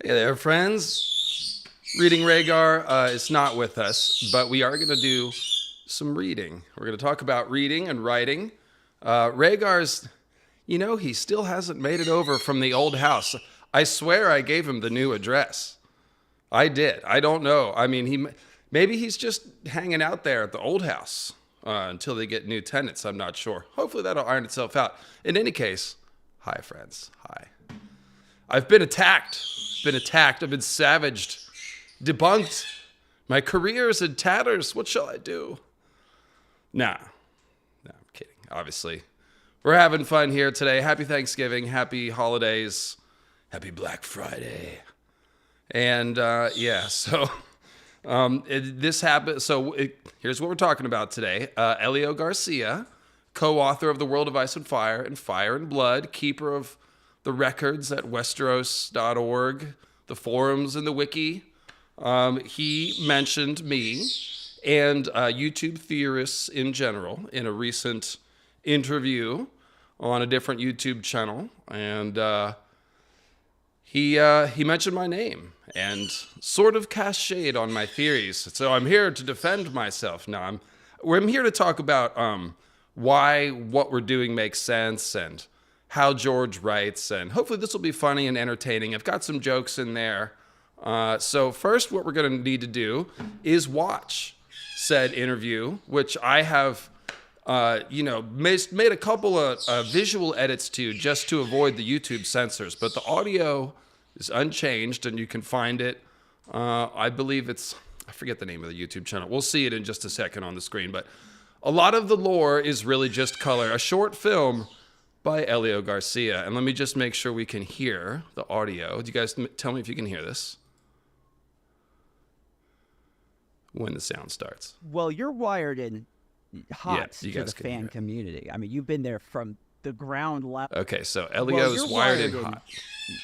Hey there, friends. Reading Rhaegar is not with us, but we are going to do some reading. We're going to talk about reading and writing. Rhaegar's, he still hasn't made it over from the old house. I swear I gave him the new address. I did. I don't know. I mean, maybe he's just hanging out there at the old house until they get new tenants. I'm not sure. Hopefully that'll iron itself out. In any case, hi, friends. Hi. I've been attacked. I've been savaged, debunked. My career is in tatters. What shall I do? Nah, I'm kidding. Obviously, we're having fun here today. Happy Thanksgiving, happy holidays, happy Black Friday, and So this happened. Here's what we're talking about today. Elio Garcia, co-author of The World of Ice and Fire and Blood, keeper of the records at Westeros.org, the forums and the wiki. He mentioned me and YouTube theorists in general in a recent interview on a different YouTube channel. And he mentioned my name and sort of cast shade on my theories. So I'm here to defend myself. No, I'm here to talk about why what we're doing makes sense and how George writes, and hopefully this will be funny and entertaining. I've got some jokes in there. So first, what we're going to need to do is watch said interview, which I have, made a couple of visual edits to just to avoid the YouTube censors. But the audio is unchanged, and you can find it. I believe I forget the name of the YouTube channel. We'll see it in just a second on the screen. But a lot of the lore is really just color. A short film by Elio Garcia. And let me just make sure we can hear the audio. Do you guys tell me if you can hear this when the sound starts? Well, you're wired in hot to the fan it. Community. I mean, you've been there from the ground level. Okay, so Elio's wired in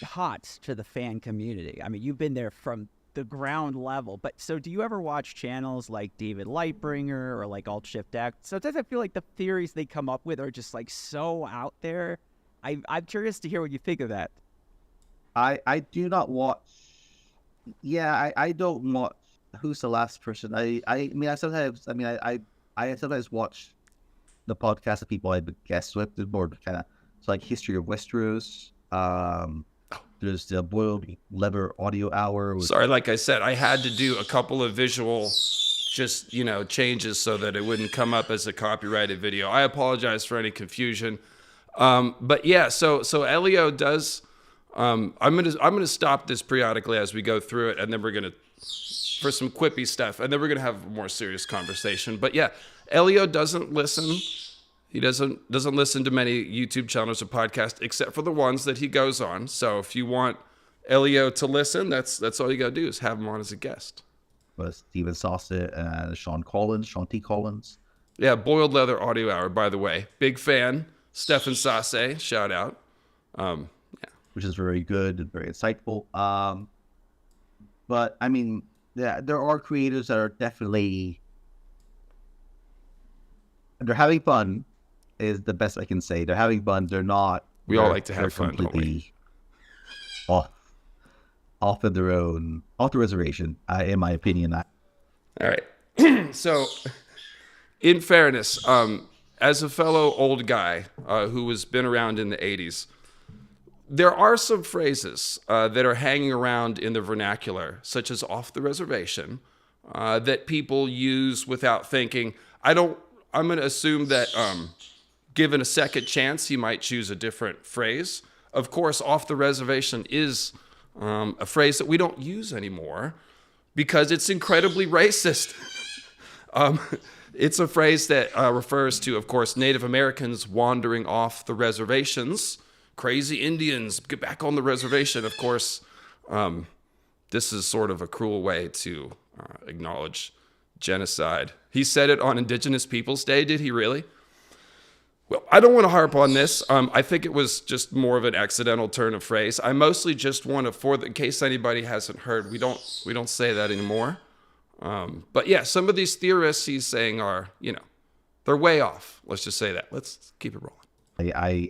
hot to the fan community. I mean, you've been there from the ground level. But so do you ever watch channels like David Lightbringer or like Alt Shift X? Sometimes I feel like the theories they come up with are just like so out there. I'm curious to hear what you think of that. I do not watch. Yeah, I don't watch. Who's the last person? I sometimes watch the podcast of people I guest with. The more kind of it's like History of Westeros. There's the Boiled Leather Audio Hour. Sorry, like I said, I had to do a couple of visual changes so that it wouldn't come up as a copyrighted video. I apologize for any confusion. But yeah, so Elio does. I'm gonna stop this periodically as we go through it, and then we're gonna for some quippy stuff, and then we're gonna have a more serious conversation. But yeah, Elio doesn't listen. He doesn't listen to many YouTube channels or podcasts except for the ones that he goes on. So if you want Elio to listen, that's all you gotta do is have him on as a guest. But Steven Saucett, Sean T. Collins. Yeah, Boiled Leather Audio Hour, by the way. Big fan. Stefan Saucett, shout out. Which is very good and very insightful. But I mean, yeah, there are creators that are definitely they're having fun. Is the best I can say. They're having fun. They're not. We all like to have fun, don't we? Off the reservation, in my opinion. All right. So, in fairness, as a fellow old guy who has been around in the 80s, there are some phrases that are hanging around in the vernacular, such as off the reservation, that people use without thinking. I'm going to assume that given a second chance, you might choose a different phrase. Of course, off the reservation is a phrase that we don't use anymore because it's incredibly racist. Um, it's a phrase that refers to, of course, Native Americans wandering off the reservations. Crazy Indians, get back on the reservation. Of course, this is sort of a cruel way to acknowledge genocide. He said it on Indigenous Peoples Day. Did he really? Well, I don't want to harp on this. I think it was just more of an accidental turn of phrase. I mostly just want to, in case anybody hasn't heard, we don't say that anymore. But yeah, some of these theorists he's saying are, they're way off. Let's just say that. Let's keep it rolling. I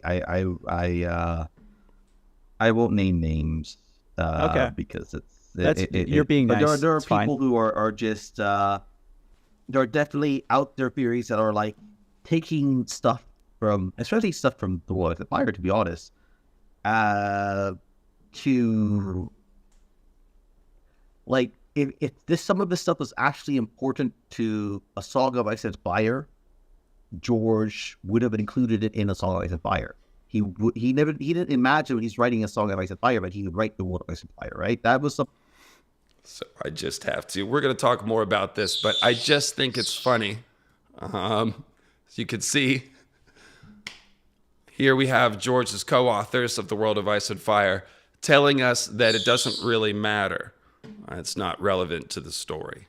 won't name names. Okay. Because You're being but nice. There are It's people fine. who are just there are definitely out there theories that are like taking stuff from, especially stuff from the World of Fire, to be honest, to like if this some of this stuff was actually important to a Song of Ice and Fire, George would have included it in a Song of Ice and Fire. He didn't imagine when he's writing a Song of Ice and Fire, but he would write the World of Ice and Fire, right? That was something. So I just have to. We're going to talk more about this, but I just think it's funny. As you can see, here we have George's co-authors of The World of Ice and Fire telling us that it doesn't really matter. It's not relevant to the story.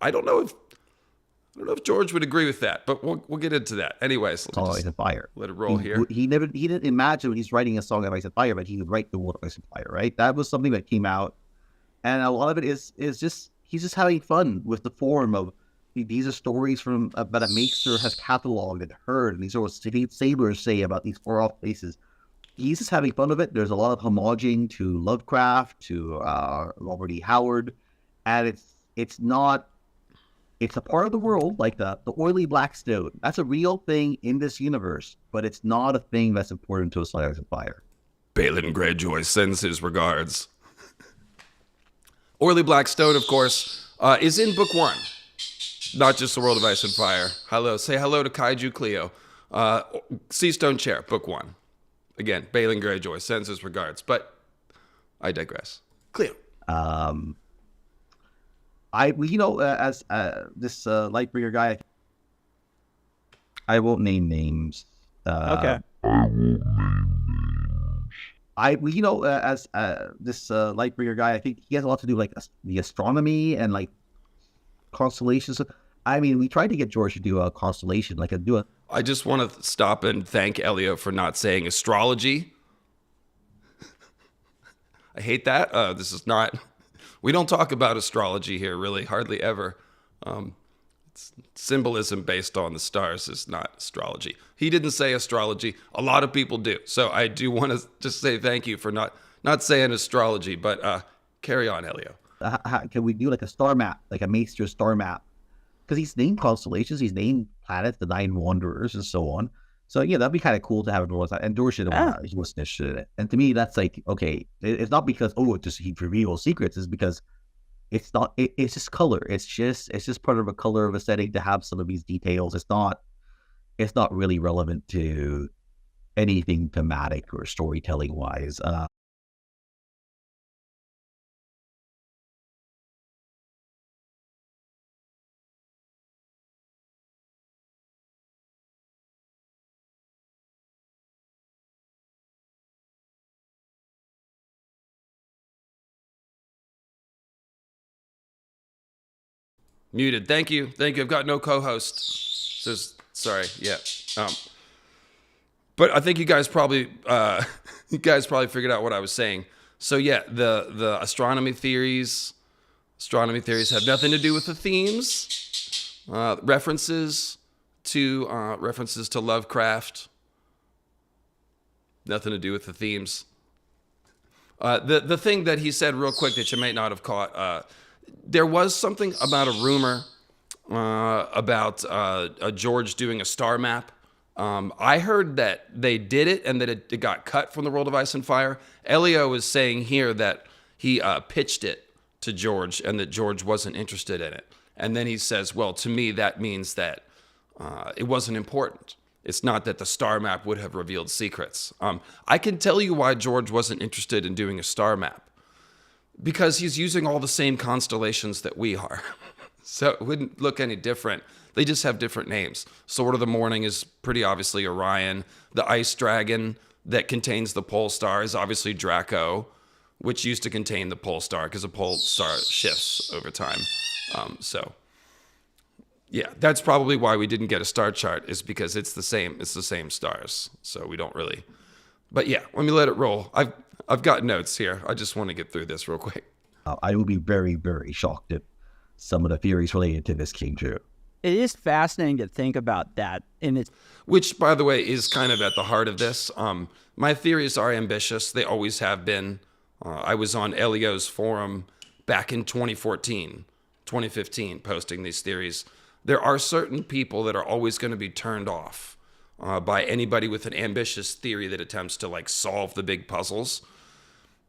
I don't know if George would agree with that, but we'll get into that. Anyways, Song of Ice and Fire. Let it roll here. He didn't imagine when he's writing a Song of Ice and Fire, but he would write the World of Ice and Fire, right? That was something that came out, and a lot of it is just he's just having fun with the form of these are stories from that a maester has cataloged and heard, and these are what sailors say about these far off places. He's just having fun with it. There's a lot of homaging to Lovecraft, to Robert E. Howard, and it's not. It's a part of the world, like the oily black stone. That's a real thing in this universe, but it's not a thing that's important to a Song of Ice and Fire. Balin Greyjoy sends his regards. Oily Black Stone, of course, is in Book 1. Not just The World of Ice and Fire. Say hello to Kaiju Cleo. Sea Stone Chair, Book 1. Again, Balin Greyjoy sends his regards, but I digress. Cleo. As this Lightbringer guy, I won't name names. Okay. As this Lightbringer guy, I think he has a lot to do with, like, the astronomy and like constellations. I mean, we tried to get George to do a constellation, I just want to stop and thank Elio for not saying astrology. I hate that. This is not... We don't talk about astrology here, really, hardly ever. It's symbolism based on the stars is not astrology. He didn't say astrology. A lot of people do. So I do want to just say thank you for not saying astrology, but carry on, Elio. Can we do like a star map, like a maester star map? Because he's named constellations, he's named planets, the 9 wanderers, and so on. So yeah, that'd be kind of cool to have it roll. And George didn't want he wasn't interested in it. And to me, that's like, okay, it's not because he reveals secrets. It's because it's not. It's just color. It's just part of a color of a setting to have some of these details. It's not really relevant to anything thematic or storytelling wise. Muted. Thank you. I've got no co-host. Sorry. Yeah. But I think you guys probably figured out what I was saying. So yeah, the astronomy theories have nothing to do with the themes. References to Lovecraft. Nothing to do with the themes. The thing that he said real quick that you might not have caught. There was something about a rumor about George doing a star map. I heard that they did it and that it got cut from The World of Ice and Fire. Elio is saying here that he pitched it to George and that George wasn't interested in it. And then he says, well, to me, that means that it wasn't important. It's not that the star map would have revealed secrets. I can tell you why George wasn't interested in doing a star map. Because he's using all the same constellations that we are. So it wouldn't look any different. They just have different names. Sword of the Morning is pretty obviously Orion. The ice dragon that contains the pole star is obviously Draco, which used to contain the pole star because the pole star shifts over time. So yeah, that's probably why we didn't get a star chart, is because it's the same stars. So we don't really. But yeah, let me let it roll. I've got notes here. I just want to get through this real quick. I would be very, very shocked if some of the theories related to this came true. It is fascinating to think about that. Which, by the way, is kind of at the heart of this. My theories are ambitious. They always have been. I was on Elio's forum back in 2014, 2015, posting these theories. There are certain people that are always going to be turned off by anybody with an ambitious theory that attempts to like solve the big puzzles.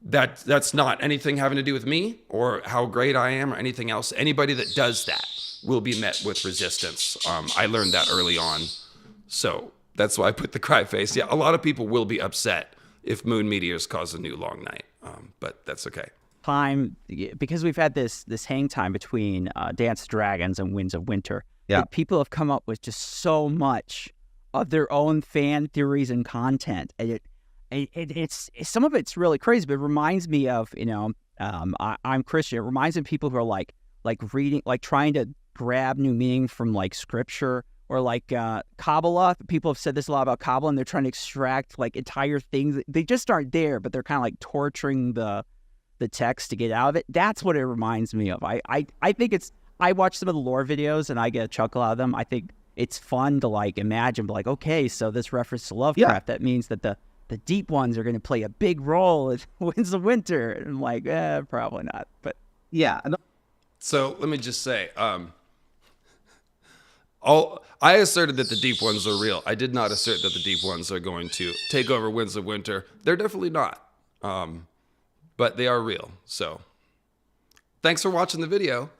That's not anything having to do with me or how great I am or anything else. Anybody that does that will be met with resistance. I learned that early on. So that's why I put the cry face. Yeah, a lot of people will be upset if moon meteors cause a new long night, but that's okay. Time, because we've had this hang time between Dance of Dragons and Winds of Winter. Yeah. People have come up with just so much of their own fan theories and content, and it's some of it's really crazy. But it reminds me of I'm Christian. It reminds me of people who are like reading, like trying to grab new meaning from like scripture, or like Kabbalah. People have said this a lot about Kabbalah, and they're trying to extract like entire things. They just aren't there, but they're kind of like torturing the text to get out of it. That's what it reminds me of. I think I watch some of the lore videos and I get a chuckle out of them. I think it's fun to like imagine, like, okay, so this reference to Lovecraft, that means that the deep ones are going to play a big role in Winds of Winter. And I'm like, probably not. But yeah. So let me just say, I asserted that the deep ones are real. I did not assert that the deep ones are going to take over Winds of Winter. They're definitely not. But they are real. So thanks for watching the video.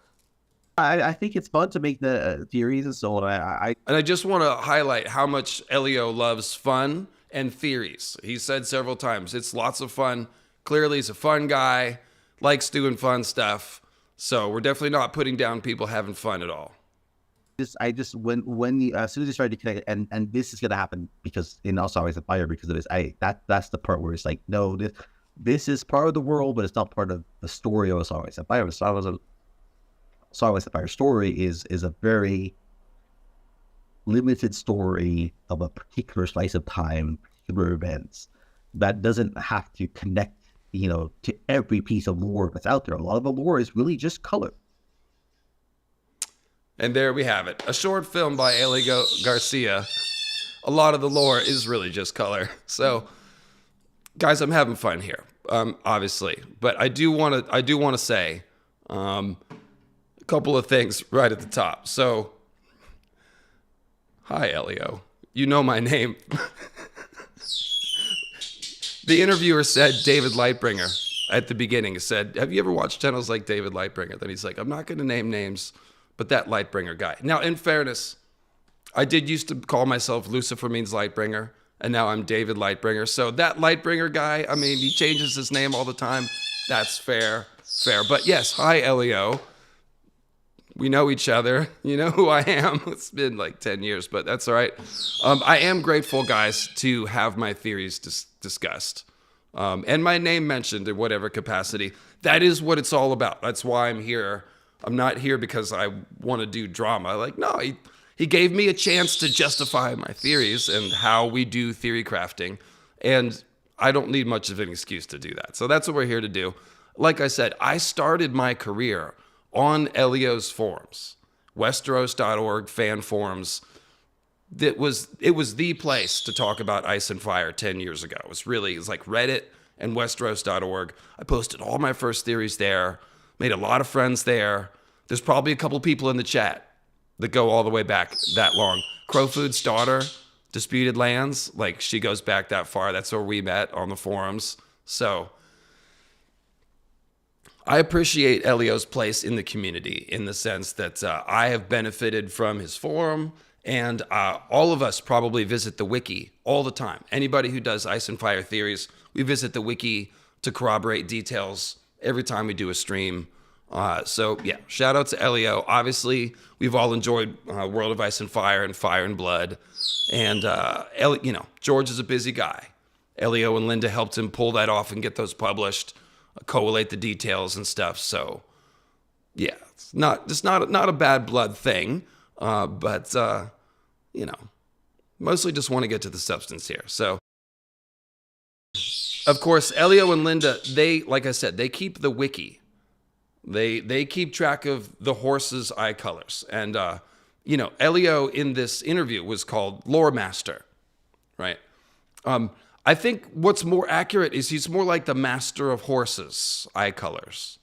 I think it's fun to make the theories and so on. And I just want to highlight how much Elio loves fun and theories. He said several times, it's lots of fun. Clearly he's a fun guy, likes doing fun stuff. So we're definitely not putting down people having fun at all. When as soon as you started to connect, and this is gonna happen because in Always a Fire, because of this, that's the part where it's like, no, this is part of the world, but it's not part of the story of Always a Fire. Always a Fire story is a very limited story of a particular slice of time, particular events that doesn't have to connect, to every piece of lore that's out there. A lot of the lore is really just color. And there we have it. A short film by Elio Garcia. A lot of the lore is really just color. So, guys, I'm having fun here, obviously. But I do want to say a couple of things right at the top. So, hi, Elio. You know my name. The interviewer said David Lightbringer at the beginning. He said, have you ever watched channels like David Lightbringer? Then he's like, I'm not going to name names, but that Lightbringer guy. Now, in fairness, I did used to call myself Lucifer Means Lightbringer, and now I'm David Lightbringer. So that Lightbringer guy, I mean, he changes his name all the time. That's fair. But yes, hi, Elio. We know each other. You know who I am. It's been like 10 years, but that's all right. I am grateful, guys, to have my theories discussed and my name mentioned in whatever capacity. That is what it's all about. That's why I'm here. I'm not here because I want to do drama. Like, no, he gave me a chance to justify my theories and how we do theory crafting. And I don't need much of an excuse to do that. So that's what we're here to do. Like I said, I started my career on Elio's forums, Westeros.org fan forums. It was the place to talk about Ice and Fire 10 years ago. It was like Reddit and Westeros.org. I posted all my first theories there, made a lot of friends there. There's probably a couple people in the chat that go all the way back that long. Crowfood's daughter, Disputed Lands, like she goes back that far. That's where we met, on the forums. So I appreciate Elio's place in the community in the sense that I have benefited from his forum, and all of us probably visit the wiki all the time. Anybody who does Ice and Fire theories, we visit the wiki to corroborate details every time we do a stream. So yeah, shout out to Elio. Obviously, we've all enjoyed World of Ice and Fire and Blood. And, George is a busy guy. Elio and Linda helped him pull that off and get those published, collate the details and stuff. So yeah, it's not a bad blood thing, but mostly just want to get to the substance here. So, of course, Elio and Linda, like I said, they keep the wiki. They keep track of the horse's eye colors. And, Elio in this interview was called Lore Master, right? I think what's more accurate is he's more like the master of horses' eye colors.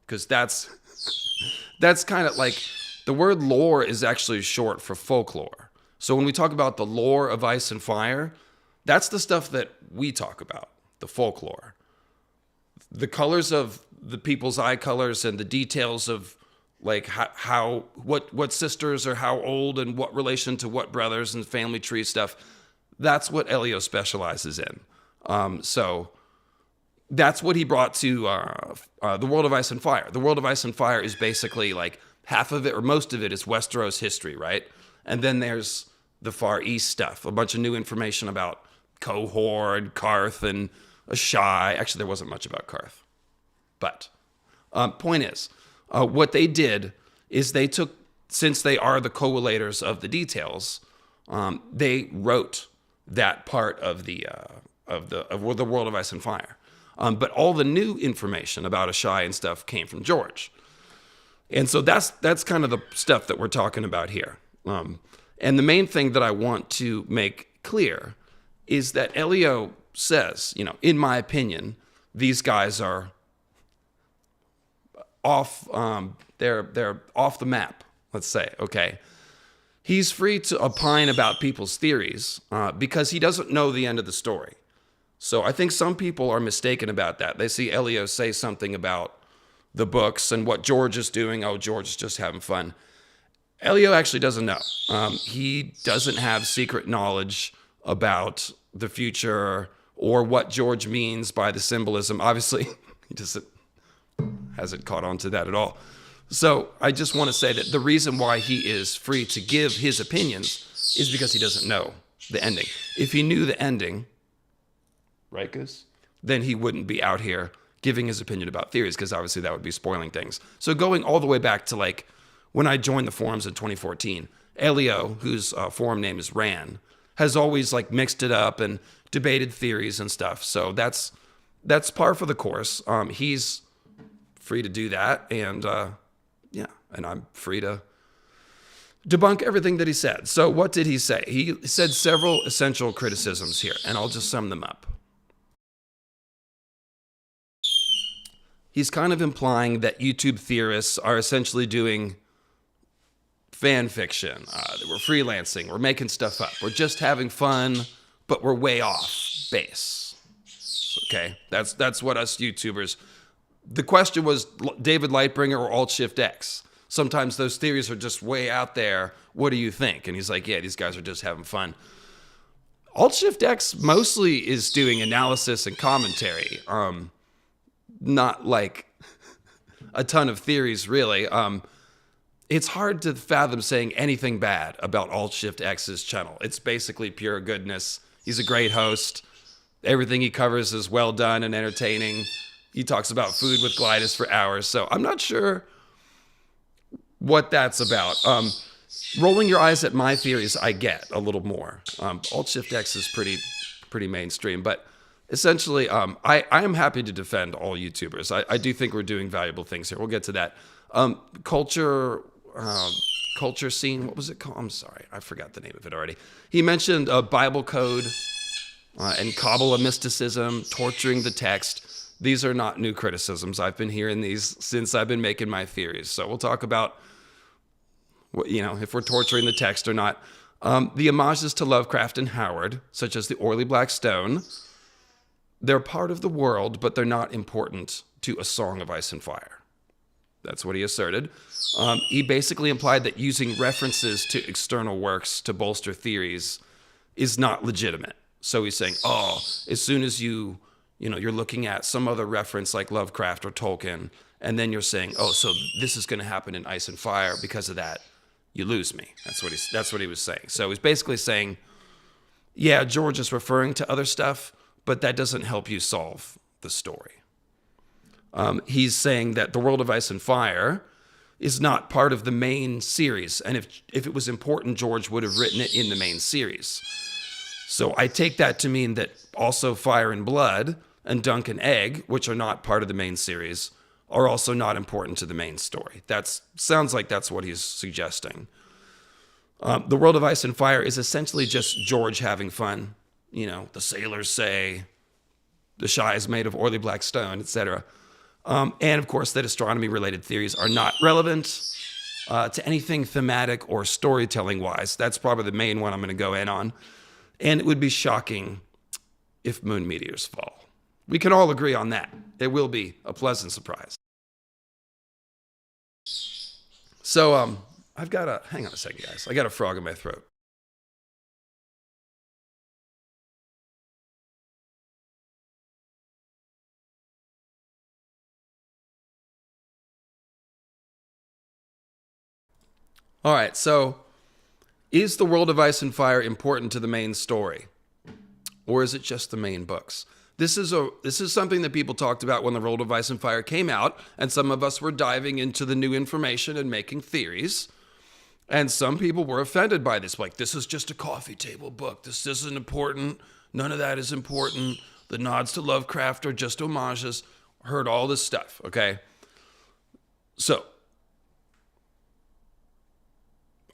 Because that's kind of like, the word lore is actually short for folklore. So when we talk about the lore of Ice and Fire, that's the stuff that we talk about, the folklore. The colors of the people's eye colors and the details of like what sisters are how old and what relation to what brothers and family tree stuff, that's what Elio specializes in. So that's what he brought to the World of Ice and Fire. The World of Ice and Fire is basically like half of it or most of it is Westeros history, right? And then there's the Far East stuff, a bunch of new information about Cohord, Karth, and Ashai. Actually, there wasn't much about Karth. But point is, what they did is they took, since they are the collators of the details, they wrote that part of the World of Ice and Fire. But all the new information about Ashai and stuff came from George. And so that's kind of the stuff that we're talking about here. And the main thing that I want to make clear is that Elio says, in my opinion, these guys are off, they're off the map, let's say, okay? He's free to opine about people's theories because he doesn't know the end of the story. So I think some people are mistaken about that. They see Elio say something about the books and what George is doing. Oh, George is just having fun. Elio actually doesn't know. He doesn't have secret knowledge about the future or what George means by the symbolism. Obviously, he hasn't caught on to that at all. So I just want to say that the reason why he is free to give his opinions is because he doesn't know the ending. If he knew the ending, right, Goose? Then he wouldn't be out here giving his opinion about theories, because obviously that would be spoiling things. So going all the way back to like when I joined the forums in 2014, Elio, whose forum name is Ran, has always like mixed it up and debated theories and stuff. So that's par for the course. He's free to do that, and and I'm free to debunk everything that he said. So what did he say? He said several essential criticisms here, and I'll just sum them up. He's kind of implying that YouTube theorists are essentially doing fan fiction. We're freelancing. We're making stuff up. We're just having fun, but we're way off base. Okay, that's what us YouTubers. The question was David Lightbringer or Alt-Shift-X. Sometimes those theories are just way out there. What do you think? And he's like, yeah, these guys are just having fun. Alt-Shift-X mostly is doing analysis and commentary. Not like a ton of theories, really. It's hard to fathom saying anything bad about Alt-Shift-X's channel. It's basically pure goodness. He's a great host. Everything he covers is well done and entertaining. He talks about food with Glidus for hours. So I'm not sure what that's about. Rolling your eyes at my theories, I get a little more. Alt-Shift-X is pretty mainstream, but essentially, I am happy to defend all YouTubers. I do think we're doing valuable things here. We'll get to that. Culture scene. What was it called? I'm sorry, I forgot the name of it already. He mentioned Bible code and Kabbalah mysticism, torturing the text. These are not new criticisms. I've been hearing these since I've been making my theories. So we'll talk about if we're torturing the text or not. The homages to Lovecraft and Howard, such as the Orly Black Stone. They're part of the world, but they're not important to A Song of Ice and Fire. That's what he asserted. He basically implied that using references to external works to bolster theories is not legitimate. So he's saying, as soon as you're looking at some other reference like Lovecraft or Tolkien, and then you're saying, oh, so this is going to happen in Ice and Fire because of that, you lose me. That's what he was saying. So he's basically saying, yeah, George is referring to other stuff, but that doesn't help you solve the story. He's saying that the world of Ice and Fire is not part of the main series, and if it was important, George would have written it in the main series. So I take that to mean that also Fire and Blood and Dunk and Egg, which are not part of the main series, are also not important to the main story. That sounds like that's what he's suggesting. The world of Ice and Fire is essentially just George having fun. You know, the sailors say the shy is made of oily black stone, etc. And of course, that astronomy-related theories are not relevant to anything thematic or storytelling-wise. That's probably the main one I'm going to go in on. And it would be shocking if moon meteors fall. We can all agree on that. It will be a pleasant surprise. So I've got hang on a second, guys. I got a frog in my throat. All right, so is the world of Ice and Fire important to the main story? Or is it just the main books? This is something that people talked about when the world of Ice and Fire came out, and some of us were diving into the new information and making theories. And some people were offended by this, like, this is just a coffee table book. This isn't important. None of that is important. The nods to Lovecraft are just homages. Heard all this stuff, okay? So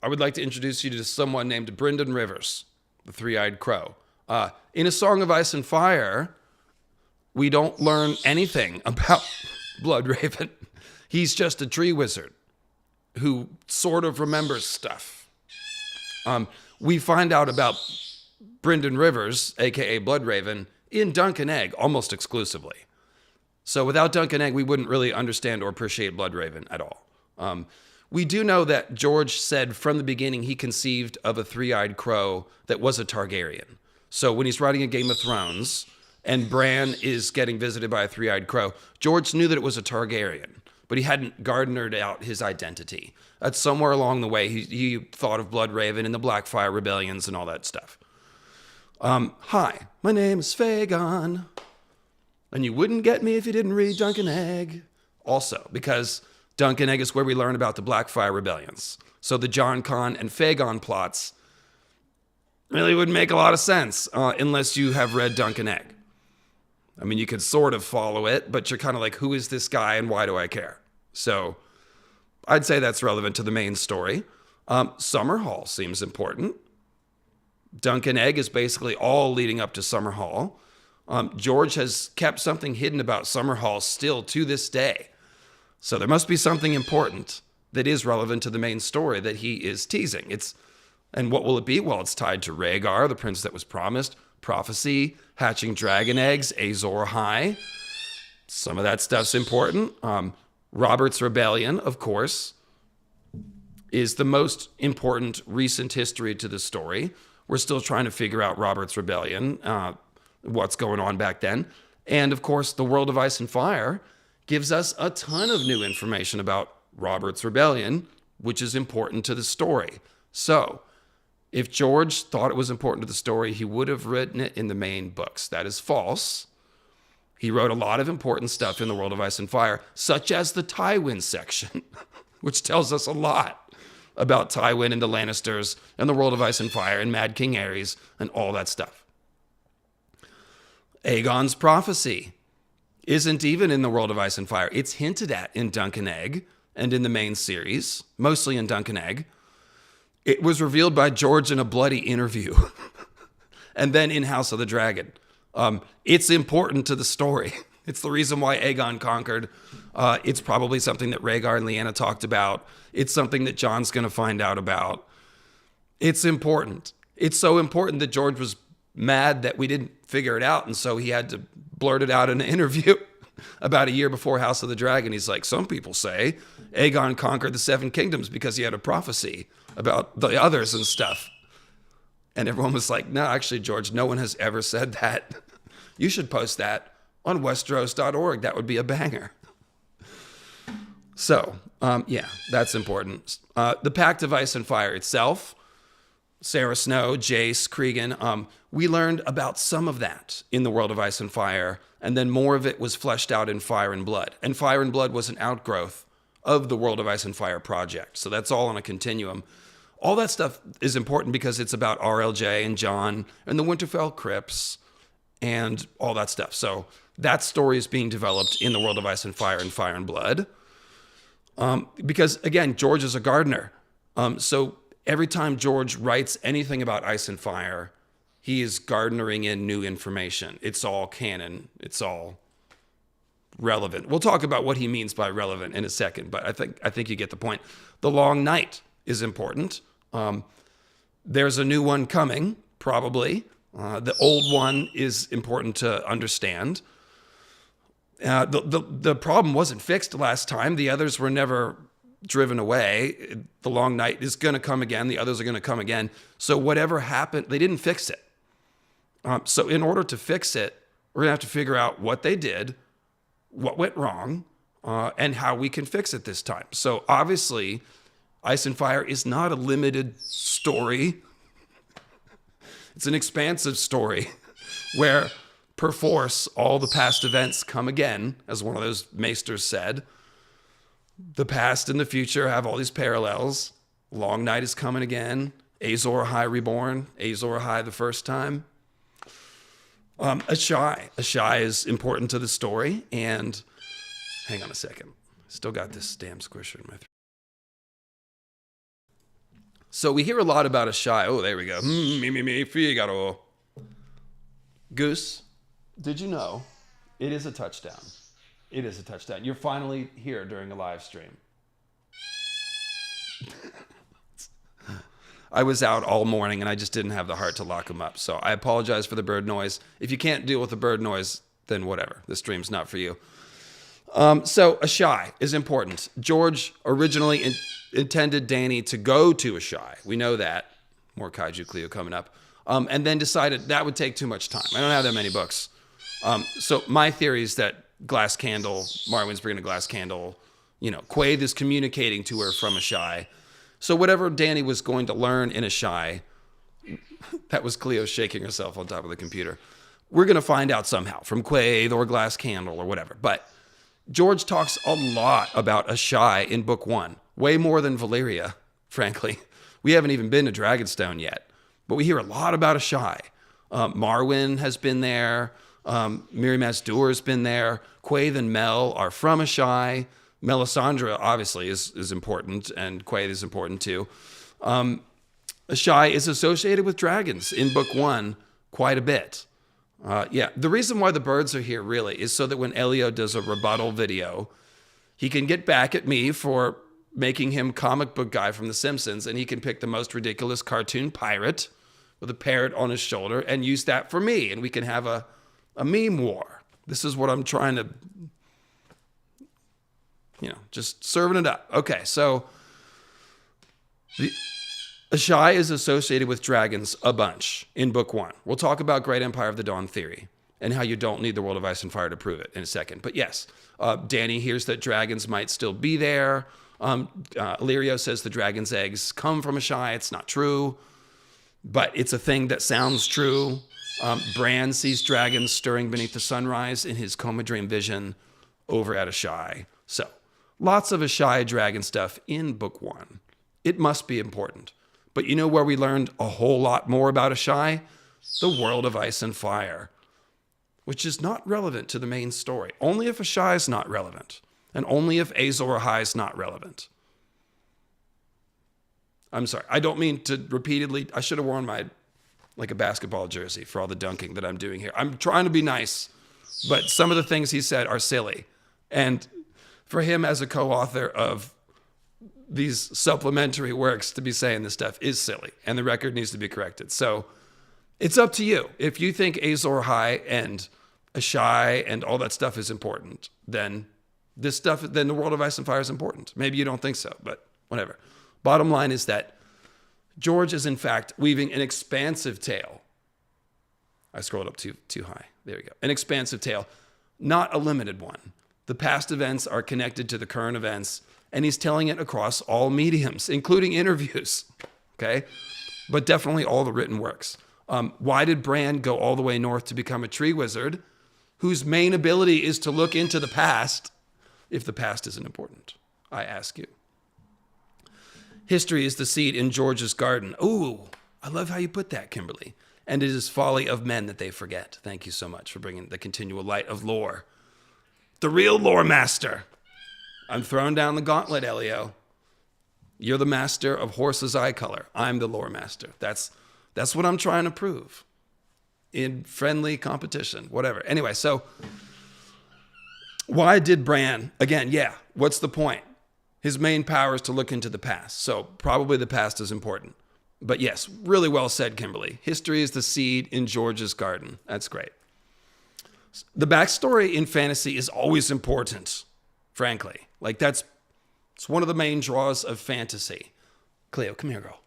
I would like to introduce you to someone named Brynden Rivers, the three-eyed crow. In A Song of Ice and Fire, we don't learn anything about Bloodraven. He's just a tree wizard who sort of remembers stuff. We find out about Brynden Rivers, a.k.a. Bloodraven, in Dunk and Egg almost exclusively. So without Dunk and Egg, we wouldn't really understand or appreciate Bloodraven at all. We do know that George said from the beginning he conceived of a three-eyed crow that was a Targaryen. So when he's writing a Game of Thrones and Bran is getting visited by a three-eyed crow, George knew that it was a Targaryen, but he hadn't garnered out his identity. That's somewhere along the way. He thought of Bloodraven and the Blackfire rebellions and all that stuff. Hi, my name is Fagon, and you wouldn't get me if you didn't read Dunk and Egg. Also, because Dunk and Egg is where we learn about the Blackfire rebellions. So the Jon Con and Fagon plots really wouldn't make a lot of sense unless you have read Dunk and Egg. I mean, you could sort of follow it, but you're kind of like, who is this guy and why do I care? So I'd say that's relevant to the main story. Summerhall seems important. Dunk and Egg is basically all leading up to Summerhall. George has kept something hidden about Summerhall still to this day. So there must be something important that is relevant to the main story that he is teasing. And what will it be? Well, it's tied to Rhaegar, the prince that was promised, prophecy, hatching dragon eggs, Azor High. Some of that stuff's important. Robert's Rebellion, of course, is the most important recent history to the story. We're still trying to figure out Robert's Rebellion, what's going on back then. And, of course, the world of Ice and Fire gives us a ton of new information about Robert's Rebellion, which is important to the story. So, if George thought it was important to the story, he would have written it in the main books. That is false. He wrote a lot of important stuff in the world of Ice and Fire, such as the Tywin section, which tells us a lot about Tywin and the Lannisters and the world of Ice and Fire and Mad King Aerys and all that stuff. Aegon's prophecy isn't even in the world of Ice and Fire. It's hinted at in Dunk and Egg and in the main series, mostly in Dunk and Egg. It was revealed by George in a bloody interview and then in House of the Dragon. It's important to the story. It's the reason why Aegon conquered. It's probably something that Rhaegar and Lyanna talked about. It's something that Jon's going to find out about. It's important. It's so important that George was mad that we didn't figure it out, and so he had to blurt it out in an interview about a year before House of the Dragon. He's like, some people say Aegon conquered the Seven Kingdoms because he had a prophecy about the others and stuff. And everyone was like, no, actually, George, no one has ever said that. You should post that on Westeros.org. That would be a banger. So, yeah, that's important. The Pact of Ice and Fire itself, Sarah Snow, Jace, Cregan, we learned about some of that in the world of Ice and Fire, and then more of it was fleshed out in Fire and Blood. And Fire and Blood was an outgrowth of the World of Ice and Fire project. So that's all on a continuum. All that stuff is important because it's about RLJ and John and the Winterfell crypts and all that stuff. So that story is being developed in the World of Ice and Fire and Blood. Because, again, George is a gardener. So every time George writes anything about Ice and Fire, he is gardenering in new information. It's all canon. It's all relevant. We'll talk about what he means by relevant in a second, but I think you get the point. The Long Night is important. There's a new one coming, probably. The old one is important to understand. The problem wasn't fixed last time. The others were never driven away. The Long Night is going to come again. The others are going to come again. So whatever happened, they didn't fix it. So in order to fix it, we're going to have to figure out what they did, what went wrong, and how we can fix it this time. So obviously, Ice and Fire is not a limited story. It's an expansive story where, perforce, all the past events come again, as one of those maesters said. The past and the future have all these parallels. Long Night is coming again. Azor Ahai reborn. Azor Ahai the first time. Ashai is important to the story. And hang on a second. Still got this damn squisher in my throat. So we hear a lot about Ashai. Oh, there we go. Me, Figaro. Goose, did you know it is a touchdown? It is a touchdown. You're finally here during a live stream. I was out all morning and I just didn't have the heart to lock them up. So I apologize for the bird noise. If you can't deal with the bird noise, then whatever. The stream's not for you. So Ashai is important. George originally intended Dany to go to Ashai. We know that. More Kaiju Cleo coming up. And then decided that would take too much time. I don't have that many books. So my theory is that Glass Candle, Marwyn's bringing a Glass Candle, Quaithe is communicating to her from Ashai. So whatever Dany was going to learn in Ashai, that was Cleo shaking herself on top of the computer. We're going to find out somehow from Quaithe or Glass Candle or whatever. But George talks a lot about Ashai in book 1, way more than Valyria, frankly. We haven't even been to Dragonstone yet, but we hear a lot about Ashai. Marwyn has been there. Miri Mazdur has been there. Quaithe and Mel are from Ashai. Melisandre obviously is important, and Quaithe is important too. Ashai is associated with dragons in book 1 quite a bit. The reason why the birds are here really is so that when Elio does a rebuttal video, he can get back at me for making him comic book guy from The Simpsons, and he can pick the most ridiculous cartoon pirate with a parrot on his shoulder and use that for me, and we can have a meme war. This is what I'm trying to, just serving it up. Okay, so Ashai is associated with dragons a bunch in book 1. We'll talk about Great Empire of the Dawn theory and how you don't need the World of Ice and Fire to prove it in a second. But yes, Dany hears that dragons might still be there. Illyrio says the dragon's eggs come from Ashai. It's not true, but it's a thing that sounds true. Bran sees dragons stirring beneath the sunrise in his coma dream vision over at Ashai. So lots of Ashai dragon stuff in book 1. It must be important. But you know where we learned a whole lot more about Ashai? The World of Ice and Fire, which is not relevant to the main story. Only if Ashai is not relevant, and only if Azor Ahai is not relevant. I'm sorry, I don't mean to repeatedly, I should have worn like a basketball jersey for all the dunking that I'm doing here. I'm trying to be nice, but some of the things he said are silly. And for him as a co-author of these supplementary works to be saying this stuff is silly, and the record needs to be corrected. So it's up to you. If you think Azor Ahai and Ashai and all that stuff is important, then then the World of Ice and Fire is important. Maybe you don't think so, but whatever. Bottom line is that George is in fact weaving an expansive tale. I scrolled up too high. There we go. An expansive tale, not a limited one. The past events are connected to the current events, and he's telling it across all mediums, including interviews, okay? But definitely all the written works. Why did Bran go all the way north to become a tree wizard whose main ability is to look into the past if the past isn't important? I ask you. History is the seed in George's garden. Ooh, I love how you put that, Kimberly. And it is folly of men that they forget. Thank you so much for bringing the continual light of lore. The real lore master. I'm throwing down the gauntlet, Elio. You're the master of horse's eye color. I'm the lore master. That's what I'm trying to prove in friendly competition, whatever. Anyway, so why did Bran, again, what's the point? His main power is to look into the past. So probably the past is important. But yes, really well said, Kimberly. History is the seed in George's garden. That's great. The backstory in fantasy is always important, frankly. Like it's one of the main draws of fantasy. Cleo, come here, girl.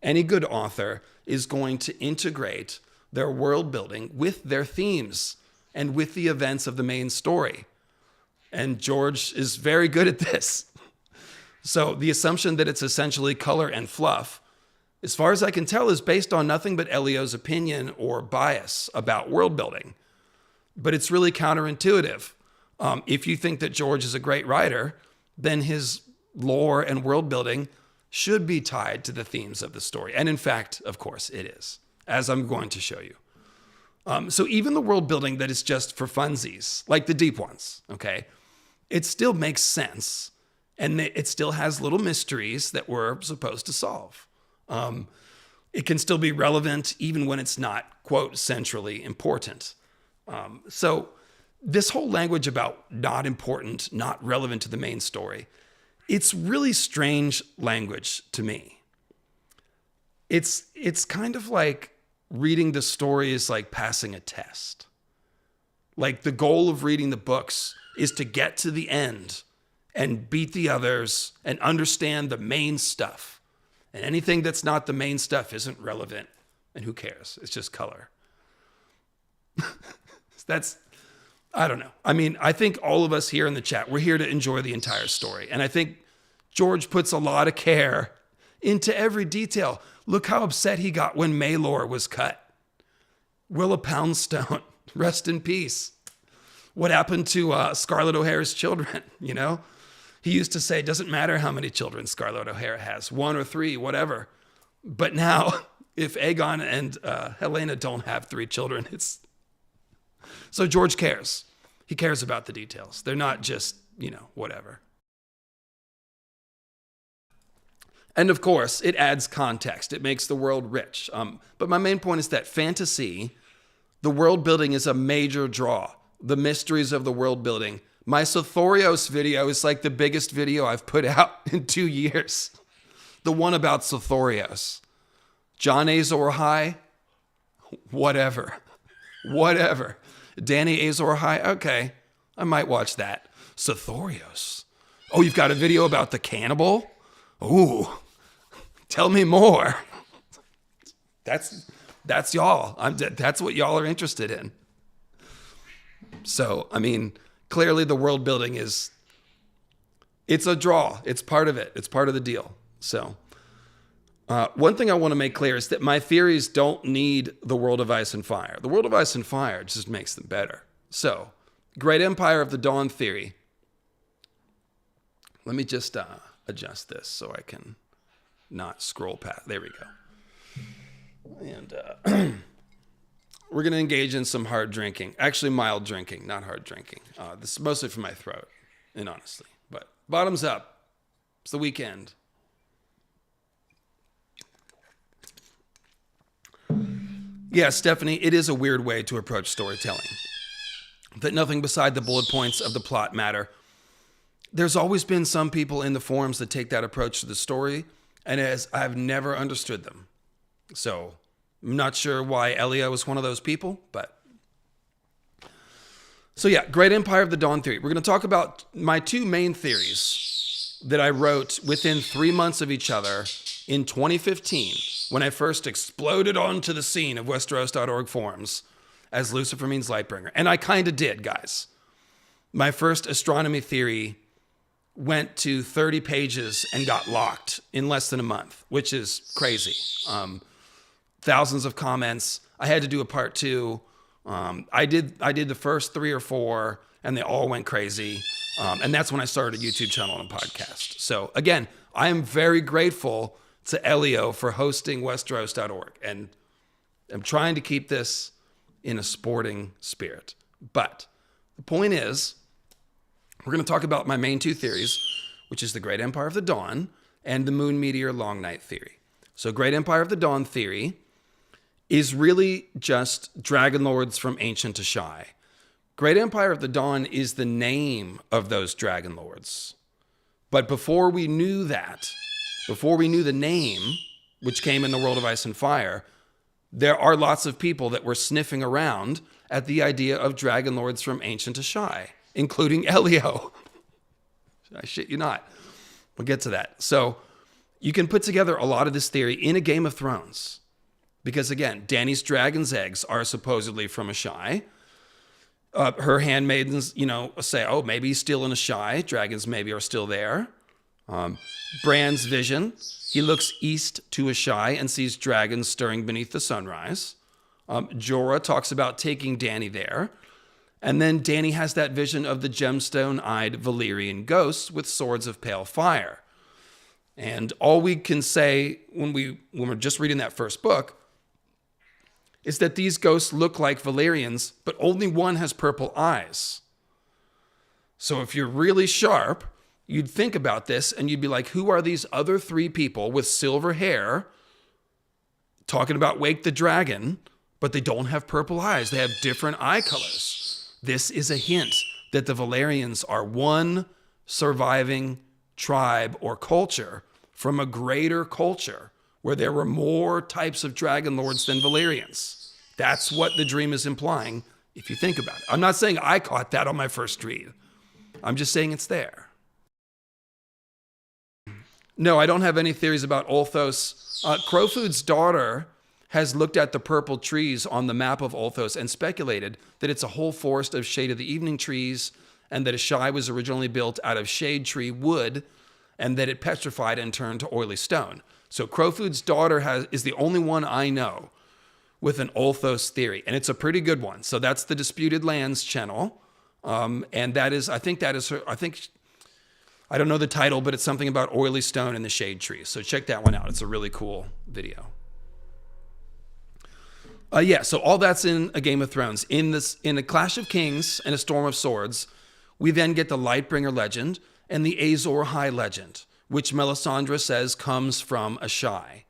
Any good author is going to integrate their world building with their themes and with the events of the main story. And George is very good at this. So the assumption that it's essentially color and fluff, as far as I can tell, is based on nothing but Elio's opinion or bias about world building. But it's really counterintuitive. If you think that George is a great writer, then his lore and world building should be tied to the themes of the story. And in fact, of course, it is, as I'm going to show you. So even the world building that is just for funsies, like the deep ones, okay, it still makes sense. And it still has little mysteries that we're supposed to solve. It can still be relevant even when it's not, quote, centrally important. So this whole language about not important, not relevant to the main story, it's really strange language to me. It's kind of like reading the story is like passing a test. Like the goal of reading the books is to get to the end and beat the others and understand the main stuff. And anything that's not the main stuff isn't relevant. And who cares? It's just color. I don't know. I mean, I think all of us here in the chat, we're here to enjoy the entire story. And I think George puts a lot of care into every detail. Look how upset he got when Maelor was cut. Willa Poundstone, rest in peace. What happened to Scarlett O'Hara's children, you know? He used to say, it doesn't matter how many children Scarlett O'Hara has, 1 or 3, whatever. But now, if Aegon and Helena don't have 3 children, it's... So George cares. He cares about the details. They're not just, whatever. And of course, it adds context. It makes the world rich. But my main point is that fantasy, the world building is a major draw. The mysteries of the world building. My Sothorios video is like the biggest video I've put out in 2 years. The one about Sothorios. John Azor High, whatever. Danny Azor High, okay, I might watch that. Sothorios. Oh, you've got a video about the cannibal? Ooh, tell me more. That's y'all. That's what y'all are interested in. So, I mean, clearly the world building it's a draw. It's part of it. It's part of the deal. So, one thing I want to make clear is that my theories don't need the world of ice and fire. The world of ice and fire just makes them better. So, Great Empire of the Dawn theory. Let me just adjust this so I can not scroll past. There we go. And we're going to engage in some hard drinking. Actually, mild drinking, not hard drinking. This is mostly for my throat, and honestly. But bottoms up. It's the weekend. Yeah, Stephanie, it is a weird way to approach storytelling. That nothing beside the bullet points of the plot matter. There's always been some people in the forums that take that approach to the story, and I've never understood them. So, I'm not sure why Elio was one of those people, but... So yeah, Great Empire of the Dawn theory. We're going to talk about my 2 main theories that I wrote within 3 months of each other in 2015, when I first exploded onto the scene of Westeros.org forums as Lucifer Means Lightbringer. And I kind of did, guys. my first astronomy theory went to 30 pages and got locked in less than a month, which is crazy. Thousands of comments. I had to do a part 2. I did the first 3 or 4, and they all went crazy. And that's when I started a YouTube channel and a podcast. So again, I am very grateful to Elio for hosting Westeros.org, and I'm trying to keep this in a sporting spirit. But the point is, we're going to talk about my main 2 theories, which is the Great Empire of the Dawn and the Moon Meteor Long Night theory. So Great Empire of the Dawn theory is really just Dragon Lords from ancient to shy. Great Empire of the Dawn is the name of those Dragon Lords. But before we knew that, before we knew the name, which came in the World of Ice and Fire, there are lots of people that were sniffing around at the idea of Dragon Lords from ancient to shy, including Elio. I shit you not. We'll get to that. So you can put together a lot of this theory in a Game of Thrones. Because again, Dany's dragon's eggs are supposedly from a shy. Her handmaidens, say, oh, maybe he's still in a shy. Dragons maybe are still there. Bran's vision, he looks east to a shy and sees dragons stirring beneath the sunrise. Jorah talks about taking Dany there. And then Dany has that vision of the gemstone-eyed Valyrian ghosts with swords of pale fire. And all we can say when we're just reading that first book is that these ghosts look like Valyrians, but only one has purple eyes. So if you're really sharp, you'd think about this and you'd be like, who are these other 3 people with silver hair talking about Wake the Dragon, but they don't have purple eyes? They have different eye colors. This is a hint that the Valyrians are one surviving tribe or culture from a greater culture where there were more types of Dragon Lords than Valyrians. That's what the dream is implying if you think about it. I'm not saying I caught that on my first read. I'm just saying it's there. No, I don't have any theories about Ulthos. Crowfood's daughter has looked at the purple trees on the map of Ulthos and speculated that it's a whole forest of Shade of the Evening trees and that a shy was originally built out of shade tree wood and that it petrified and turned to oily stone. So Crowfood's daughter is the only one I know with an Ulthos theory, and it's a pretty good one. So that's the Disputed Lands channel, and that is, I think her, I don't know the title, but it's something about oily stone and the shade trees. So check that one out. It's a really cool video. So all that's in A Game of Thrones. In A Clash of Kings and A Storm of Swords, we then get the Lightbringer legend and the Azor Ahai legend, which Melisandre says comes from a shy.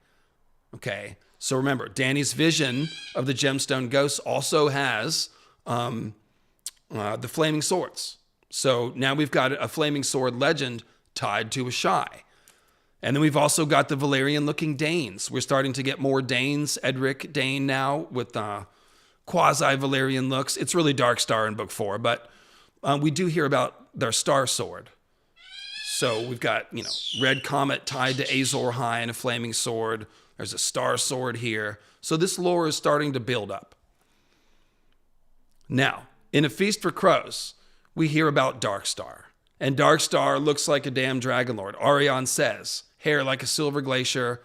Okay, so remember, Dany's vision of the gemstone ghosts also has the flaming swords. So now we've got a flaming sword legend tied to a shy. And then we've also got the Valyrian-looking Danes. We're starting to get more Danes. Edric Dane now with quasi-Valyrian looks. It's really Darkstar in Book 4, but we do hear about their star sword. So we've got, Red Comet tied to Azor Ahai and a flaming sword. There's a star sword here. So this lore is starting to build up. Now, in A Feast for Crows, we hear about Darkstar. And Darkstar looks like a damn Dragon Lord. Arianne says, hair like a silver glacier.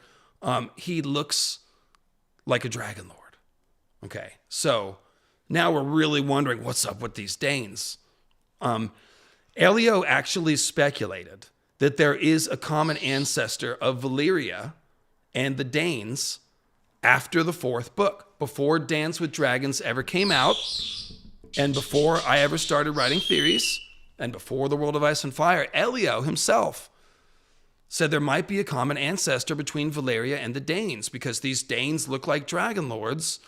He looks like a Dragon Lord. Okay, so now we're really wondering what's up with these Danes. Elio actually speculated that there is a common ancestor of Valyria and the Danes after the 4th book, before Dance with Dragons ever came out, and before I ever started writing theories, and before the World of Ice and Fire. Elio himself said there might be a common ancestor between Valyria and the Danes, because these Danes look like Dragon Lords,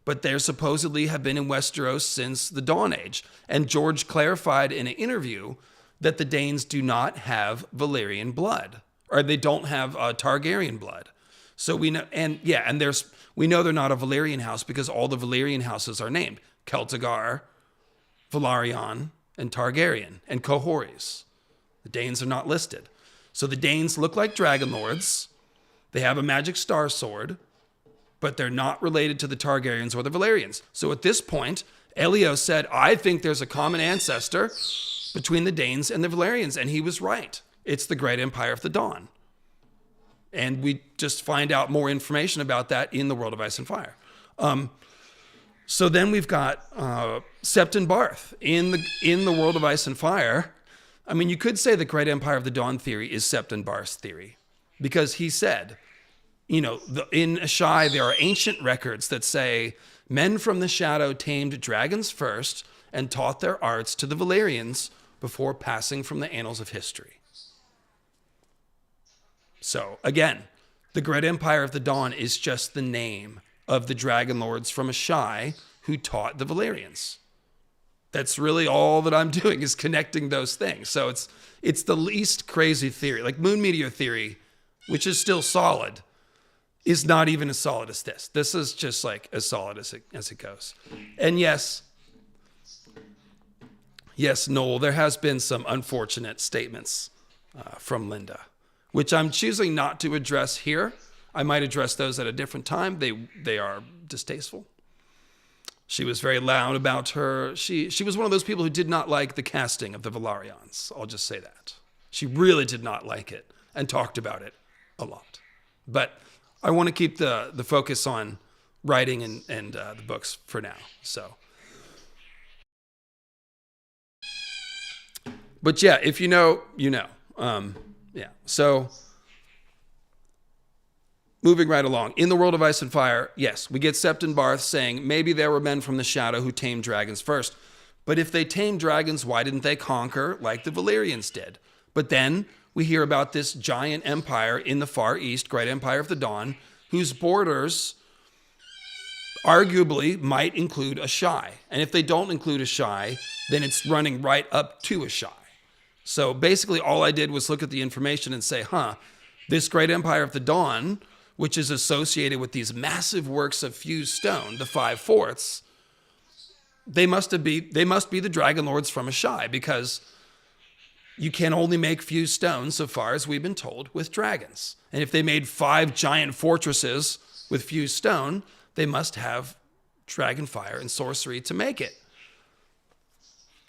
but they supposedly have been in Westeros since the Dawn Age. And George clarified in an interview that the Danes do not have Valyrian blood, or they don't have Targaryen blood. So we know, we know they're not a Valyrian house because all the Valyrian houses are named Celtigar, Velaryon, and Targaryen, and Cohorys. The Danes are not listed. So the Danes look like Dragon Lords. They have a magic star sword, but they're not related to the Targaryens or the Valyrians. So at this point, Elio said, I think there's a common ancestor between the Danes and the Valerians. And he was right. It's the Great Empire of the Dawn. And we just find out more information about that in the World of Ice and Fire. So then we've got Septon Barth in the World of Ice and Fire. I mean, you could say the Great Empire of the Dawn theory is Septon Barth's theory, because he said, in Ashai there are ancient records that say men from the shadow tamed dragons first and taught their arts to the Valerians before passing from the annals of history. So again, the Great Empire of the Dawn is just the name of the dragon lords from Ashai who taught the Valerians. That's really all that I'm doing, is connecting those things. So it's the least crazy theory. Like moon meteor theory, which is still solid, is not even as solid as this. This is just like as solid as it goes. And yes, Noel, there has been some unfortunate statements from Linda, which I'm choosing not to address here. I might address those at a different time. They are distasteful. She was very loud about her. She was one of those people who did not like the casting of the Valarians. I'll just say that. She really did not like it and talked about it a lot. But I want to keep the focus on writing and the books for now. So, but yeah, if you know, you know. Yeah. So, moving right along. In the World of Ice and Fire, yes, we get Septon Barth saying maybe there were men from the shadow who tamed dragons first. But if they tamed dragons, why didn't they conquer like the Valerians did? But then we hear about this giant empire in the Far East, Great Empire of the Dawn, whose borders arguably might include Ashai. And if they don't include Ashai, then it's running right up to Ashai. So basically all I did was look at the information and say, this Great Empire of the Dawn, which is associated with these massive works of fused stone, the 5/4, they must be the dragon lords from Ashai, because you can only make fused stone, so far as we've been told, with dragons. And if they made 5 giant fortresses with fused stone, they must have dragon fire and sorcery to make it.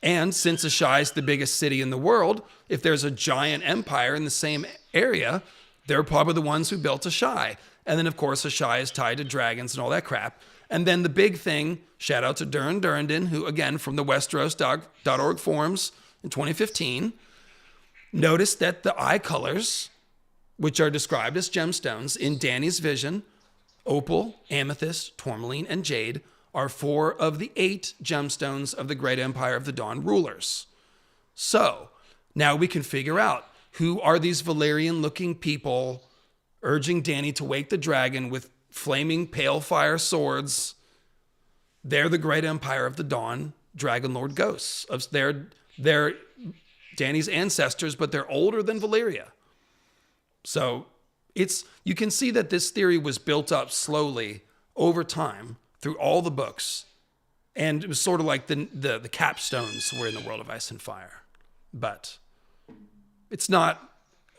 And since Ashai is the biggest city in the world, if there's a giant empire in the same area, they're probably the ones who built Ashai. And then, of course, Ashai is tied to dragons and all that crap. And then the big thing, shout out to Durin Durrandon, who, again, from the Westeros.org forums in 2015, noticed that the eye colors, which are described as gemstones in Dany's vision, opal, amethyst, tourmaline, and jade, are 4 of the 8 gemstones of the Great Empire of the Dawn rulers. So now we can figure out, who are these Valerian-looking people urging Dany to wake the dragon with flaming pale fire swords? They're the Great Empire of the Dawn Dragon Lord ghosts. They're Dany's ancestors, but they're older than Valyria. So you can see that this theory was built up slowly over time through all the books. And it was sort of like the capstones were in the World of Ice and Fire. But it's not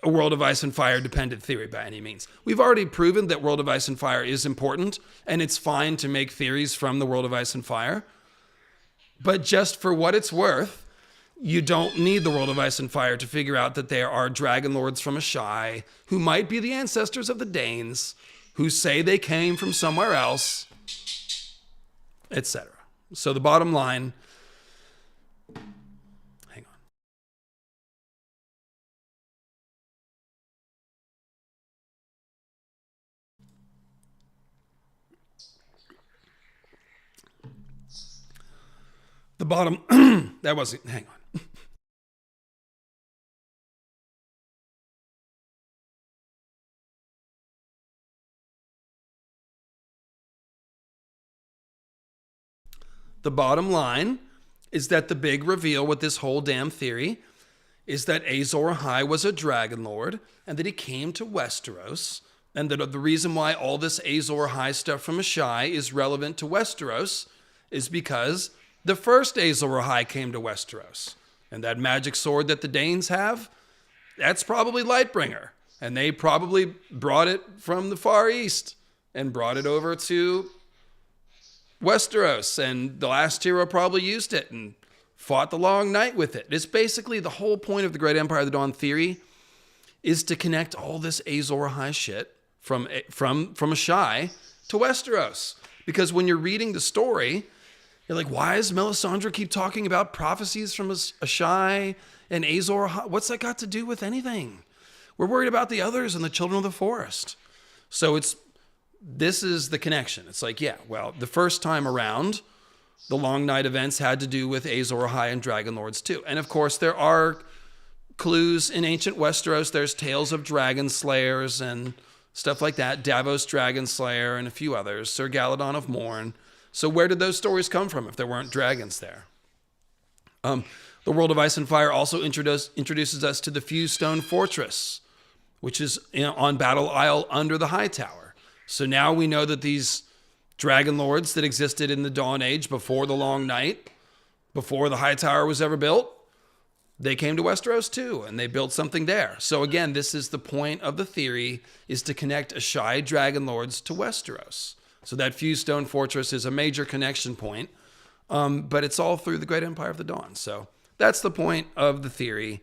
a World of Ice and Fire dependent theory by any means. We've already proven that World of Ice and Fire is important, and it's fine to make theories from the World of Ice and Fire. But just for what it's worth, you don't need the World of Ice and Fire to figure out that there are dragon lords from Ashai who might be the ancestors of the Danes, who say they came from somewhere else, etc. So the bottom line, hang on. The bottom, that wasn't, hang on. The bottom line is that the big reveal with this whole damn theory is that Azor Ahai was a dragon lord, and that he came to Westeros, and that the reason why all this Azor Ahai stuff from Ashai is relevant to Westeros is because the first Azor Ahai came to Westeros. And that magic sword that the Danes have, that's probably Lightbringer. And they probably brought it from the Far East and brought it over to Westeros. And the last hero probably used it and fought the long night with it. It's basically the whole point of the Great Empire of the Dawn theory is to connect all this Azor Ahai shit from Asshai to Westeros. Because when you're reading the story, you're like, why does Melisandre keep talking about prophecies from Asshai and Azor Ahai? What's that got to do with anything? We're worried about the others and the children of the forest. So this is the connection. It's like, yeah, well, the first time around, the Long Night events had to do with Azor Ahai and Dragon Lords too. And of course, there are clues in ancient Westeros. There's tales of dragon slayers and stuff like that. Davos Dragon Slayer and a few others. Sir Galadon of Morn. So where did those stories come from if there weren't dragons there? The World of Ice and Fire also introduces us to the Fused Stone Fortress, which is on Battle Isle under the High Tower. So now we know that these dragon lords that existed in the Dawn Age before the Long Night, before the High Tower was ever built, they came to Westeros too, and they built something there. So again, this is the point of the theory, is to connect Asshai dragon lords to Westeros. So that Fused Stone Fortress is a major connection point, but it's all through the Great Empire of the Dawn. So that's the point of the theory.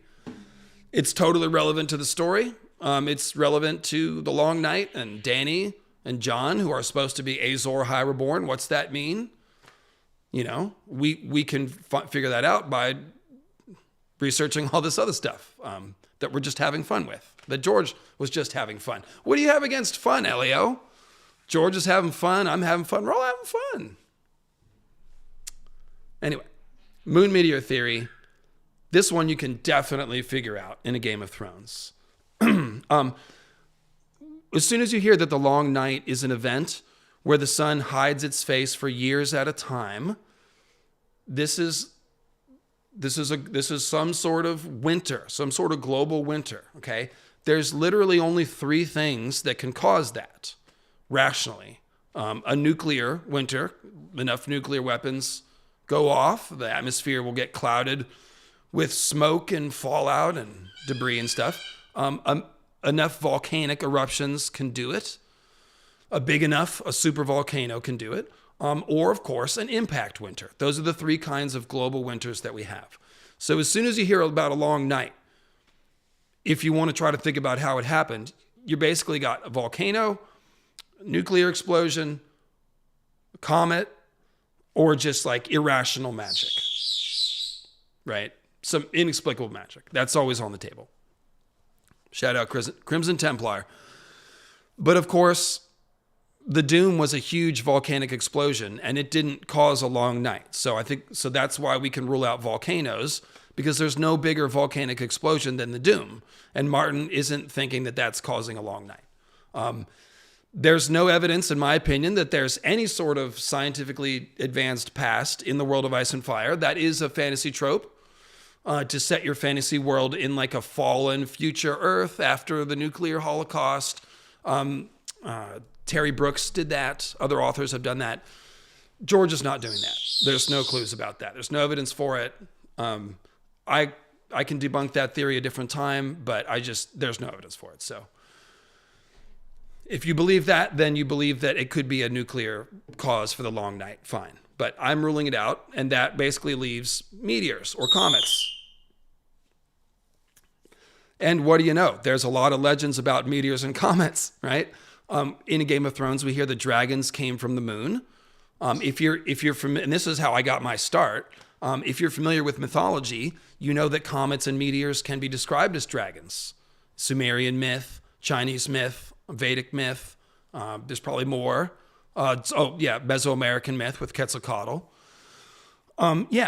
It's totally relevant to the story. It's relevant to the Long Night and Dany and Jon, who are supposed to be Azor Ahai Reborn. What's that mean? We can figure that out by researching all this other stuff that we're just having fun with, that George was just having fun. What do you have against fun, Elio? George is having fun. I'm having fun. We're all having fun. Anyway, moon meteor theory. This one you can definitely figure out in a Game of Thrones. As soon as you hear that the Long Night is an event where the sun hides its face for years at a time, this is some sort of winter, some sort of global winter, okay? There's literally only 3 things that can cause that rationally. A nuclear winter, enough nuclear weapons go off, the atmosphere will get clouded with smoke and fallout and debris and stuff. Enough volcanic eruptions can do it. A super volcano can do it. Or, of course, an impact winter. Those are the 3 kinds of global winters that we have. So as soon as you hear about a long night, if you want to try to think about how it happened, you basically got a volcano, nuclear explosion, a comet, or just like irrational magic, right? Some inexplicable magic. That's always on the table. Shout out Crimson Templar. But of course, the Doom was a huge volcanic explosion, and it didn't cause a long night. So that's why we can rule out volcanoes, because there's no bigger volcanic explosion than the Doom. And Martin isn't thinking that that's causing a long night. There's no evidence, in my opinion, that there's any sort of scientifically advanced past in the World of Ice and Fire. That is a fantasy trope, to set your fantasy world in like a fallen future Earth after the nuclear holocaust. Terry Brooks did that. Other authors have done that. George is not doing that. There's no clues about that. There's no evidence for it. I can debunk that theory a different time, but there's no evidence for it. So if you believe that, then you believe that it could be a nuclear cause for the long night. Fine. But I'm ruling it out, and that basically leaves meteors or comets. And what do you know? There's a lot of legends about meteors and comets, right? In Game of Thrones, we hear the dragons came from the moon. If you're familiar, and this is how I got my start. If you're familiar with mythology, you know that comets and meteors can be described as dragons. Sumerian myth, Chinese myth, Vedic myth. There's probably more. Mesoamerican myth with Quetzalcoatl.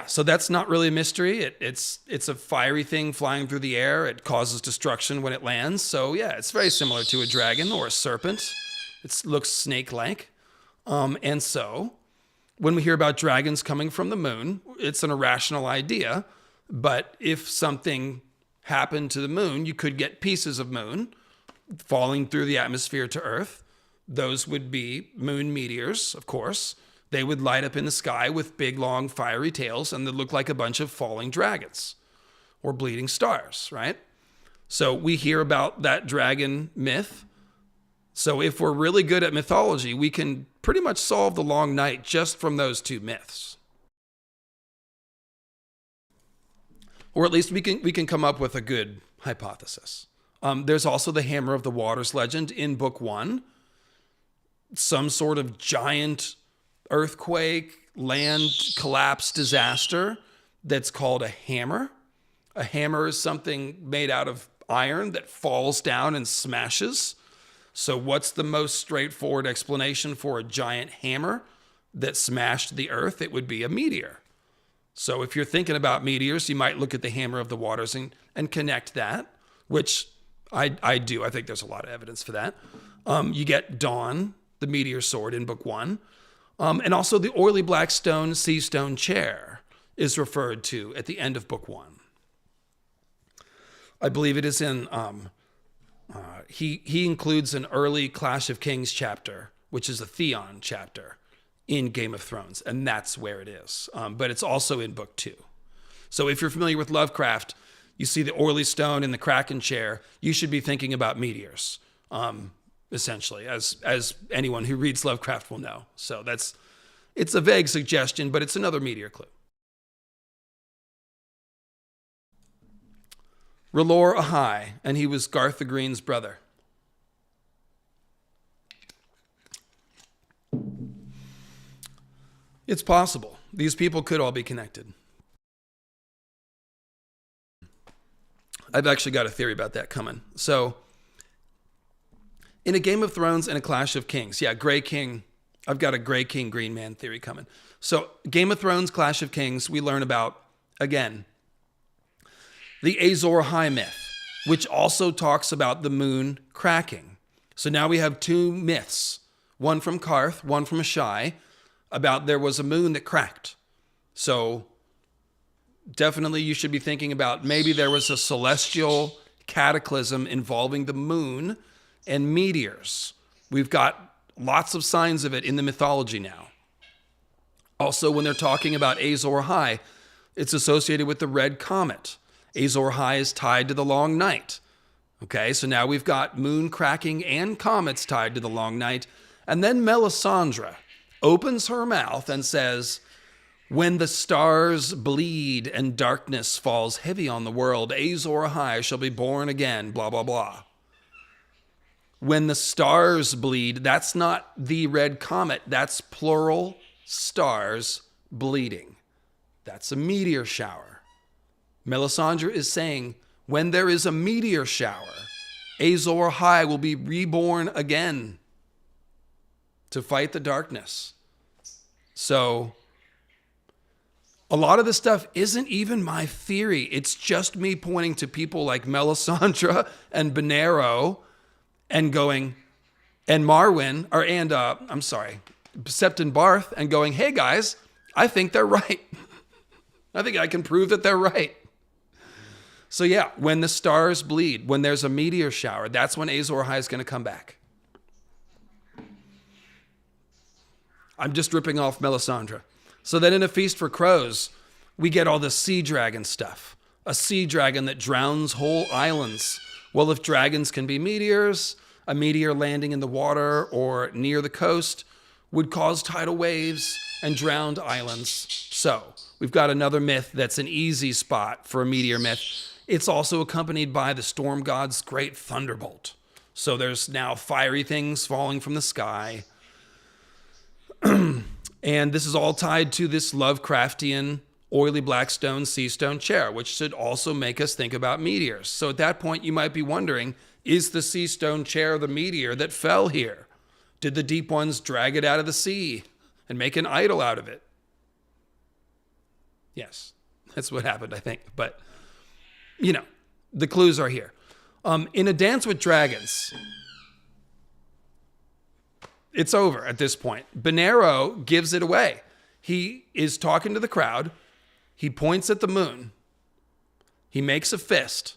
So that's not really a mystery. It's a fiery thing flying through the air. It causes destruction when it lands. So yeah, it's very similar to a dragon or a serpent. It looks snake-like. And so when we hear about dragons coming from the moon, it's an irrational idea. But if something happened to the moon, you could get pieces of moon falling through the atmosphere to Earth. Those would be moon meteors, of course. They would light up in the sky with big, long, fiery tails, and they look like a bunch of falling dragons or bleeding stars, right? So we hear about that dragon myth. So if we're really good at mythology, we can pretty much solve the long night just from those 2 myths. Or at least we can come up with a good hypothesis. There's also the Hammer of the Waters legend in book 1. Some sort of giant earthquake, land collapse disaster that's called a hammer. A hammer is something made out of iron that falls down and smashes. So what's the most straightforward explanation for a giant hammer that smashed the earth? It would be a meteor. So if you're thinking about meteors, you might look at the Hammer of the Waters and connect that, which I do. I think there's a lot of evidence for that. You get Dawn, the meteor sword in book 1. And also the oily black stone sea stone chair is referred to at the end of book 1. I believe it is in, he includes an early Clash of Kings chapter, which is a Theon chapter in Game of Thrones, and that's where it is. But it's also in book 2. So if you're familiar with Lovecraft, you see the oily stone and the Kraken chair, you should be thinking about meteors, essentially, as anyone who reads Lovecraft will know. So it's a vague suggestion, but it's another meteor clue. R'hllor Ahai, and he was Garth the Green's brother. It's possible. These people could all be connected. I've actually got a theory about that coming. So, in a Game of Thrones and a Clash of Kings, Grey King, I've got a Grey King, Green Man theory coming. So, Game of Thrones, Clash of Kings, we learn about, again, the Azor Ahai myth, which also talks about the moon cracking. So now we have 2 myths, one from Karth, one from Ashai, about there was a moon that cracked. So definitely you should be thinking about maybe there was a celestial cataclysm involving the moon and meteors. We've got lots of signs of it in the mythology now. Also, when they're talking about Azor Ahai, it's associated with the red comet. Azor Ahai is tied to the long night. Okay, so now we've got moon cracking and comets tied to the long night. And then Melisandre opens her mouth and says, when the stars bleed and darkness falls heavy on the world, Azor Ahai shall be born again, blah, blah, blah. When the stars bleed, that's not the red comet, that's plural stars bleeding. That's a meteor shower. Melisandre is saying, when there is a meteor shower, Azor Ahai will be reborn again to fight the darkness. So, a lot of this stuff isn't even my theory. It's just me pointing to people like Melisandre and Benero and going, and Marwyn, Septon Barth, and going, hey guys, I think they're right. I think I can prove that they're right. So yeah, when the stars bleed, when there's a meteor shower, that's when Azor Ahai is going to come back. I'm just ripping off Melisandre. So then in A Feast for Crows, we get all the sea dragon stuff. A sea dragon that drowns whole islands. Well, if dragons can be meteors, a meteor landing in the water or near the coast would cause tidal waves and drowned islands. So we've got another myth that's an easy spot for a meteor myth. It's also accompanied by the storm god's great thunderbolt. So there's now fiery things falling from the sky. And this is all tied to this Lovecraftian oily black stone sea stone chair, which should also make us think about meteors. So at that point, you might be wondering, is the sea stone chair the meteor that fell here? Did the deep ones drag it out of the sea and make an idol out of it? Yes, that's what happened, I think. But the clues are here. In A Dance with Dragons, it's over at this point. Benero gives it away. He is talking to the crowd. He points at the moon. He makes a fist.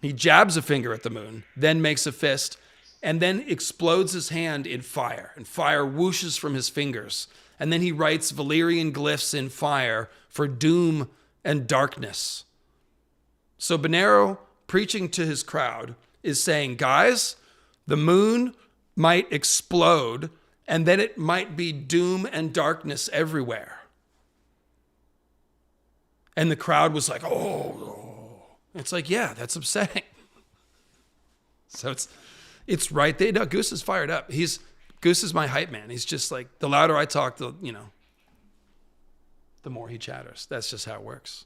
He jabs a finger at the moon, then makes a fist, and then explodes his hand in fire. And fire whooshes from his fingers. And then he writes Valyrian glyphs in fire for doom and darkness. So Benero, preaching to his crowd, is saying, guys, the moon might explode, and then it might be doom and darkness everywhere. And the crowd was like, oh. It's like, yeah, that's upsetting. So it's right there. No, Goose is fired up. Goose is my hype man. He's just like, the louder I talk, the more he chatters. That's just how it works.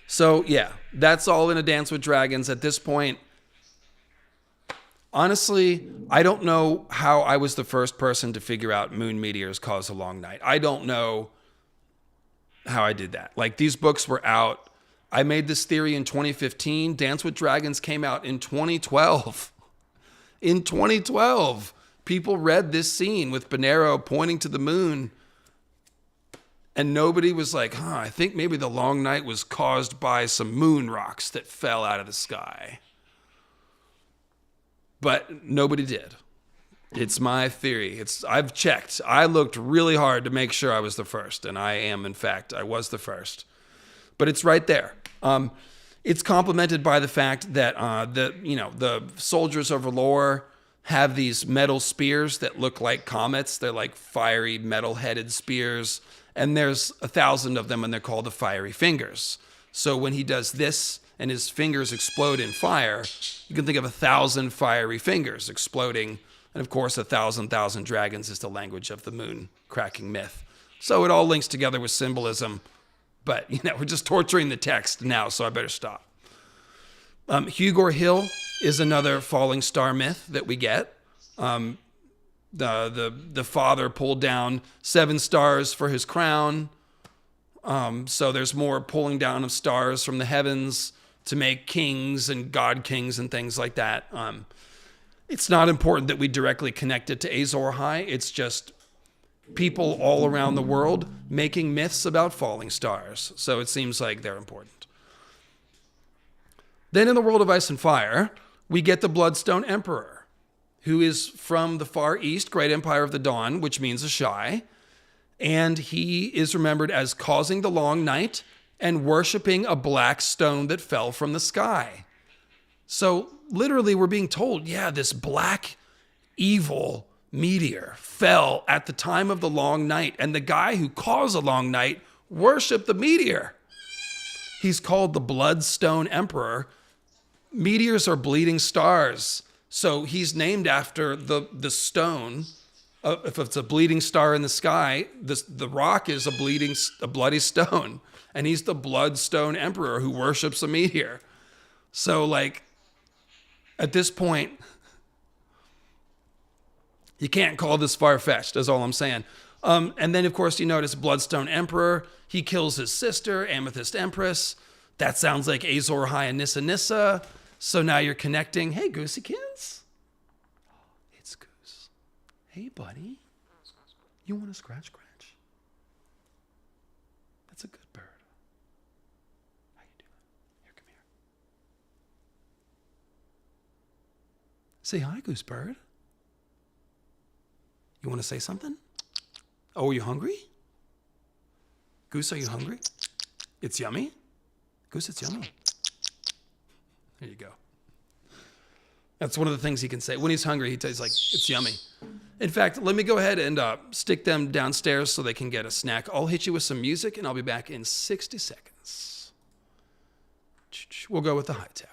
So yeah, that's all in A Dance with Dragons at this point. Honestly, I don't know how I was the first person to figure out moon meteors cause a long night. I don't know how I did that. Like, these books were out. I made this theory in 2015. Dance with Dragons came out in 2012. In 2012, people read this scene with Bonero pointing to the moon, and nobody was like, I think maybe the long night was caused by some moon rocks that fell out of the sky. But nobody did. It's my theory. I've checked. I looked really hard to make sure I was the first, and I was the first. But it's right there. It's complemented by the fact that the soldiers of Lore have these metal spears that look like comets. They're like fiery metal-headed spears, and there's 1,000 of them, and they're called the fiery fingers. So when he does this and his fingers explode in fire, you can think of 1,000 fiery fingers exploding. And of course, 1,000 dragons is the language of the moon cracking myth. So it all links together with symbolism. But, we're just torturing the text now, so I better stop. Hugor Hill is another falling star myth that we get. The father pulled down 7 stars for his crown. So there's more pulling down of stars from the heavens to make kings and god kings and things like that. It's not important that we directly connect it to Azor Ahai. It's just people all around the world making myths about falling stars. So it seems like they're important. Then in the world of Ice and Fire, we get the Bloodstone Emperor, who is from the Far East, Great Empire of the Dawn, which means Ashai. And he is remembered as causing the long night and worshiping a black stone that fell from the sky. So literally we're being told, this black, evil meteor fell at the time of the long night, and the guy who caused a long night worshiped the meteor. He's called the Bloodstone Emperor. Meteors are bleeding stars, so he's named after the stone. If it's a bleeding star in the sky, the rock is a bloody stone, and he's the Bloodstone Emperor who worships a meteor. So, at this point, you can't call this far-fetched, is all I'm saying. And then, of course, you notice Bloodstone Emperor. He kills his sister, Amethyst Empress. That sounds like Azor Ahai and Nissa Nissa. So now you're connecting. Hey, Gooseykins. It's Goose. Hey, buddy. You want to scratch? That's a good bird. How you doing? Here, come here. Say hi, Goose Bird. You want to say something? Oh, are you hungry? Goose, are you hungry? It's yummy? Goose, it's yummy. There you go. That's one of the things he can say. When he's hungry, he's like, it's yummy. In fact, let me go ahead and stick them downstairs so they can get a snack. I'll hit you with some music, and I'll be back in 60 seconds. We'll go with the high tower.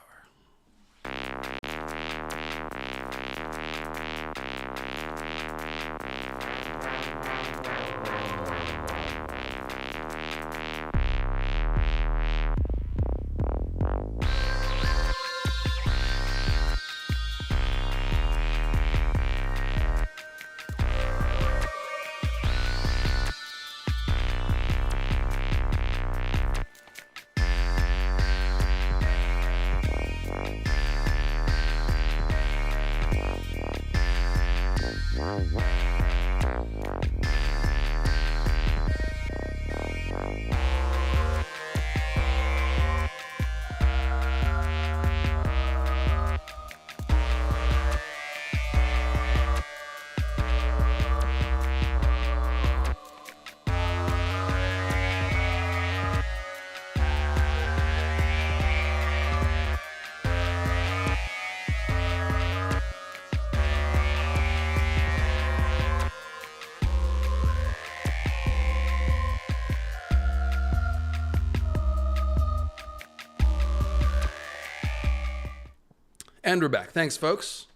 And we're back. Thanks, folks.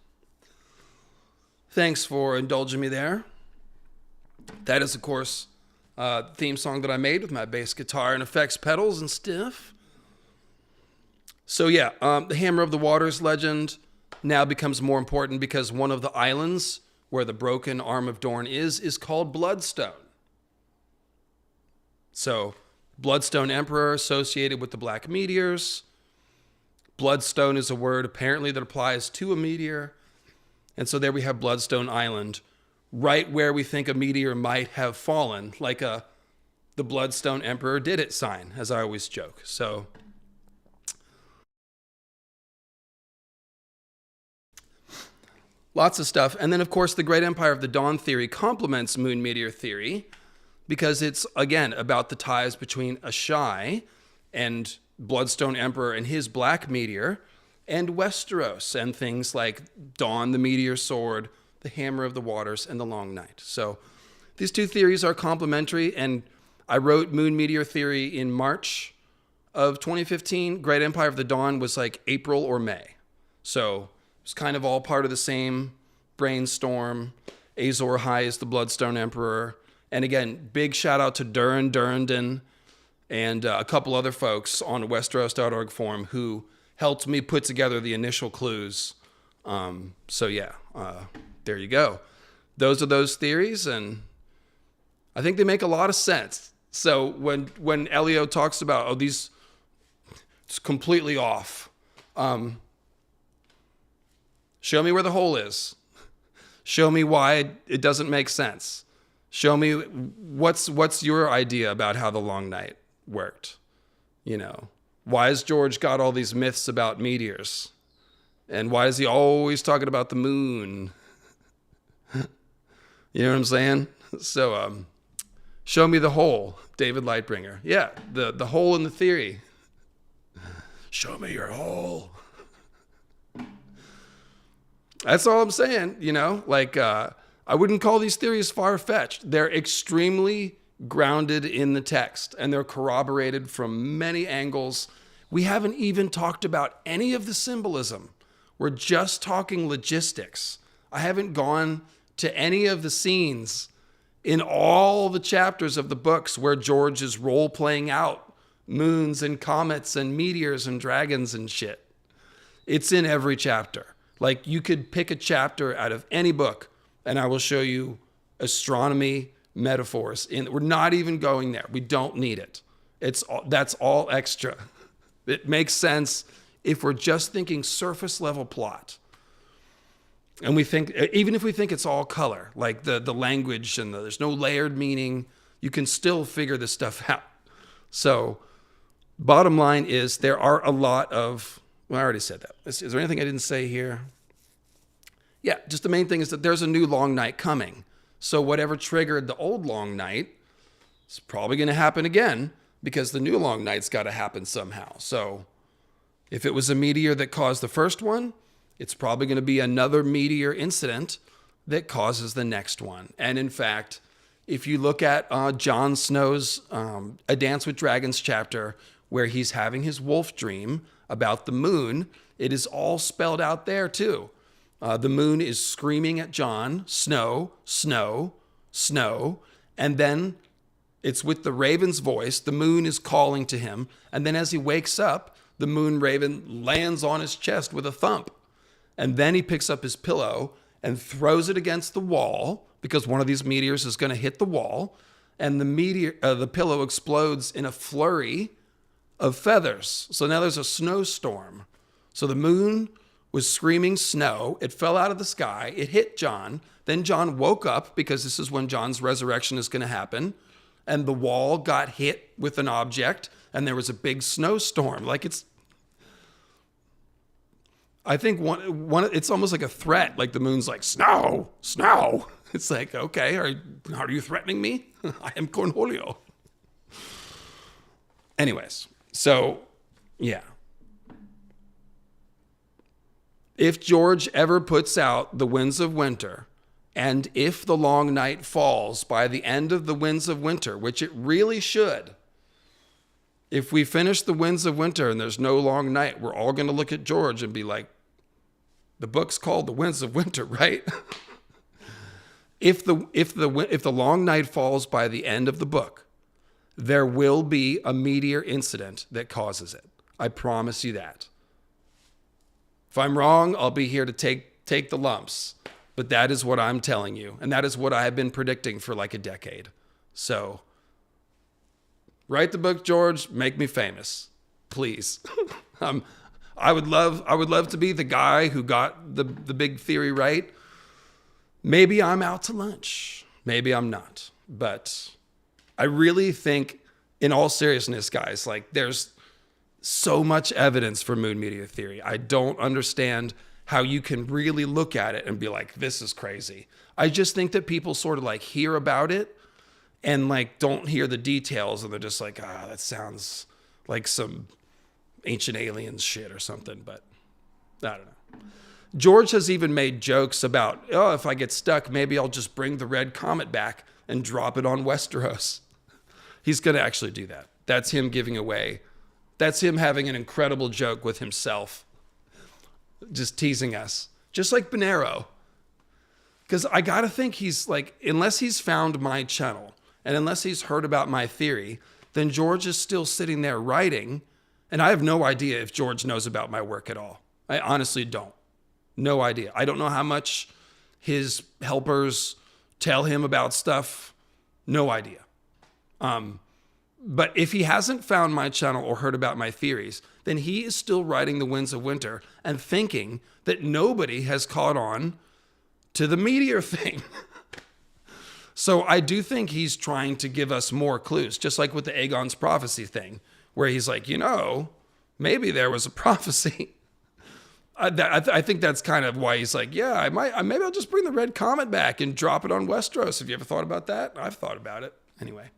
Thanks for indulging me there. That is, of course, the theme song that I made with my bass guitar and effects pedals and stuff. So yeah, the Hammer of the Waters legend now becomes more important because one of the islands where the broken arm of Dorn is called Bloodstone. So, Bloodstone Emperor associated with the black meteors. Bloodstone is a word apparently that applies to a meteor. And so there we have Bloodstone Island, right where we think a meteor might have fallen, like the Bloodstone Emperor did it sign, as I always joke. So, lots of stuff. And then, of course, the Great Empire of the Dawn theory complements moon meteor theory because it's, again, about the ties between Ashai and Bloodstone Emperor and his black meteor and Westeros and things like Dawn, the meteor sword, the Hammer of the Waters, and the Long Night. So these two theories are complementary, and I wrote moon meteor theory in March of 2015. Great Empire of the Dawn was like April or May. So it's kind of all part of the same brainstorm. Azor Ahai is the Bloodstone Emperor. And again, big shout out to Durin Durrandon and a couple other folks on the Westeros.org forum who helped me put together the initial clues. So yeah, there you go. Those are those theories, and I think they make a lot of sense. So when Elio talks about, these, it's completely off. Show me where the hole is. Show me why it doesn't make sense. Show me what's your idea about how the Long Night worked. You know, why has George got all these myths about meteors? And why is he always talking about the moon? You know what I'm saying? So, show me the hole, David Lightbringer. Yeah, the hole in the theory. Show me your hole. That's all I'm saying, you know? Like, I wouldn't call these theories far-fetched. They're extremely grounded in the text, and they're corroborated from many angles. We haven't even talked about any of the symbolism. We're just talking logistics. I haven't gone to any of the scenes in all the chapters of the books where George is role-playing out moons and comets and meteors and dragons and shit. It's in every chapter. Like, you could pick a chapter out of any book, and I will show you astronomy metaphors. We're not even going there. We don't need it. That's all extra. It makes sense if we're just thinking surface level plot. And we think, even if we think it's all color, like the language and there's no layered meaning, you can still figure this stuff out. So, bottom line is there are a lot of, well, I already said that. Is there anything I didn't say here? Yeah, just the main thing is that there's a new long night coming. So whatever triggered the old long night is probably going to happen again because the new long night's got to happen somehow. So if it was a meteor that caused the first one, it's probably going to be another meteor incident that causes the next one. And in fact, if you look at Jon Snow's A Dance with Dragons chapter, where he's having his wolf dream about the moon, it is all spelled out there too. The moon is screaming at Jon, snow, snow, snow. And then it's with the raven's voice. The moon is calling to him. And then as he wakes up, the moon raven lands on his chest with a thump. And then he picks up his pillow and throws it against the wall because one of these meteors is going to hit the wall. And the pillow explodes in a flurry of feathers. So now there's a snowstorm. So the moon was screaming snow. It fell out of the sky. It hit Jon. Then Jon woke up because this is when Jon's resurrection is going to happen. And the wall got hit with an object and there was a big snowstorm. Like I think one it's almost like a threat. Like the moon's like, snow, snow. It's like, okay, are you threatening me? I am Cornholio. Anyways, so yeah. If George ever puts out the Winds of Winter, and if the long night falls by the end of the Winds of Winter, which it really should, if we finish the Winds of Winter and there's no long night, we're all going to look at George and be like, The book's called The Winds of Winter, right? If the long night falls by the end of the book, there will be a meteor incident that causes it. I promise you that. If I'm wrong, I'll be here to take the lumps. But that is what I'm telling you. And that is what I have been predicting for like a decade. So write the book, George. Make me famous, please. I would love to be the guy who got the big theory right. Maybe I'm out to lunch. Maybe I'm not. But I really think, in all seriousness, guys, like there's so much evidence for moon meteor theory. I don't understand how you can really look at it and be like, this is crazy. I just think that people sort of like hear about it and like don't hear the details, and they're just like, that sounds like some ancient aliens shit or something. But I don't know. George has even made jokes about, if I get stuck, maybe I'll just bring the red comet back and drop it on Westeros. He's going to actually do that. That's him giving away. That's him having an incredible joke with himself, just teasing us, just like Bonero. Because I got to think he's like, unless he's found my channel and unless he's heard about my theory, then George is still sitting there writing. And I have no idea if George knows about my work at all. I honestly don't. No idea. I don't know how much his helpers tell him about stuff. No idea. But if he hasn't found my channel or heard about my theories, then he is still writing The Winds of Winter and thinking that nobody has caught on to the meteor thing. So I do think he's trying to give us more clues, just like with the Aegon's prophecy thing, where he's like, maybe there was a prophecy. I think that's kind of why he's like, yeah, maybe I'll just bring the red comet back and drop it on Westeros. Have you ever thought about that? I've thought about it. Anyway,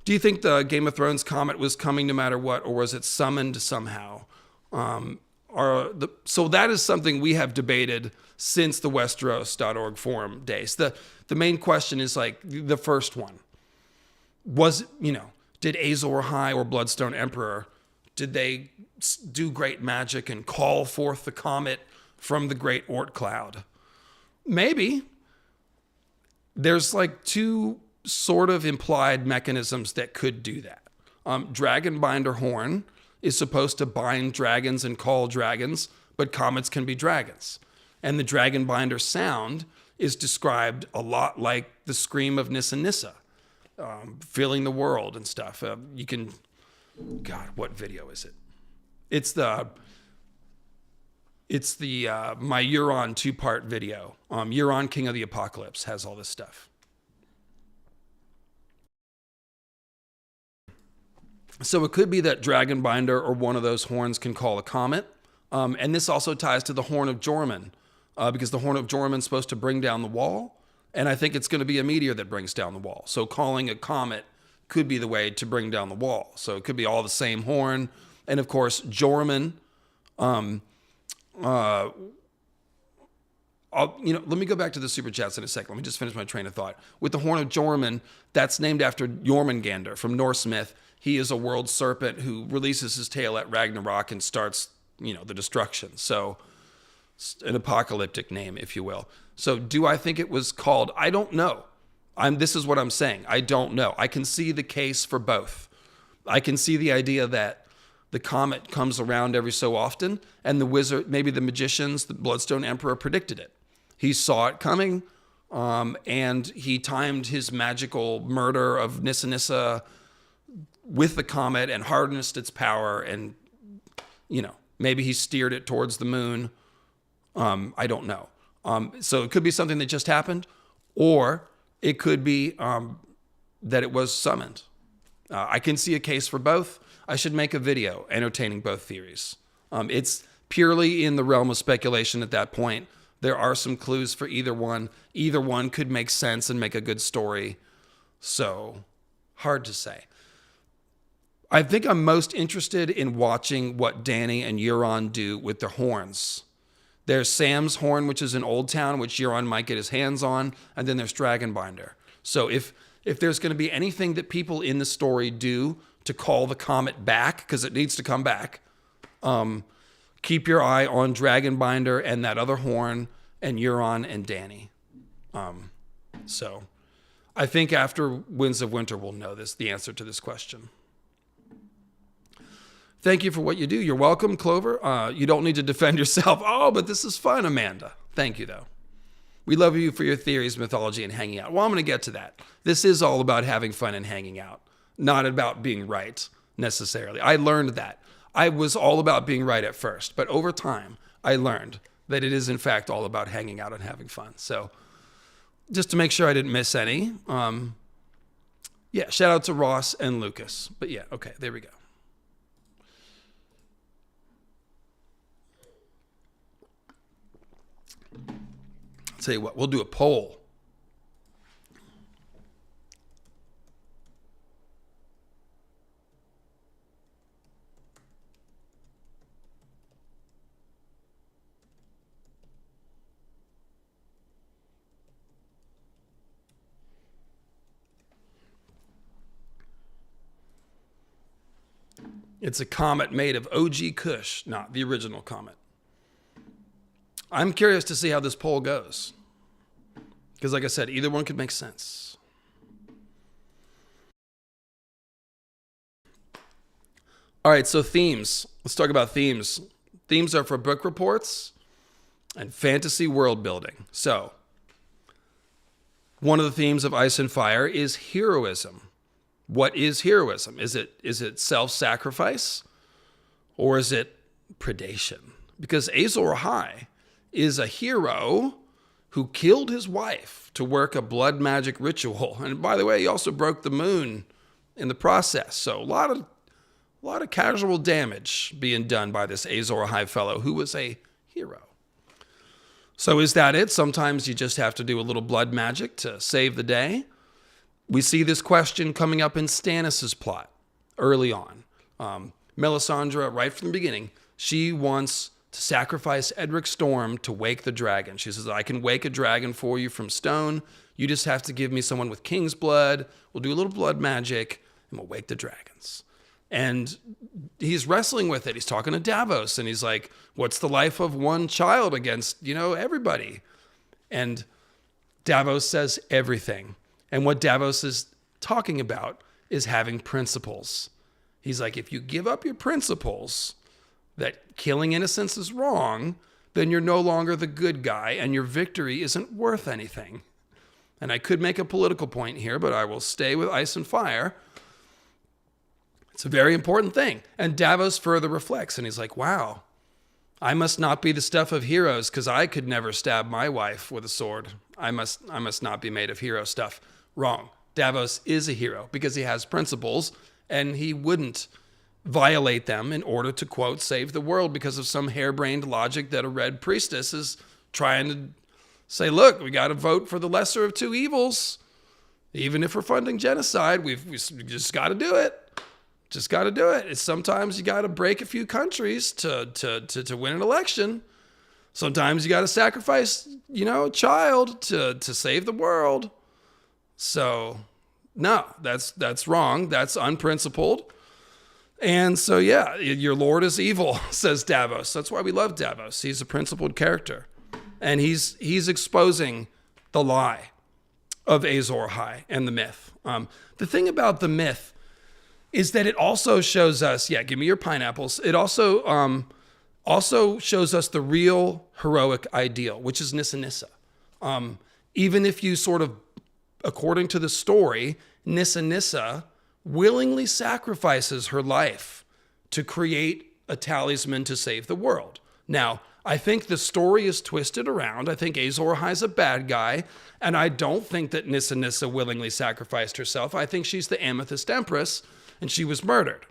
do you think the Game of Thrones comet was coming no matter what, or was it summoned somehow? So that is something we have debated since the Westeros.org forum days. The main question is like the first one. Was, did Azor Ahai or Bloodstone Emperor, did they do great magic and call forth the comet from the great Oort cloud? Maybe. There's like two sort of implied mechanisms that could do that. Dragonbinder horn is supposed to bind dragons and call dragons, but comets can be dragons. And the Dragonbinder sound is described a lot like the scream of Nissa Nissa, filling the world and stuff. God, what video is it? It's the my Euron 2-part video. Euron, King of the Apocalypse, has all this stuff. So it could be that Dragonbinder or one of those horns can call a comet. And this also ties to the Horn of Jormung, because the Horn of Jormung is supposed to bring down the wall. And I think it's going to be a meteor that brings down the wall. So calling a comet could be the way to bring down the wall. So it could be all the same horn. And of course, Jormung, let me go back to the super chats in a second. Let me just finish my train of thought. With the Horn of Jormung, that's named after Jormungandr from Norse myth. He is a world serpent who releases his tail at Ragnarok and starts, the destruction. So an apocalyptic name, if you will. So do I think it was called? I don't know. This is what I'm saying. I don't know. I can see the case for both. I can see the idea that the comet comes around every so often, and the wizard, maybe the magicians, the Bloodstone Emperor predicted it. He saw it coming, and he timed his magical murder of Nissa Nissa with the comet and harnessed its power, and maybe he steered it towards the moon. I don't know. So it could be something that just happened, or it could be that it was summoned. I can see a case for both. I should make a video entertaining both theories. It's purely in the realm of speculation at that point. There are some clues for either one. Either one could make sense and make a good story. So, hard to say. I think I'm most interested in watching what Dany and Euron do with their horns. There's Sam's horn, which is in Old Town, which Euron might get his hands on, and then there's Dragonbinder. So if there's going to be anything that people in the story do to call the comet back, because it needs to come back, keep your eye on Dragonbinder and that other horn and Euron and Dany. So I think after Winds of Winter we'll know the answer to this question. Thank you for what you do. You're welcome, Clover. You don't need to defend yourself. Oh, but this is fun, Amanda. Thank you, though. We love you for your theories, mythology, and hanging out. Well, I'm going to get to that. This is all about having fun and hanging out, not about being right, necessarily. I learned that. I was all about being right at first, but over time, I learned that it is, in fact, all about hanging out and having fun. So just to make sure I didn't miss any, shout out to Ross and Lucas. But yeah, okay, there we go. I'll tell you what, we'll do a poll. It's a comet made of OG Kush, not the original comet. I'm curious to see how this poll goes. Because like I said, either one could make sense. All right, so themes. Let's talk about themes. Themes are for book reports and fantasy world building. So, one of the themes of Ice and Fire is heroism. What is heroism? Is it self-sacrifice? Or is it predation? Because Azor Ahai is a hero who killed his wife to work a blood magic ritual. And by the way, he also broke the moon in the process. So a lot of casual damage being done by this Azor Ahai fellow who was a hero. So is that it? Sometimes you just have to do a little blood magic to save the day. We see this question coming up in Stannis' plot early on. Melisandre, right from the beginning, she wants to sacrifice Edric Storm to wake the dragon. She says, I can wake a dragon for you from stone. You just have to give me someone with king's blood. We'll do a little blood magic and we'll wake the dragons. And he's wrestling with it. He's talking to Davos and he's like, what's the life of one child against, everybody? And Davos says everything. And what Davos is talking about is having principles. He's like, if you give up your principles, that killing innocents is wrong, then you're no longer the good guy and your victory isn't worth anything. And I could make a political point here, but I will stay with Ice and Fire. It's a very important thing. And Davos further reflects and he's like, wow, I must not be the stuff of heroes because I could never stab my wife with a sword. I must not be made of hero stuff. Wrong. Davos is a hero because he has principles and he wouldn't violate them in order to, quote, save the world because of some harebrained logic that a red priestess is trying to say, look, we got to vote for the lesser of two evils. Even if we're funding genocide, we just got to do it. Just got to do it. It's sometimes you got to break a few countries to win an election. Sometimes you got to sacrifice, a child to save the world. So, no, that's wrong. That's unprincipled. And so, yeah, your lord is evil, says Davos. That's why we love Davos. He's a principled character. And he's exposing the lie of Azor Ahai and the myth. The thing about the myth is that it also shows us, give me your pineapples. It also shows us the real heroic ideal, which is Nissa Nissa. Even if you sort of, according to the story, Nissa Nissa willingly sacrifices her life to create a talisman to save the world. Now, I think the story is twisted around. I think Azor Ahai's a bad guy, and I don't think that Nissa Nissa willingly sacrificed herself. I think she's the Amethyst Empress, and she was murdered.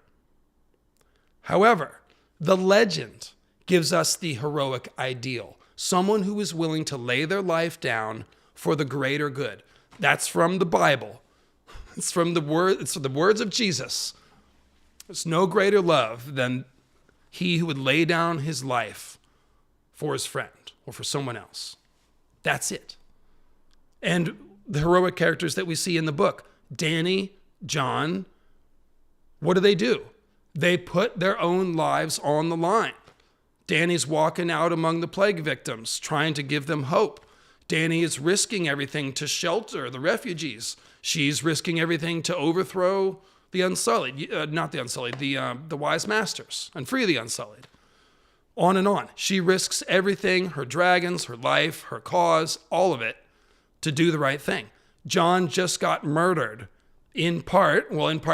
However, the legend gives us the heroic ideal, someone who is willing to lay their life down for the greater good. That's from the Bible. It's from the words of Jesus. There's no greater love than he who would lay down his life for his friend or for someone else. That's it. And the heroic characters that we see in the book, Dany, Jon, what do? They put their own lives on the line. Danny's walking out among the plague victims, trying to give them hope. Danny is risking everything to shelter the refugees. She's risking everything to overthrow the Unsullied, not the Unsullied, the wise masters, and free the Unsullied. On and on. She risks everything, her dragons, her life, her cause, all of it, to do the right thing. John just got murdered, in part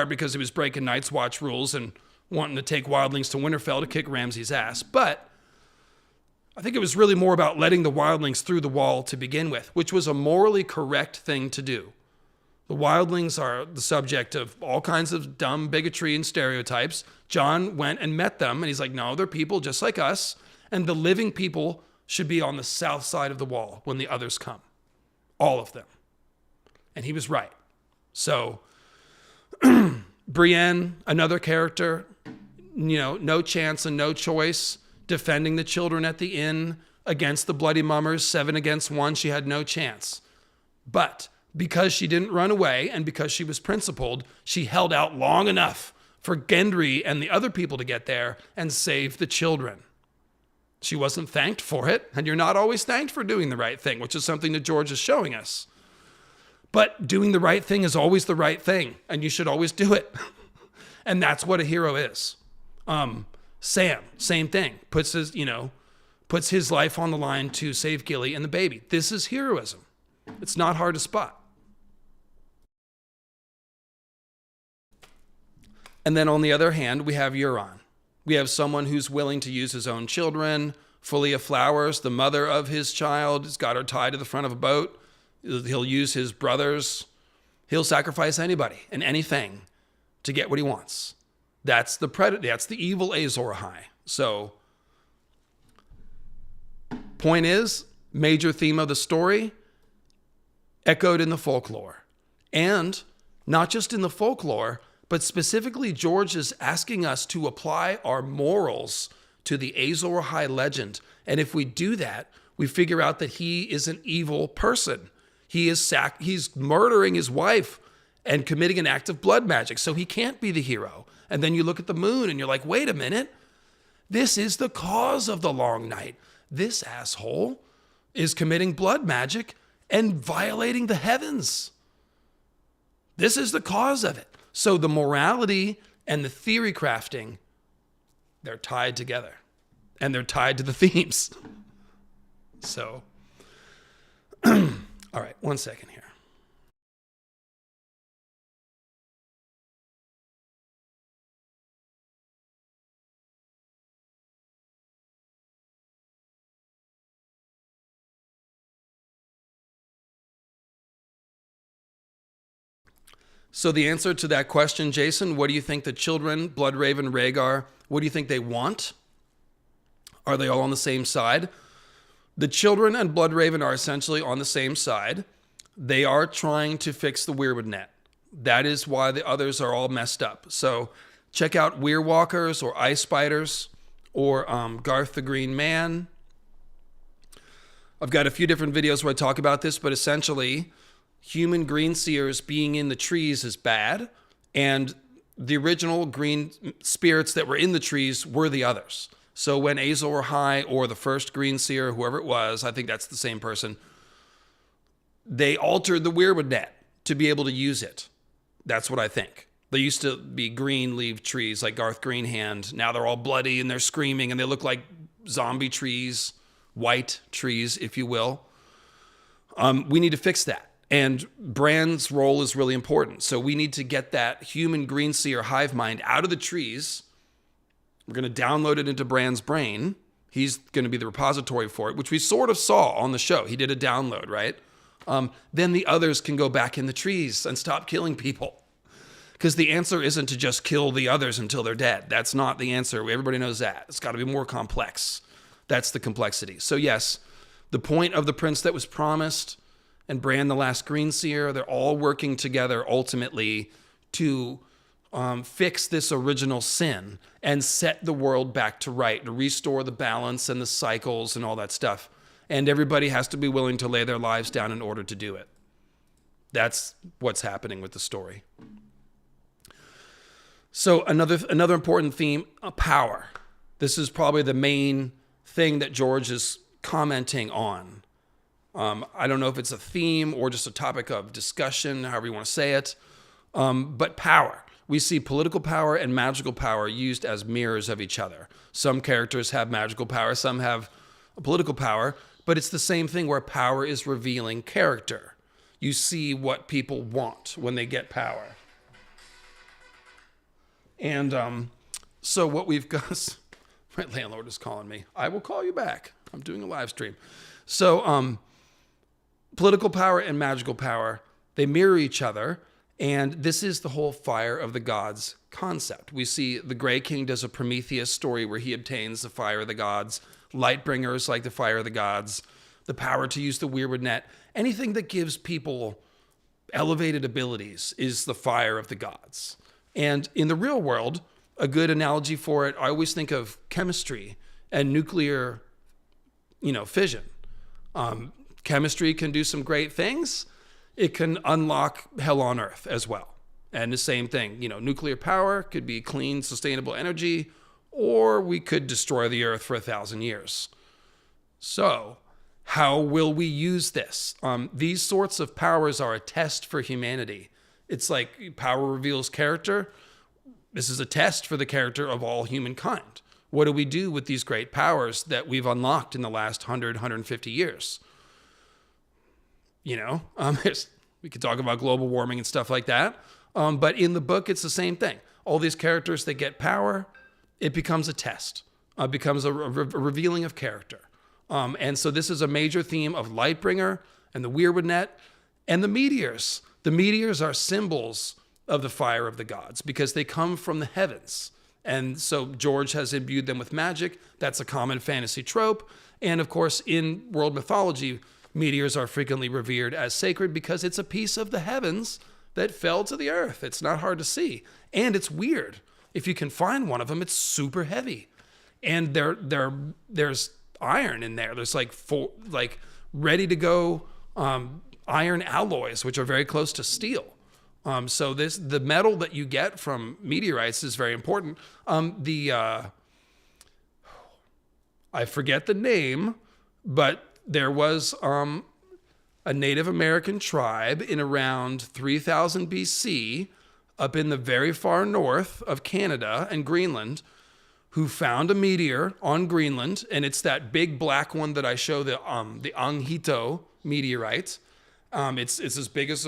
because he was breaking Night's Watch rules and wanting to take wildlings to Winterfell to kick Ramsay's ass. But I think it was really more about letting the wildlings through the wall to begin with, which was a morally correct thing to do. The wildlings are the subject of all kinds of dumb bigotry and stereotypes. John went and met them, and he's like, no, they're people just like us, and the living people should be on the south side of the wall when the others come. All of them. And he was right. So, Brienne, another character, no chance and no choice, defending the children at the inn against the Bloody Mummers, 7 against 1, she had no chance. But because she didn't run away and because she was principled, she held out long enough for Gendry and the other people to get there and save the children. She wasn't thanked for it, and you're not always thanked for doing the right thing, which is something that George is showing us. But doing the right thing is always the right thing, and you should always do it. And that's what a hero is. Sam, same thing, puts his life on the line to save Gilly and the baby. This is heroism. It's not hard to spot. And then on the other hand, we have Euron. We have someone who's willing to use his own children. Fulia Flowers, the mother of his child, has got her tied to the front of a boat. He'll use his brothers. He'll sacrifice anybody and anything to get what he wants. That's the That's the evil Azor Ahai. So, point is, major theme of the story, echoed in the folklore. And not just in the folklore, but specifically George is asking us to apply our morals to the Azor Ahai legend. And if we do that, we figure out that he is an evil person. He's murdering his wife and committing an act of blood magic, so he can't be the hero. And then you look at the moon and you're like, wait a minute, this is the cause of the long night. This asshole is committing blood magic and violating the heavens. This is the cause of it. So the morality and the theory crafting, they're tied together. And they're tied to the themes. So, all right, 1 second here. So the answer to that question, Jason, what do you think the children, Bloodraven, Rhaegar, what do you think they want? Are they all on the same side? The children and Bloodraven are essentially on the same side. They are trying to fix the Weirwood net. That is why the others are all messed up. So check out Weirwalkers or Ice Spiders or Garth the Green Man. I've got a few different videos where I talk about this, but essentially human green seers being in the trees is bad, and the original green spirits that were in the trees were the others. So when Azor Ahai or the first green seer, whoever it was, I think that's the same person, they altered the Weirwood net to be able to use it. That's what I think. They used to be green leaf trees like Garth Greenhand. Now they're all bloody and they're screaming and they look like zombie trees, white trees, if you will. We need to fix that. And Bran's role is really important. So we need to get that human green seer hive mind out of the trees. We're going to download it into Bran's brain. He's going to be the repository for it, which we sort of saw on the show. He did a download, right? Then the others can go back in the trees and stop killing people. Because the answer isn't to just kill the others until they're dead. That's not the answer. Everybody knows that. It's got to be more complex. That's the complexity. So yes, the point of the prince that was promised and Bran the last green seer, they're all working together ultimately to fix this original sin and set the world back to right, to restore the balance and the cycles and all that stuff. And everybody has to be willing to lay their lives down in order to do it. That's what's happening with the story. So another important theme, power. This is probably the main thing that George is commenting on. I don't know if it's a theme or just a topic of discussion, however you want to say it. But power. We see political power and magical power used as mirrors of each other. Some characters have magical power, some have political power, but it's the same thing where power is revealing character. You see what people want when they get power. And so what we've got, my landlord is calling me. I will call you back. I'm doing a live stream. So political power and magical power, they mirror each other. And this is the whole fire of the gods concept. We see the Grey King does a Prometheus story where he obtains the fire of the gods. Lightbringer is like the fire of the gods. The power to use the weirwood net. Anything that gives people elevated abilities is the fire of the gods. And in the real world, a good analogy for it, I always think of chemistry and nuclear, fission. Chemistry can do some great things. It can unlock hell on earth as well. And the same thing, nuclear power could be clean, sustainable energy, or we could destroy the earth for 1,000 years. So how will we use this? These sorts of powers are a test for humanity. It's like power reveals character. This is a test for the character of all humankind. What do we do with these great powers that we've unlocked in the last 100, 150 years? We could talk about global warming and stuff like that. But in the book, it's the same thing. All these characters that get power, it becomes a test. It becomes a revealing of character. And so this is a major theme of Lightbringer and the weirwood net and the meteors. The meteors are symbols of the fire of the gods because they come from the heavens. And so George has imbued them with magic. That's a common fantasy trope. And of course, in world mythology, meteors are frequently revered as sacred because it's a piece of the heavens that fell to the earth. It's not hard to see. And it's weird. If you can find one of them, it's super heavy. And there's iron in there. There's like ready to go iron alloys, which are very close to steel. So the metal that you get from meteorites is very important. I forget the name, but there was a Native American tribe in around 3000 BC up in the very far north of Canada and Greenland who found a meteor on Greenland, and it's that big black one that I show, the Anghito meteorite. It's as big as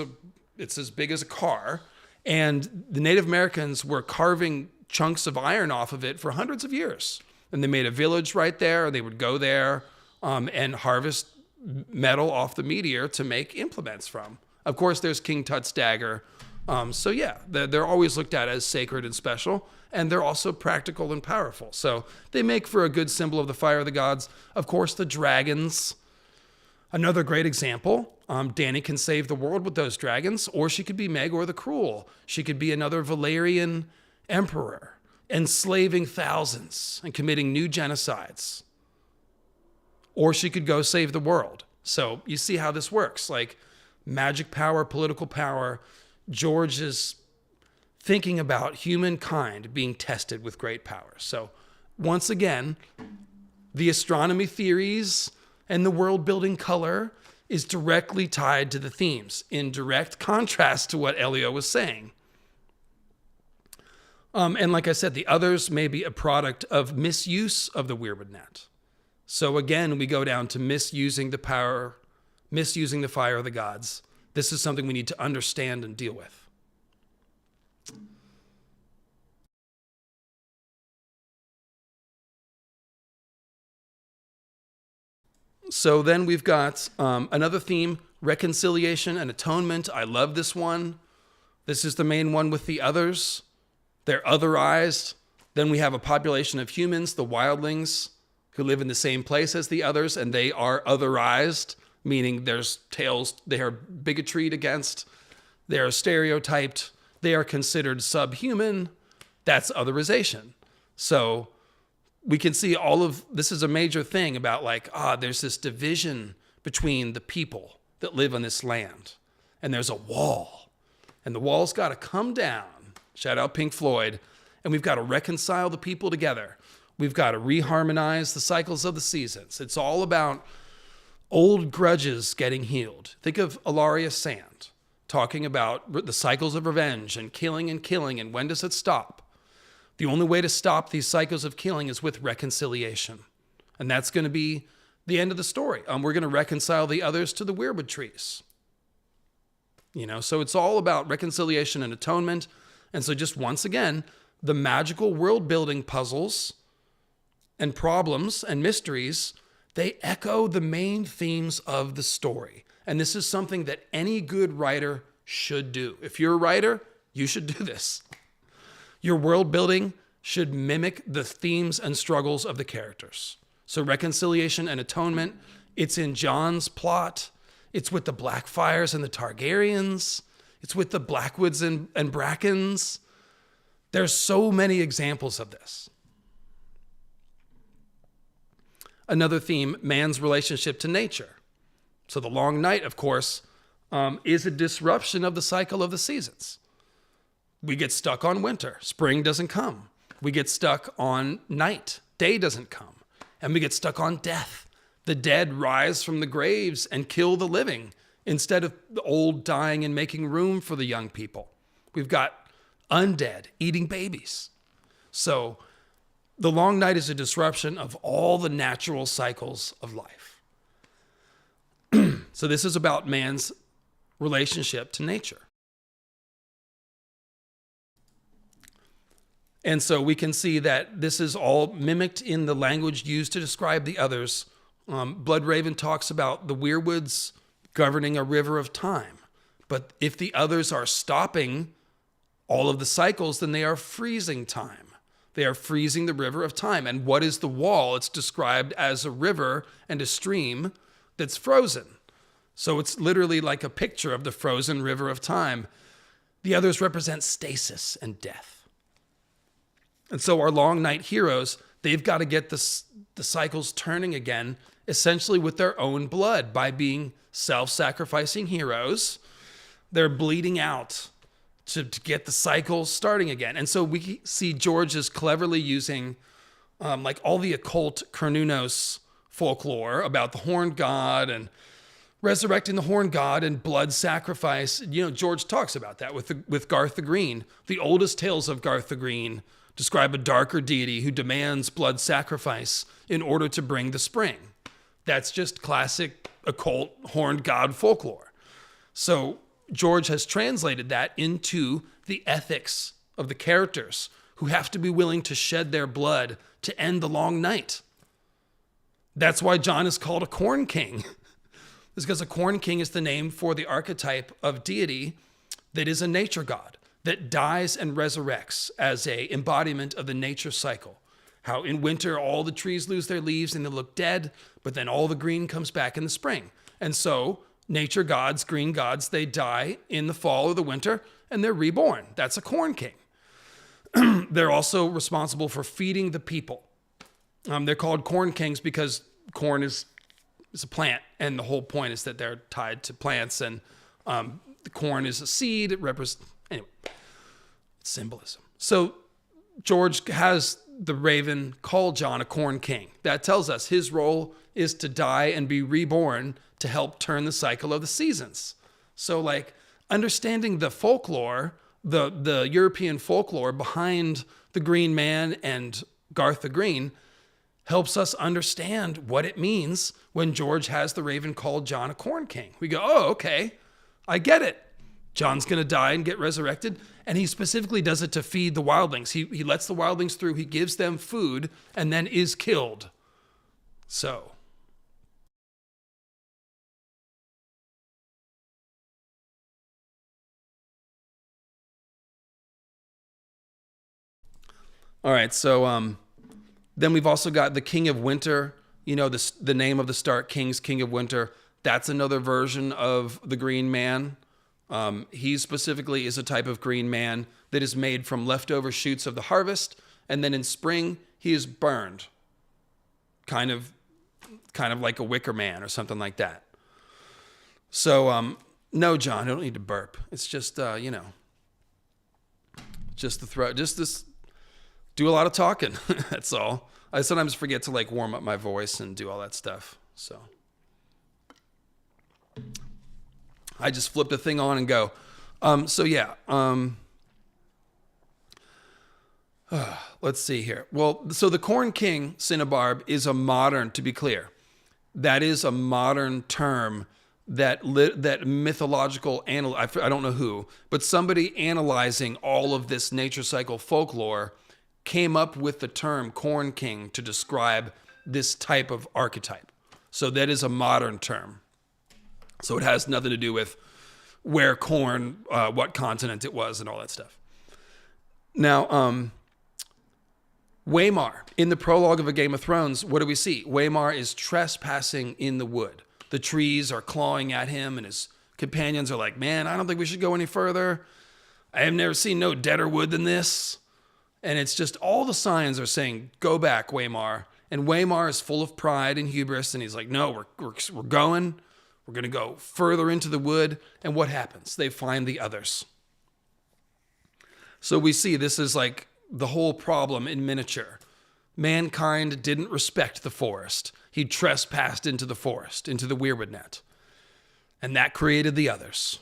a car, and the Native Americans were carving chunks of iron off of it for hundreds of years. And they made a village right there. They would go there and harvest metal off the meteor to make implements from. Of course, there's King Tut's dagger. They're always looked at as sacred and special, and they're also practical and powerful. So they make for a good symbol of the fire of the gods. Of course, the dragons, another great example. Dany can save the world with those dragons, or she could be Maegor the Cruel. She could be another Valerian emperor, enslaving thousands and committing new genocides. Or she could go save the world. So you see how this works. Like magic power, political power. George is thinking about humankind being tested with great power. So once again, the astronomy theories and the world building color is directly tied to the themes, in direct contrast to what Elio was saying. And like I said, the others may be a product of misuse of the weirwood net. So again, we go down to misusing the fire of the gods. This is something we need to understand and deal with. So then we've got another theme, reconciliation and atonement. I love this one. This is the main one with the others. They're otherized. Then we have a population of humans, the wildlings, who live in the same place as the others, and they are otherized, meaning there's tales they are bigotried against. They are stereotyped. They are considered subhuman. That's otherization. So we can see all of this is a major thing about there's this division between the people that live on this land. And there's a wall. And the wall's got to come down. Shout out Pink Floyd. And we've got to reconcile the people together. We've got to reharmonize the cycles of the seasons. It's all about old grudges getting healed. Think of Ilaria Sand talking about the cycles of revenge and killing, and when does it stop? The only way to stop these cycles of killing is with reconciliation. And that's going to be the end of the story. We're going to reconcile the others to the weirwood trees. So it's all about reconciliation and atonement. And so just once again, the magical world building puzzles and problems and mysteries, they echo the main themes of the story. And this is something that any good writer should do. If you're a writer, you should do this. Your world building should mimic the themes and struggles of the characters. So reconciliation and atonement, it's in Jon's plot. It's with the Blackfires and the Targaryens. It's with the Blackwoods and Brackens. There's so many examples of this. Another theme, man's relationship to nature. So the long night, of course, is a disruption of the cycle of the seasons. We get stuck on winter. Spring doesn't come. We get stuck on night. Day doesn't come. And we get stuck on death. The dead rise from the graves and kill the living instead of the old dying and making room for the young people. We've got undead eating babies. So the long night is a disruption of all the natural cycles of life. So this is about man's relationship to nature. And so we can see that this is all mimicked in the language used to describe the others. Bloodraven talks about the weirwoods governing a river of time. But if the others are stopping all of the cycles, then they are freezing time. They are freezing the river of time. And what is the wall? It's described as a river and a stream that's frozen. So it's literally like a picture of the frozen river of time. The others represent stasis and death. And so our long night heroes, they've got to get the cycles turning again, essentially with their own blood by being self-sacrificing heroes. They're bleeding out to get the cycles starting again. And so we see George is cleverly using like all the occult Cernunnos folklore about the horned god and resurrecting the horned god and blood sacrifice. George talks about that with Garth the Green. The oldest tales of Garth the Green describe a darker deity who demands blood sacrifice in order to bring the spring. That's just classic occult horned god folklore. So George has translated that into the ethics of the characters who have to be willing to shed their blood to end the long night. That's why Jon is called a corn king. It's because a corn king is the name for the archetype of deity that is a nature god, that dies and resurrects as a embodiment of the nature cycle. How in winter, all the trees lose their leaves and they look dead, but then all the green comes back in the spring. And so nature gods, green gods, they die in the fall or the winter and they're reborn. That's a corn king. They're also responsible for feeding the people. They're called corn kings because corn is a plant, and the whole point is that they're tied to plants, and the corn is a seed. It represents, anyway, it's symbolism. So George has the raven call Jon a corn king. That tells us his role is to die and be reborn to help turn the cycle of the seasons. So like understanding the folklore, the European folklore behind the Green Man and Garth the Green helps us understand what it means when George has the raven call Jon a corn king. We go, oh, okay, I get it. Jon's going to die and get resurrected. And he specifically does it to feed the wildlings. He lets the wildlings through. He gives them food and then is killed. So. All right. So then we've also got the King of Winter. The name of the Stark Kings, King of Winter. That's another version of the Green Man. He specifically is a type of green man that is made from leftover shoots of the harvest, and then in spring he is burned, kind of like a wicker man or something like that. So no, Jon, I don't need to burp. It's just just the throat, just this. Do a lot of talking. That's all. I sometimes forget to like warm up my voice and do all that stuff. So I just flip the thing on and go. Let's see here. Well, so the Corn King, Cinnabarb, is a modern, to be clear, that is a modern term that mythological, I don't know who, but somebody analyzing all of this nature cycle folklore came up with the term Corn King to describe this type of archetype. So that is a modern term. So it has nothing to do with where corn, what continent it was and all that stuff. Now, Waymar, in the prologue of A Game of Thrones, what do we see? Waymar is trespassing in the wood. The trees are clawing at him, and his companions are like, man, I don't think we should go any further. I have never seen no deader wood than this. And it's just all the signs are saying, go back, Waymar. And Waymar is full of pride and hubris, and he's like, no, we're going. We're going to go further into the wood. And what happens? They find the others. So we see this is like the whole problem in miniature. Mankind didn't respect the forest. He trespassed into the forest, into the weirwood net. And that created the others.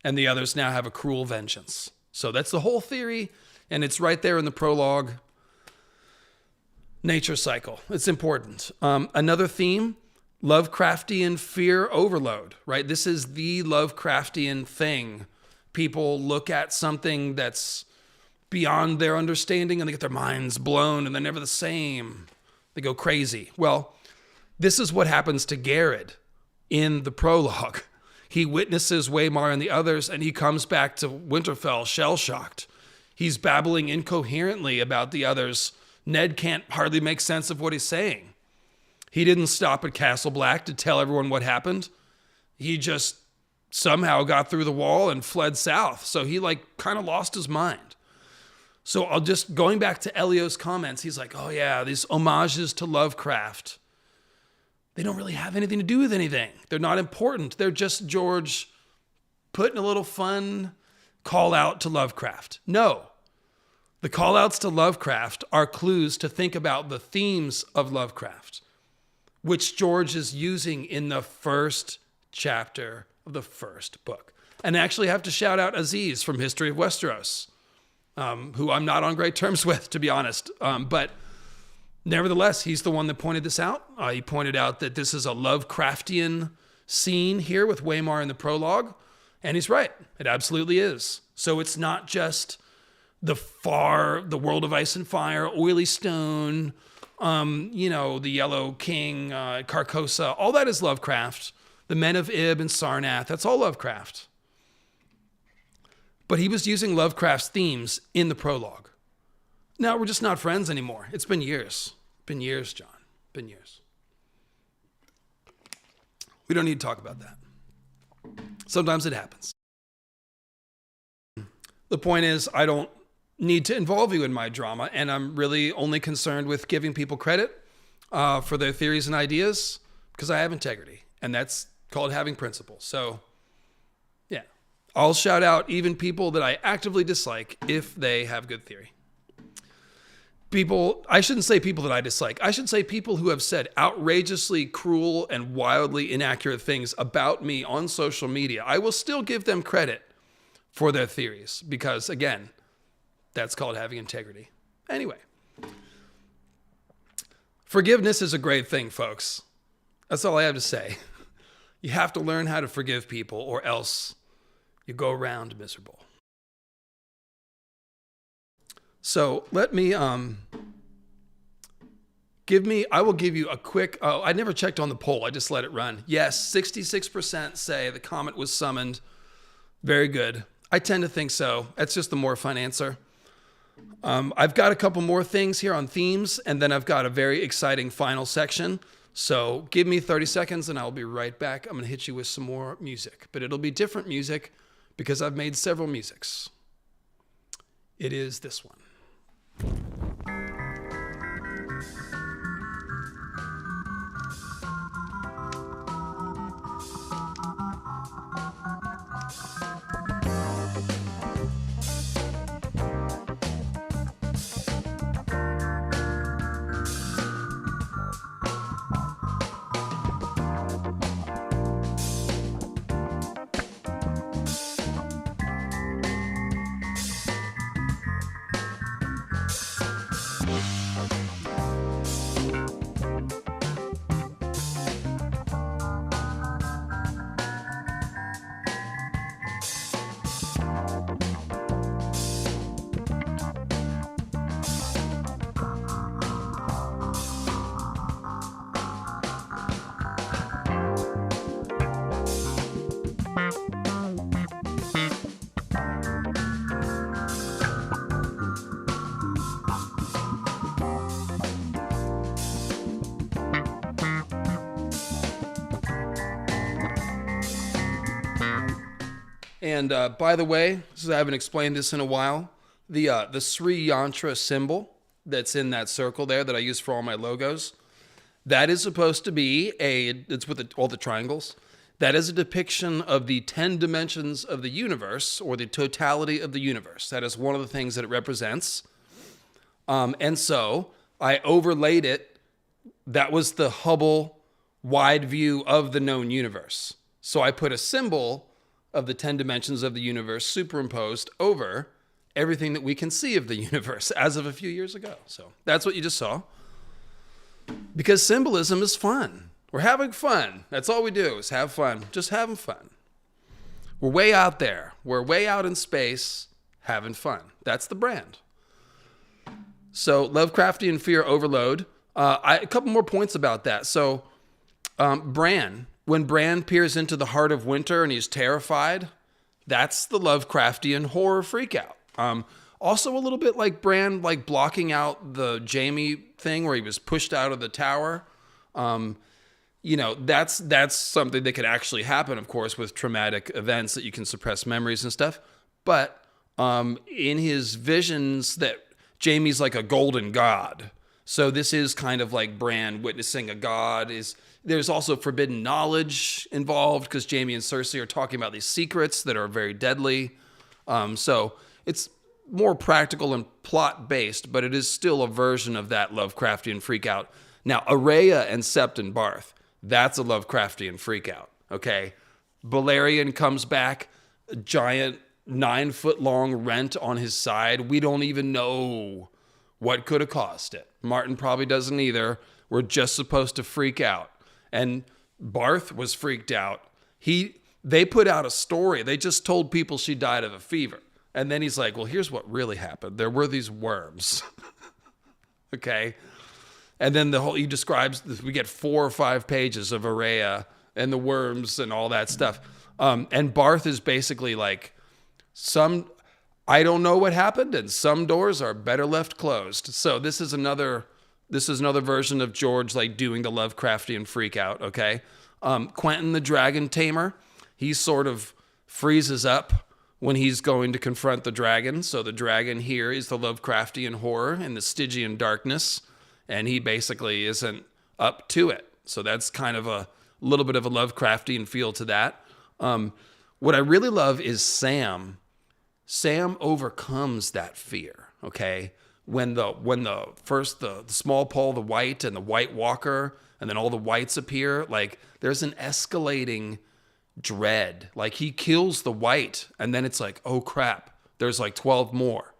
And the others now have a cruel vengeance. So that's the whole theory, and it's right there in the prologue. Nature cycle. It's important. Another theme, Lovecraftian fear overload, right? This is the Lovecraftian thing. People look at something that's beyond their understanding and they get their minds blown and they're never the same. They go crazy. Well, this is what happens to Garrett in the prologue. He witnesses Waymar and the others, and he comes back to Winterfell shell-shocked. He's babbling incoherently about the others. Ned can't hardly make sense of what he's saying. He didn't stop at Castle Black to tell everyone what happened. He just somehow got through the wall and fled south. So he kind of lost his mind. So going back to Elio's comments, he's like, oh yeah, these homages to Lovecraft, they don't really have anything to do with anything. They're not important. They're just George putting a little fun call out to Lovecraft. No, the call outs to Lovecraft are clues to think about the themes of Lovecraft, which George is using in the first chapter of the first book. And I actually have to shout out Aziz from History of Westeros, who I'm not on great terms with, to be honest. But nevertheless, he's the one that pointed this out. He pointed out that this is a Lovecraftian scene here with Waymar in the prologue. And he's right. It absolutely is. So it's not just the world of ice and fire, oily stone, the Yellow King, Carcosa. All that is Lovecraft. The Men of Ib and Sarnath, that's all Lovecraft. But he was using Lovecraft's themes in the prologue. Now, we're just not friends anymore. It's been years. Been years, John. Been years. We don't need to talk about that. Sometimes it happens. The point is, I don't need to involve you in my drama, and I'm really only concerned with giving people credit for their theories and ideas because I have integrity, and that's called having principles. So, yeah. I'll shout out even people that I actively dislike if they have good theory. I shouldn't say people that I dislike. I should say people who have said outrageously cruel and wildly inaccurate things about me on social media. I will still give them credit for their theories because, again, that's called having integrity. Anyway, forgiveness is a great thing, folks. That's all I have to say. You have to learn how to forgive people or else you go around miserable. So let me, I will give you a quick, I never checked on the poll. I just let it run. Yes, 66% say the comet was summoned. Very good. I tend to think so. That's just the more fun answer. I've got a couple more things here on themes, and then I've got a very exciting final section. So give me 30 seconds and I'll be right back. I'm going to hit you with some more music, but it'll be different music because I've made several musics. It is this one. And by the way, since I haven't explained this in a while, the Sri Yantra symbol that's in that circle there that I use for all my logos, that is supposed to be it's with all the triangles. That is a depiction of the 10 dimensions of the universe, or the totality of the universe. That is one of the things that it represents. And so I overlaid it. That was the Hubble wide view of the known universe. So I put a symbol of the 10 dimensions of the universe superimposed over everything that we can see of the universe as of a few years ago. So that's what you just saw. Because symbolism is fun. We're having fun. That's all we do is have fun. Just having fun. We're way out there. We're way out in space having fun. That's the brand. So Lovecraftian fear overload. A couple more points about that. So Bran, when Bran peers into the heart of winter and he's terrified, that's the Lovecraftian horror freakout. Also a little bit like Bran, like blocking out the Jaime thing where he was pushed out of the tower. That's something that could actually happen, of course, with traumatic events that you can suppress memories and stuff. But in his visions, that Jaime's like a golden god. So this is kind of like Bran witnessing a god. There's also forbidden knowledge involved because Jaime and Cersei are talking about these secrets that are very deadly. So it's more practical and plot-based, but it is still a version of that Lovecraftian freakout. Now, Araya and Septon Barth, that's a Lovecraftian freakout, okay? Balerion comes back, a giant 9-foot-long rent on his side. We don't even know what could have caused it. Martin probably doesn't either. We're just supposed to freak out. And Barth was freaked out. They put out a story. They just told people she died of a fever. And then he's like, well, here's what really happened. There were these worms. Okay? And then he describes, we get 4 or 5 pages of Araya and the worms and all that stuff. And Barth is basically like, I don't know what happened, and some doors are better left closed. So this is another version of George like doing the Lovecraftian freak out, okay? Quentin the Dragon Tamer, he sort of freezes up when he's going to confront the dragon. So the dragon here is the Lovecraftian horror and the Stygian darkness, and he basically isn't up to it. So that's kind of a little bit of a Lovecraftian feel to that. What I really love is Sam. Sam overcomes that fear, okay? When the small Paul the White and the White Walker, and then all the whites appear, like there's an escalating dread. Like he kills the white, and then it's like, oh crap, there's like 12 more.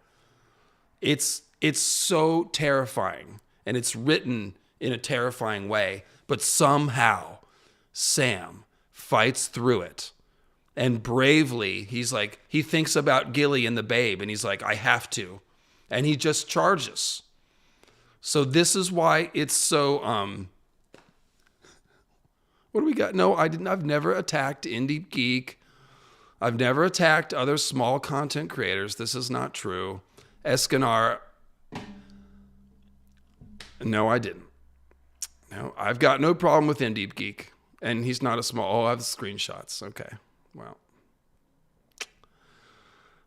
It's so terrifying, and it's written in a terrifying way, but somehow Sam fights through it. And bravely, he thinks about Gilly and the babe, and he's like, I have to. And he just charges. So this is why it's so, what do we got? No, I've never attacked Indie Geek. I've never attacked other small content creators. This is not true. Escanar, no, I didn't. No, I've got no problem with Indie Geek. And he's not a small, I have the screenshots. Okay. Well,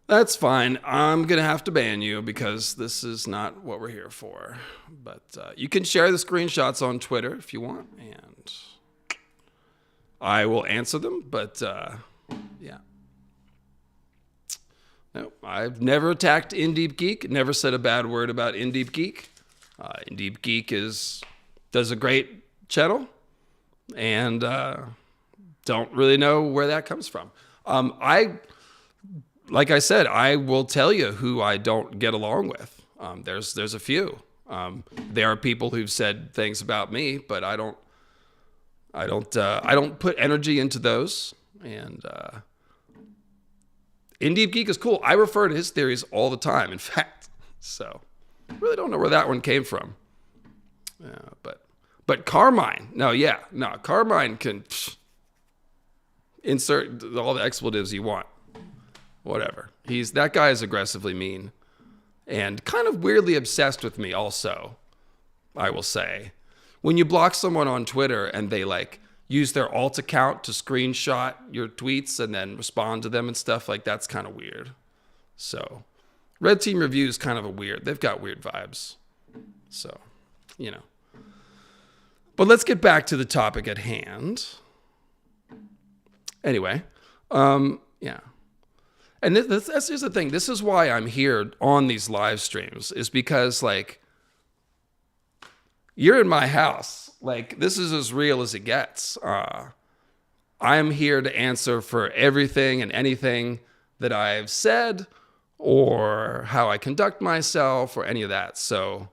that's fine. I'm going to have to ban you because this is not what we're here for. But you can share the screenshots on Twitter if you want, and I will answer them. But yeah. No, I've never attacked Indeep Geek, never said a bad word about Indeep Geek. Indeep Geek does a great channel, and don't really know where that comes from. Like I said, I will tell you who I don't get along with. There's a few. There are people who've said things about me, but I don't put energy into those. And Indeep Geek is cool. I refer to his theories all the time, in fact. So I really don't know where that one came from. But Carmine, Carmine can insert all the expletives you want. Whatever. That guy is aggressively mean and kind of weirdly obsessed with me also, I will say. When you block someone on Twitter and they like use their alt account to screenshot your tweets and then respond to them and stuff. Like, that's kind of weird. So Red Team Review is kind of they've got weird vibes. So, you know. But let's get back to the topic at hand. Anyway, yeah. And that's just the thing. This is why I'm here on these live streams, is because, like, you're in my house. Like, this is as real as it gets. I'm here to answer for everything and anything that I've said or how I conduct myself or any of that. So,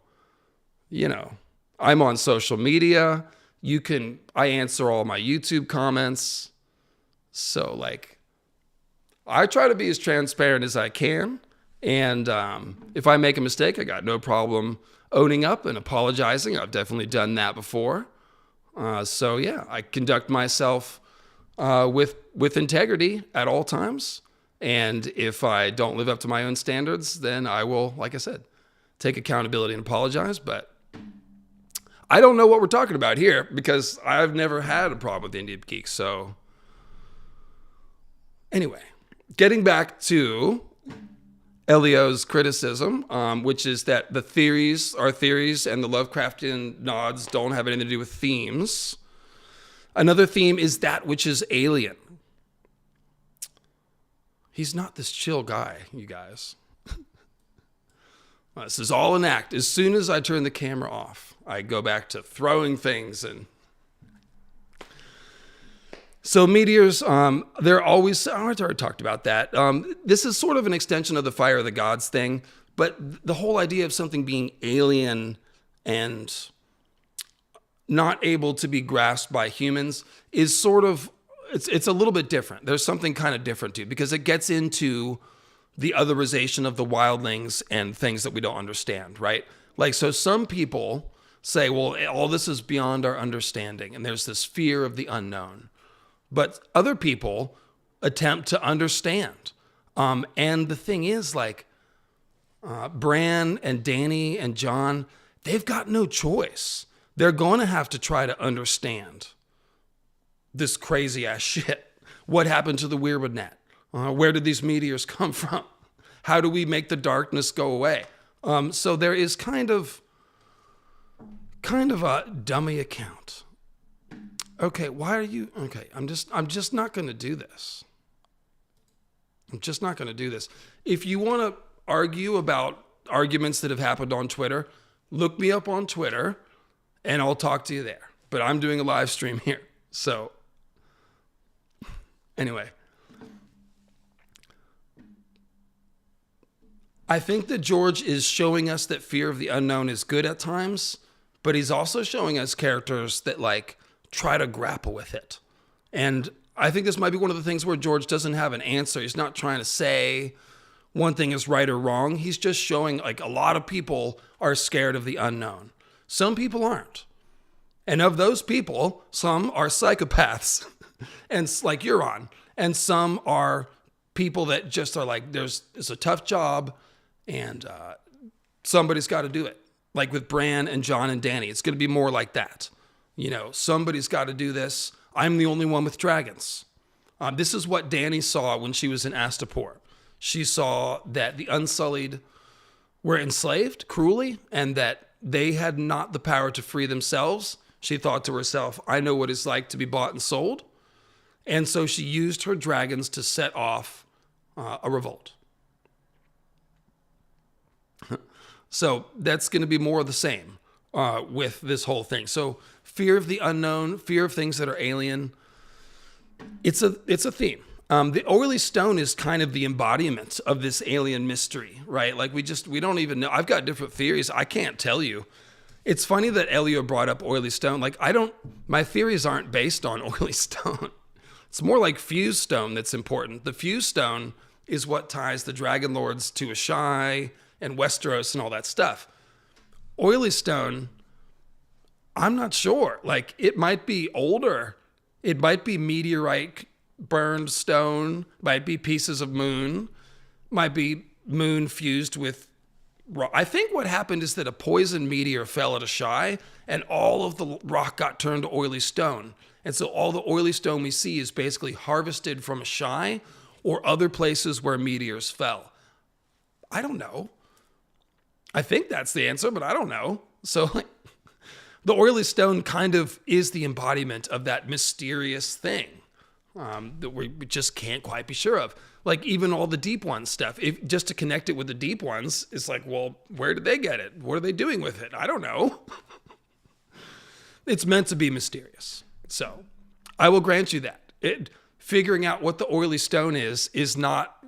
you know, I'm on social media. I answer all my YouTube comments. So, like, I try to be as transparent as I can. And if I make a mistake, I got no problem owning up and apologizing. I've definitely done that before. So, yeah, I conduct myself with integrity at all times. And if I don't live up to my own standards, then I will, like I said, take accountability and apologize. But I don't know what we're talking about here because I've never had a problem with Indie Geeks. So anyway, getting back to Elio's criticism, which is that the theories are theories and the Lovecraftian nods don't have anything to do with themes. Another theme is that which is alien. He's not this chill guy, you guys. This is all an act. As soon as I turn the camera off, I go back to throwing things. And so meteors, they're always, I already talked about that. This is sort of an extension of the fire of the gods thing, but the whole idea of something being alien and not able to be grasped by humans is sort of, it's a little bit different. There's something kind of different too, because it gets into the otherization of the wildlings and things that we don't understand, right? Like, so some people say, well, all this is beyond our understanding, and there's this fear of the unknown. But other people attempt to understand. And the thing is, like, Bran and Danny and John, they've got no choice. They're going to have to try to understand this crazy ass shit. What happened to the Weirwood net? Where did these meteors come from? How do we make the darkness go away? So there is kind of a dummy account. Okay, why are you? Okay, I'm just not going to do this. I'm just not going to do this. If you want to argue about arguments that have happened on Twitter, look me up on Twitter, and I'll talk to you there. But I'm doing a live stream here, so anyway. I think that George is showing us that fear of the unknown is good at times, but he's also showing us characters that, like, try to grapple with it. And I think this might be one of the things where George doesn't have an answer. He's not trying to say one thing is right or wrong. He's just showing, like, a lot of people are scared of the unknown. Some people aren't. And of those people, some are psychopaths, and like Euron. And some are people that just are like, it's a tough job, and somebody's got to do it. Like with Bran and John and Danny, it's going to be more like that. You know, somebody's got to do this. I'm the only one with dragons. This is what Danny saw when she was in Astapor. She saw that the Unsullied were enslaved cruelly and that they had not the power to free themselves. She thought to herself, I know what it's like to be bought and sold. And so she used her dragons to set off a revolt. So that's going to be more of the same with this whole thing. So fear of the unknown, fear of things that are alien, it's a theme. The oily stone is kind of the embodiment of this alien mystery, right? Like we don't even know. I've got different theories. I can't tell you. It's funny that Elio brought up oily stone. Like my theories aren't based on oily stone. It's more like fused stone that's important. The fused stone is what ties the Dragon Lords to Ashai and Westeros and all that stuff. Oily stone, I'm not sure. Like, it might be older. It might be meteorite burned stone, might be pieces of moon, might be moon fused with rock. I think what happened is that a poison meteor fell at Ashai and all of the rock got turned to oily stone. And so all the oily stone we see is basically harvested from Ashai or other places where meteors fell. I don't know. I think that's the answer, but I don't know. So like, the oily stone kind of is the embodiment of that mysterious thing that we just can't quite be sure of. Like even all the deep ones stuff, just to connect it with the deep ones, it's like, well, where did they get it? What are they doing with it? I don't know. It's meant to be mysterious. So I will grant you that. Figuring out what the oily stone is not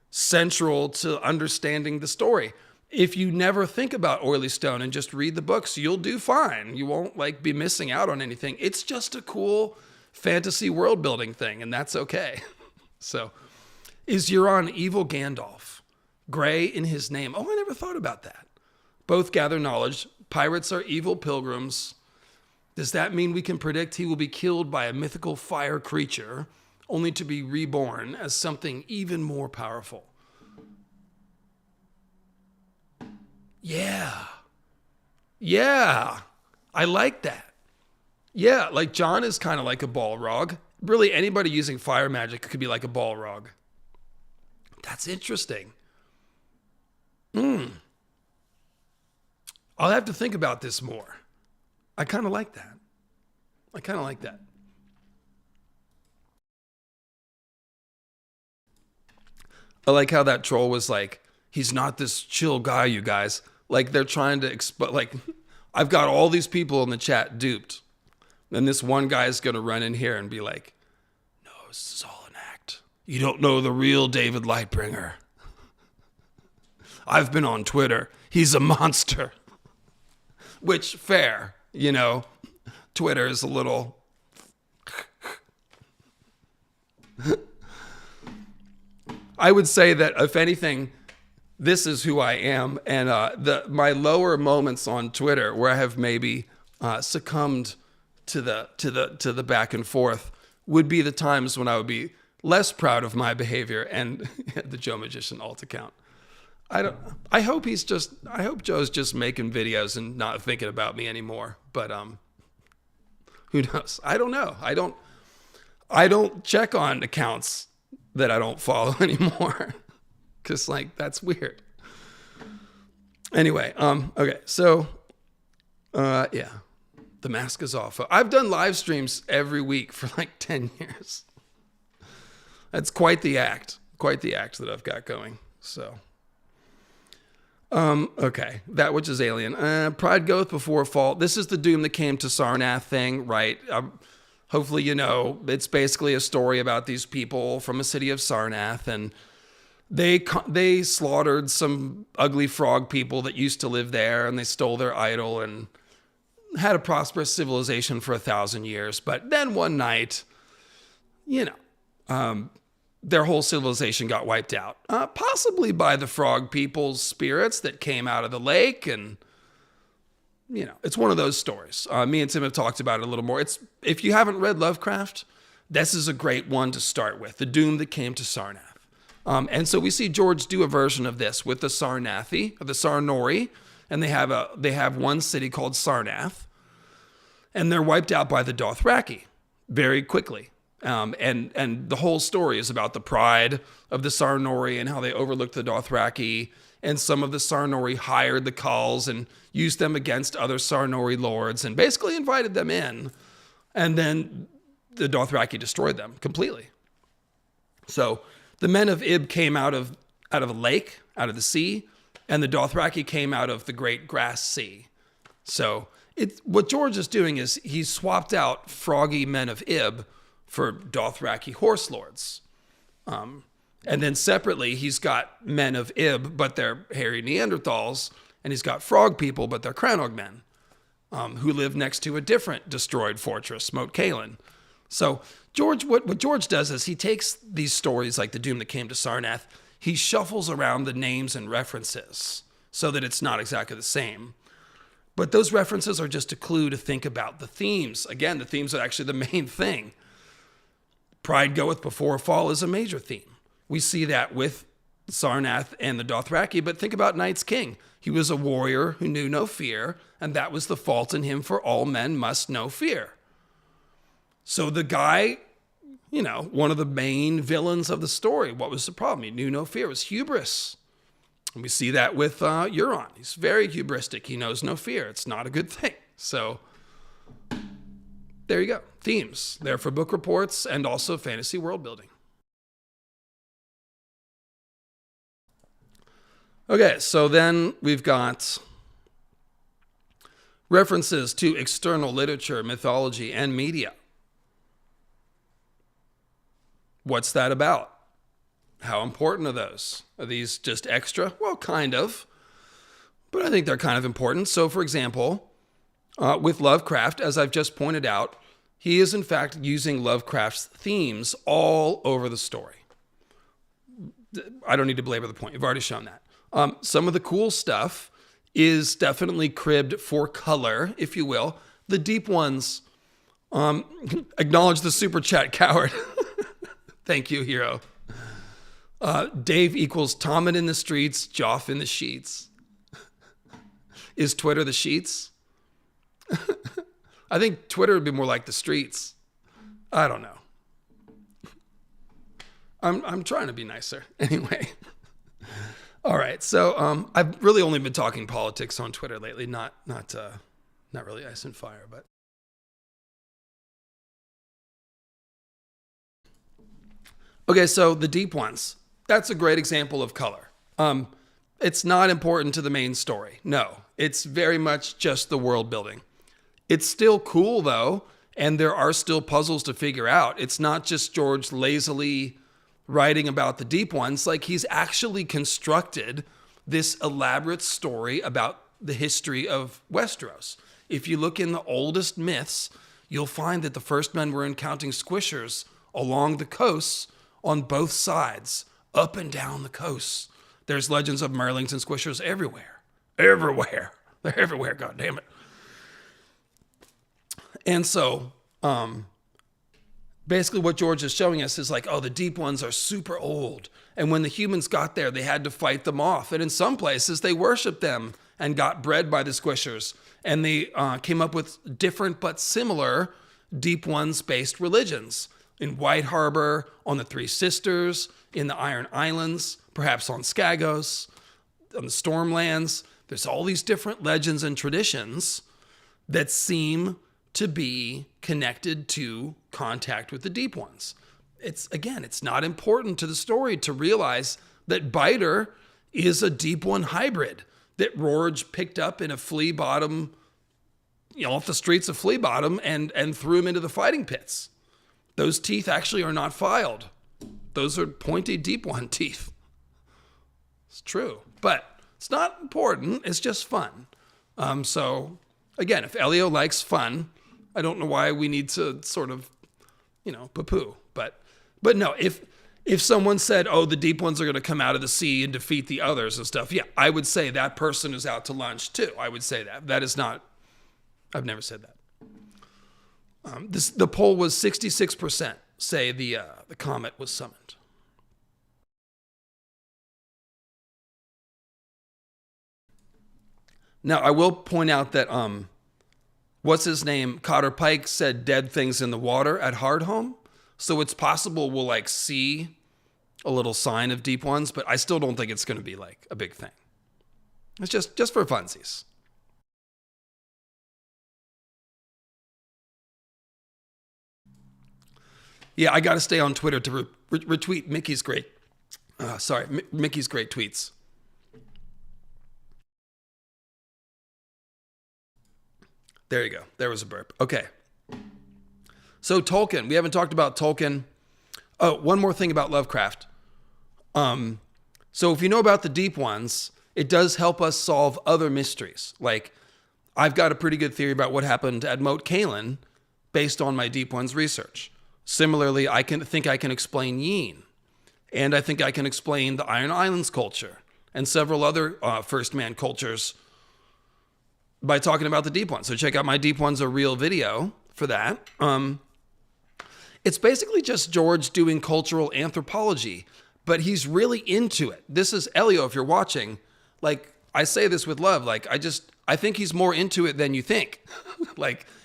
central to understanding the story. If you never think about oily stone and just read the books, you'll do fine. You won't like be missing out on anything. It's just a cool fantasy world building thing, and that's okay. So, is Euron evil Gandalf? Gray in his name. Oh, I never thought about that. Both gather knowledge. Pirates are evil pilgrims. Does that mean we can predict he will be killed by a mythical fire creature, only to be reborn as something even more powerful? Yeah. I like that. Yeah, like Jon is kind of like a Balrog. Really, anybody using fire magic could be like a Balrog. That's interesting. I'll have to think about this more. I kind of like that. I like how that troll was like, he's not this chill guy, you guys. Like they're trying to like, I've got all these people in the chat duped. And this one guy is going to run in here and be like, no, this is all an act. You don't know the real David Lightbringer. I've been on Twitter. He's a monster. Which, fair, you know, Twitter is a little... I would say that, if anything, this is who I am. And my lower moments on Twitter where I have maybe succumbed to the back and forth would be the times when I would be less proud of my behavior and the Joe Magician alt account. I hope Joe's just making videos and not thinking about me anymore. But who knows? I don't know. I don't check on accounts that I don't follow anymore. Cause like that's weird. Anyway, okay, so yeah. The mask is off. I've done live streams every week for like 10 years. That's quite the act that I've got going. So, okay. That which is alien. Pride goeth before a fall. This is the doom that came to Sarnath thing, right? Hopefully, you know, it's basically a story about these people from a city of Sarnath, and they slaughtered some ugly frog people that used to live there, and they stole their idol and had a prosperous civilization for 1,000 years. But then one night, you know, their whole civilization got wiped out, possibly by the frog people's spirits that came out of the lake. And, you know, it's one of those stories. Me and Tim have talked about it a little more. If you haven't read Lovecraft, this is a great one to start with, The Doom That Came to Sarnath. And so we see George do a version of this with the Sarnathi, or the Sarnori, and they have one city called Sarnath, and they're wiped out by the Dothraki very quickly. And the whole story is about the pride of the Sarnori and how they overlooked the Dothraki, and some of the Sarnori hired the Khals and used them against other Sarnori lords and basically invited them in, and then the Dothraki destroyed them completely. So the men of Ib came out of a lake, out of the sea, and the Dothraki came out of the great grass sea. So what George is doing is he's swapped out froggy men of Ib for Dothraki horse lords. And then separately, he's got men of Ib, but they're hairy Neanderthals, and he's got frog people, but they're Cranog men, who live next to a different destroyed fortress, Moat Cailin. So what George does is he takes these stories like The Doom That Came to Sarnath, he shuffles around the names and references so that it's not exactly the same. But those references are just a clue to think about the themes. Again, the themes are actually the main thing. Pride goeth before a fall is a major theme. We see that with Sarnath and the Dothraki, but think about Night's King. He was a warrior who knew no fear, and that was the fault in him, for all men must know fear. So the guy, one of the main villains of the story, what was the problem? He knew no fear. It was hubris. And we see that with Euron. He's very hubristic. He knows no fear. It's not a good thing. So there you go. Themes there for book reports and also fantasy world building. Okay, so then we've got references to external literature, mythology, and media. What's that about? How important are those? Are these just extra? Well, kind of. But I think they're kind of important. So, for example, with Lovecraft, as I've just pointed out, he is in fact using Lovecraft's themes all over the story. I don't need to belabor the point. You've already shown that. Some of the cool stuff is definitely cribbed for color, if you will. The deep ones, acknowledge the super chat, coward. Thank you, hero. Dave equals Tommen in the streets, Joff in the sheets. Is Twitter the sheets? I think Twitter would be more like the streets. I don't know. I'm trying to be nicer. Anyway. All right. So I've really only been talking politics on Twitter lately, not really ice and fire, but. Okay, so the deep ones. That's a great example of color. It's not important to the main story. No, it's very much just the world building. It's still cool though, and there are still puzzles to figure out. It's not just George lazily writing about the deep ones. Like, he's actually constructed this elaborate story about the history of Westeros. If you look in the oldest myths, you'll find that the first men were encountering squishers along the coasts on both sides, up and down the coasts. There's legends of Merlings and squishers everywhere. Everywhere. They're everywhere, God damn it. And so, basically what George is showing us is like, oh, the deep ones are super old. And when the humans got there, they had to fight them off. And in some places, they worshiped them and got bred by the squishers. And they came up with different but similar deep ones-based religions. In White Harbor, on the Three Sisters, in the Iron Islands, perhaps on Skagos, on the Stormlands. There's all these different legends and traditions that seem to be connected to contact with the deep ones. It's not important to the story to realize that Biter is a deep one hybrid that Rorge picked up in a flea bottom, off the streets of Flea Bottom and threw him into the fighting pits. Those teeth actually are not filed. Those are pointy deep one teeth. It's true, but it's not important. It's just fun. So again, if Elio likes fun, I don't know why we need to sort of, poo-poo. But no, if someone said, oh, the deep ones are going to come out of the sea and defeat the others and stuff, yeah, I would say that person is out to lunch too. I would say that. That is not, I've never said that. The poll was 66% say the comet was summoned. Now, I will point out that, what's his name? Cotter Pike said dead things in the water at Hardhome. So it's possible we'll see a little sign of deep ones, but I still don't think it's going to be a big thing. It's just for funsies. Yeah, I got to stay on Twitter to retweet Mickey's great, Mickey's great tweets. There you go. There was a burp. Okay. So Tolkien. We haven't talked about Tolkien. Oh, one more thing about Lovecraft. So if you know about the deep ones, it does help us solve other mysteries. Like, I've got a pretty good theory about what happened at Moat Cailin based on my deep ones research. Similarly, I think I can explain Yin. And I think I can explain the Iron Islands culture and several other First Man cultures by talking about the deep ones. So check out my Deep Ones Are Real video for that. It's basically just George doing cultural anthropology, but he's really into it. This is Elio, if you're watching. I say this with love. I think he's more into it than you think.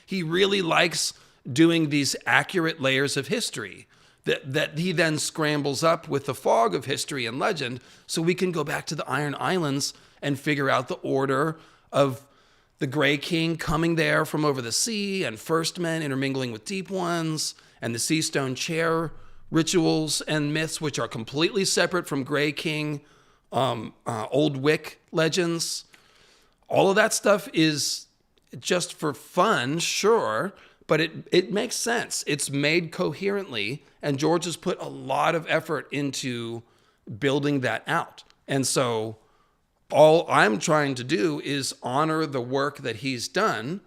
He really likes doing these accurate layers of history that he then scrambles up with the fog of history and legend, so we can go back to the Iron Islands and figure out the order of the Grey King coming there from over the sea, and first men intermingling with deep ones, and the Sea Stone Chair rituals and myths, which are completely separate from Grey King, Old Wick legends. All of that stuff is just for fun, sure, but it makes sense. It's made coherently, and George has put a lot of effort into building that out. And so all I'm trying to do is honor the work that he's done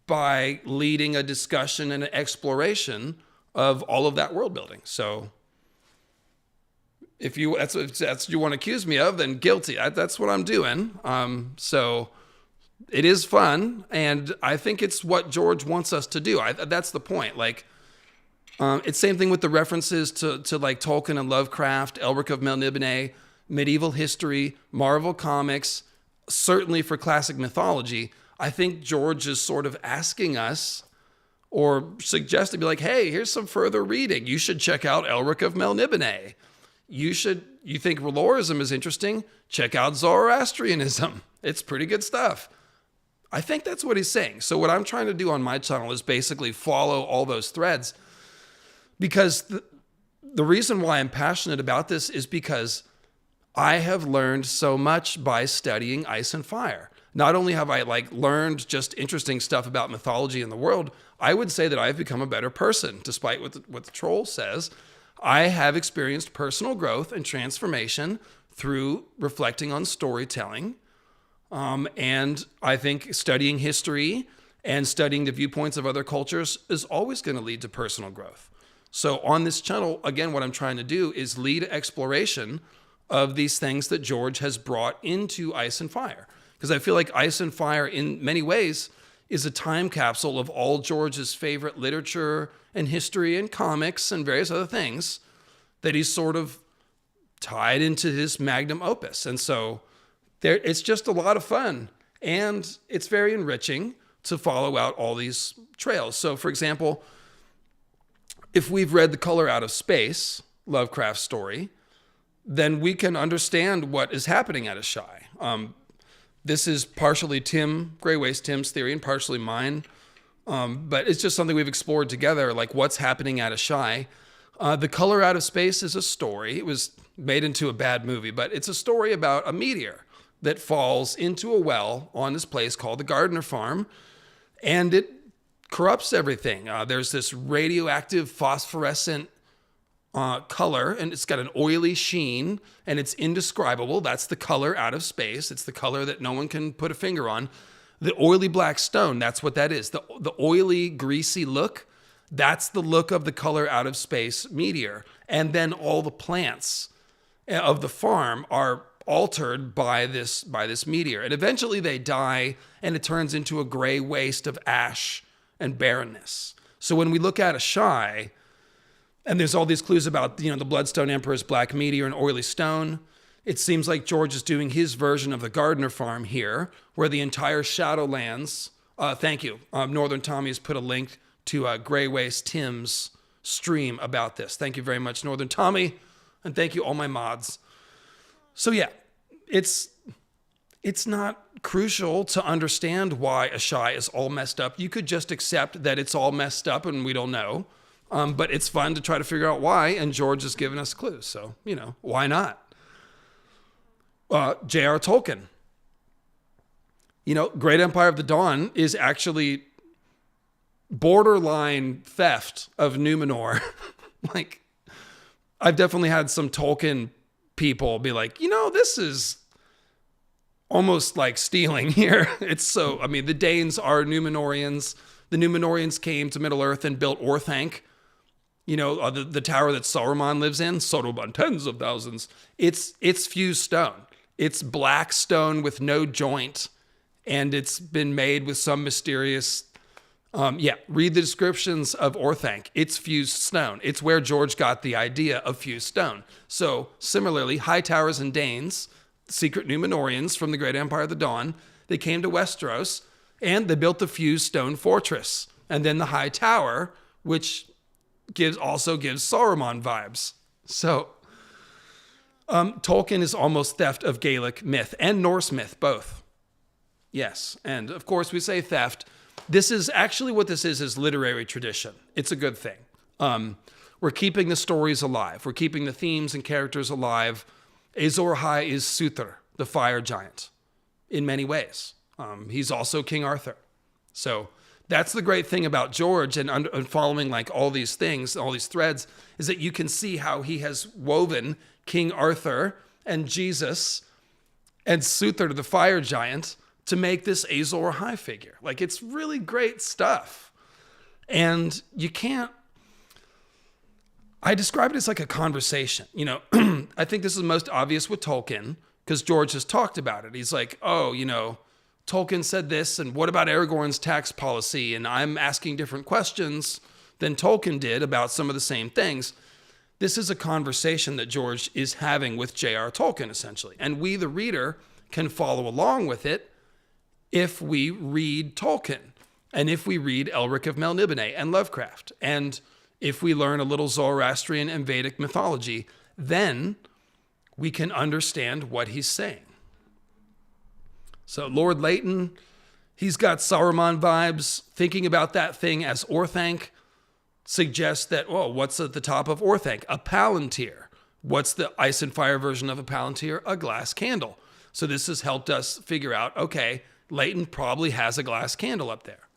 by leading a discussion and an exploration of all of that world building. So if that's what you want to accuse me of, then guilty. That's what I'm doing. So it is fun, and I think it's what George wants us to do. That's the point. Like, it's same thing with the references to like Tolkien and Lovecraft, Elric of Melniboné, medieval history, Marvel Comics, certainly for classic mythology. I think George is sort of asking us, or suggesting, be like, hey, here's some further reading. You should check out Elric of Melniboné. You think relativism is interesting? Check out Zoroastrianism. It's pretty good stuff. I think that's what he's saying. So what I'm trying to do on my channel is basically follow all those threads, because the reason why I'm passionate about this is because I have learned so much by studying Ice and Fire. Not only have I learned just interesting stuff about mythology in the world, I would say that I've become a better person, despite what the troll says. I have experienced personal growth and transformation through reflecting on storytelling. And I think studying history and studying the viewpoints of other cultures is always going to lead to personal growth. So on this channel, again, what I'm trying to do is lead exploration of these things that George has brought into Ice and Fire. Because I feel like Ice and Fire, in many ways, is a time capsule of all George's favorite literature and history and comics and various other things that he's sort of tied into his magnum opus. And so it's just a lot of fun, and it's very enriching to follow out all these trails. So, for example, if we've read The Color Out of Space, Lovecraft's story, then we can understand what is happening at Asshai. This is partially Tim's theory, and partially mine, but it's just something we've explored together, like what's happening at Asshai. The Color Out of Space is a story. It was made into a bad movie, but it's a story about a meteor that falls into a well on this place called the Gardner Farm, and it corrupts everything. There's this radioactive phosphorescent color, and it's got an oily sheen, and it's indescribable. That's the color out of space. It's the color that no one can put a finger on. The oily black stone, that's what that is. The oily, greasy look, that's the look of the Color Out of Space meteor. And then all the plants of the farm are altered by this meteor. And eventually they die, and it turns into a gray waste of ash and barrenness. So when we look at Asshai, and there's all these clues about, the Bloodstone Emperor's black meteor and oily stone, it seems like George is doing his version of the Gardner Farm here, where the entire Shadowlands, thank you, Northern Tommy has put a link to Grey Waste Tim's stream about this. Thank you very much, Northern Tommy, and thank you all my mods. So yeah, it's not crucial to understand why Asshai is all messed up. You could just accept that it's all messed up and we don't know. But it's fun to try to figure out why, and George has given us clues. So, why not? J.R. Tolkien. Great Empire of the Dawn is actually borderline theft of Numenor. I've definitely had some Tolkien people be like, this is almost like stealing here. The Danes are Numenorians. The Numenorians came to Middle-earth and built Orthanc. The tower that Saruman lives in, Saruman, tens of thousands. It's fused stone. It's black stone with no joint, and it's been made with some mysterious, read the descriptions of Orthanc. It's fused stone. It's where George got the idea of fused stone. So similarly, Hightowers and Danes, secret Numenorians from the Great Empire of the Dawn, they came to Westeros, and they built the fused stone fortress. And then the High Tower, which also gives Saruman vibes. So Tolkien is almost theft of Gaelic myth and Norse myth, both. Yes, and of course we say theft. This is actually what this is literary tradition. It's a good thing. We're keeping the stories alive. We're keeping the themes and characters alive. Azor Ahai is Suthor, the fire giant, in many ways. He's also King Arthur. So that's the great thing about George and following like all these things, all these threads, is that you can see how he has woven King Arthur and Jesus and Suthor, the fire giant, to make this Azor Ahai figure. Like, it's really great stuff. And you can't, I describe it as like a conversation. You know, I think this is most obvious with Tolkien because George has talked about it. He's like, oh, you know, Tolkien said this, and what about Aragorn's tax policy? And I'm asking different questions than Tolkien did about some of the same things. This is a conversation that George is having with J.R. Tolkien, essentially. And we, the reader, can follow along with it if we read Tolkien, and if we read Elric of Melniboné and Lovecraft, and if we learn a little Zoroastrian and Vedic mythology, then we can understand what he's saying. So Lord Leighton, he's got Saruman vibes. Thinking about that thing as Orthanc suggests that, oh, what's at the top of Orthanc? A palantir. What's the ice and fire version of a palantir? A glass candle. So this has helped us figure out, okay, Leighton probably has a glass candle up there.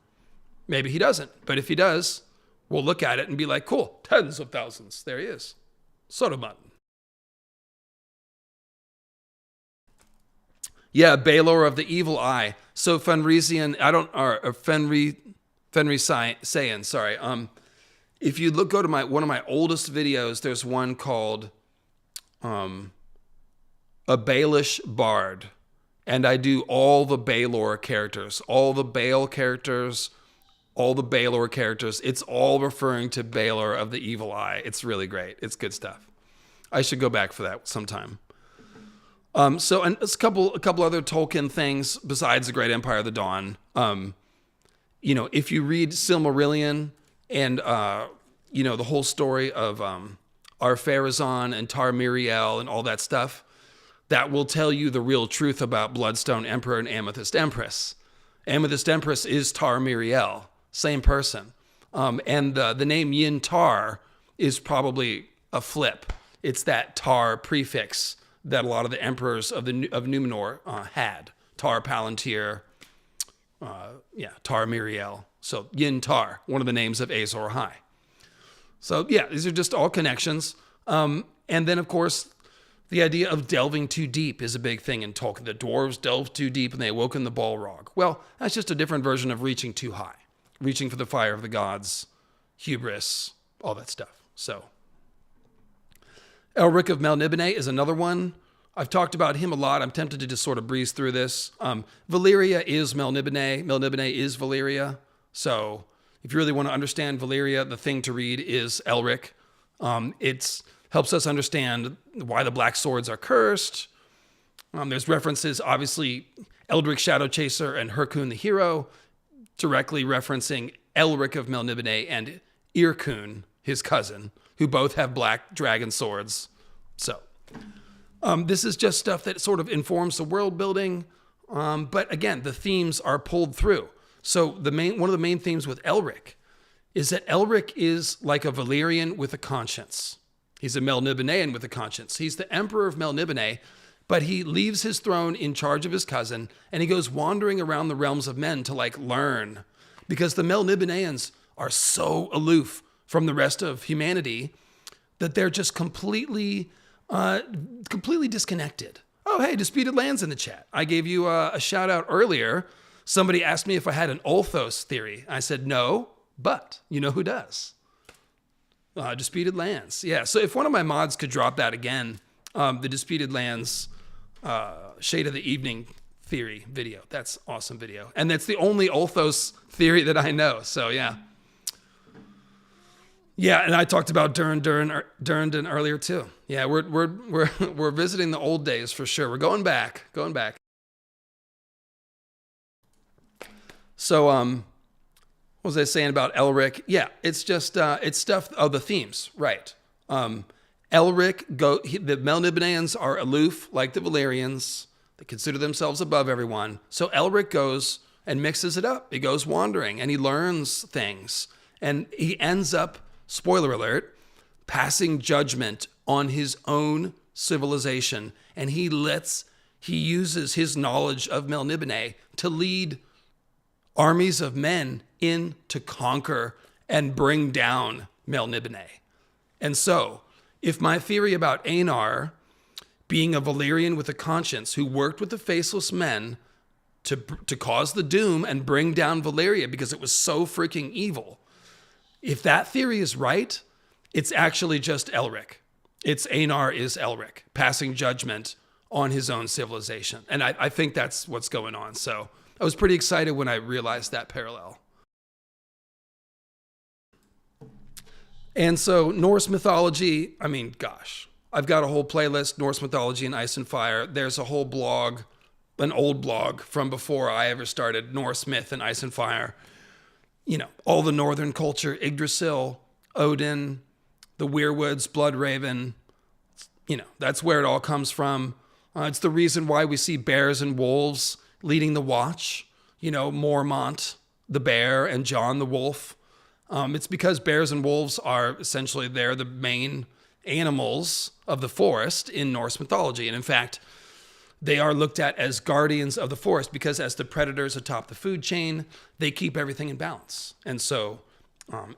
Maybe he doesn't, but if he does, we'll look at it and be like, cool, tens of thousands. There he is. Saruman. Yeah, Baelor of the Evil Eye. So Fenrisian, Fenrisayan, sorry. If you go to one of my oldest videos, there's one called A Baelish Bard. And I do all the Baelor characters, all the Bael characters, all the Baelor characters. It's all referring to Baelor of the Evil Eye. It's really great. It's good stuff. I should go back for that sometime. And a couple other Tolkien things besides the Great Empire of the Dawn. You know, if you read Silmarillion and the whole story of Ar-Pharazôn and Tar Miriel and all that stuff, that will tell you the real truth about Bloodstone Emperor and Amethyst Empress. Amethyst Empress is Tar Miriel, same person. And the name Yin Tar is probably a flip. It's that Tar prefix that a lot of the emperors of Numenor had. Tar Palantir, Tar Miriel. So Yin Tar, one of the names of Azor Ahai. So yeah, these are just all connections. And then of course, the idea of delving too deep is a big thing in Tolkien. The dwarves delved too deep and they awoke in the Balrog. Well, that's just a different version of reaching too high. Reaching for the fire of the gods, hubris, all that stuff. So Elric of Melniboné is another one. I've talked about him a lot. I'm tempted to just sort of breeze through this. Valyria is Melniboné. Melniboné is Valyria. So if you really want to understand Valyria, the thing to read is Elric. It helps us understand why the Black Swords are cursed. There's references, obviously, Eldric Shadow Chaser and Hyrkoon the Hero, directly referencing Elric of Melniboné and Irkun, his cousin, who both have black dragon swords. So this is just stuff that sort of informs the world building. But again, the themes are pulled through. So one of the main themes with Elric is that Elric is like a Valyrian with a conscience. He's a Melnibonéan with a conscience. He's the emperor of Melniboné, but he leaves his throne in charge of his cousin, and he goes wandering around the realms of men to learn, because the Melnibonéans are so aloof from the rest of humanity that they're just completely disconnected. Oh, hey, Disputed Lands in the chat. I gave you a shout out earlier. Somebody asked me if I had an Olthos theory. I said no, but you know who does? Disputed Lands. Yeah, so if one of my mods could drop that again, the Disputed Lands Shade of the Evening theory video. That's awesome video. And that's the only Olthos theory that I know. So yeah. Yeah, and I talked about Durrandon earlier too. Yeah, we're visiting the old days for sure. We're going back. So what was I saying about Elric? Yeah, it's just it's stuff. Oh, the themes, right? Elric the Melnibonéans are aloof, like the Valyrians. They consider themselves above everyone. So Elric goes and mixes it up. He goes wandering and he learns things, and he ends up, spoiler alert, passing judgment on his own civilization, and he uses his knowledge of Melniboné to lead armies of men in to conquer and bring down Melniboné. And so, if my theory about Einar being a Valyrian with a conscience who worked with the faceless men to cause the doom and bring down Valyria because it was so freaking evil, if that theory is right, it's actually just Elric. It's Einar is Elric, passing judgment on his own civilization. And I think that's what's going on. So I was pretty excited when I realized that parallel. And so Norse mythology, I mean, gosh, I've got a whole playlist, Norse mythology and Ice and Fire. There's a whole blog, an old blog from before I ever started Norse myth and Ice and Fire. You know, all the northern culture, Yggdrasil, Odin, the Weirwoods, Bloodraven, you know, that's where it all comes from. It's the reason why we see bears and wolves leading the watch. You know, Mormont, the bear, and John, the wolf. It's because bears and wolves are essentially, they're the main animals of the forest in Norse mythology. And in fact, they are looked at as guardians of the forest because as the predators atop the food chain, they keep everything in balance. And so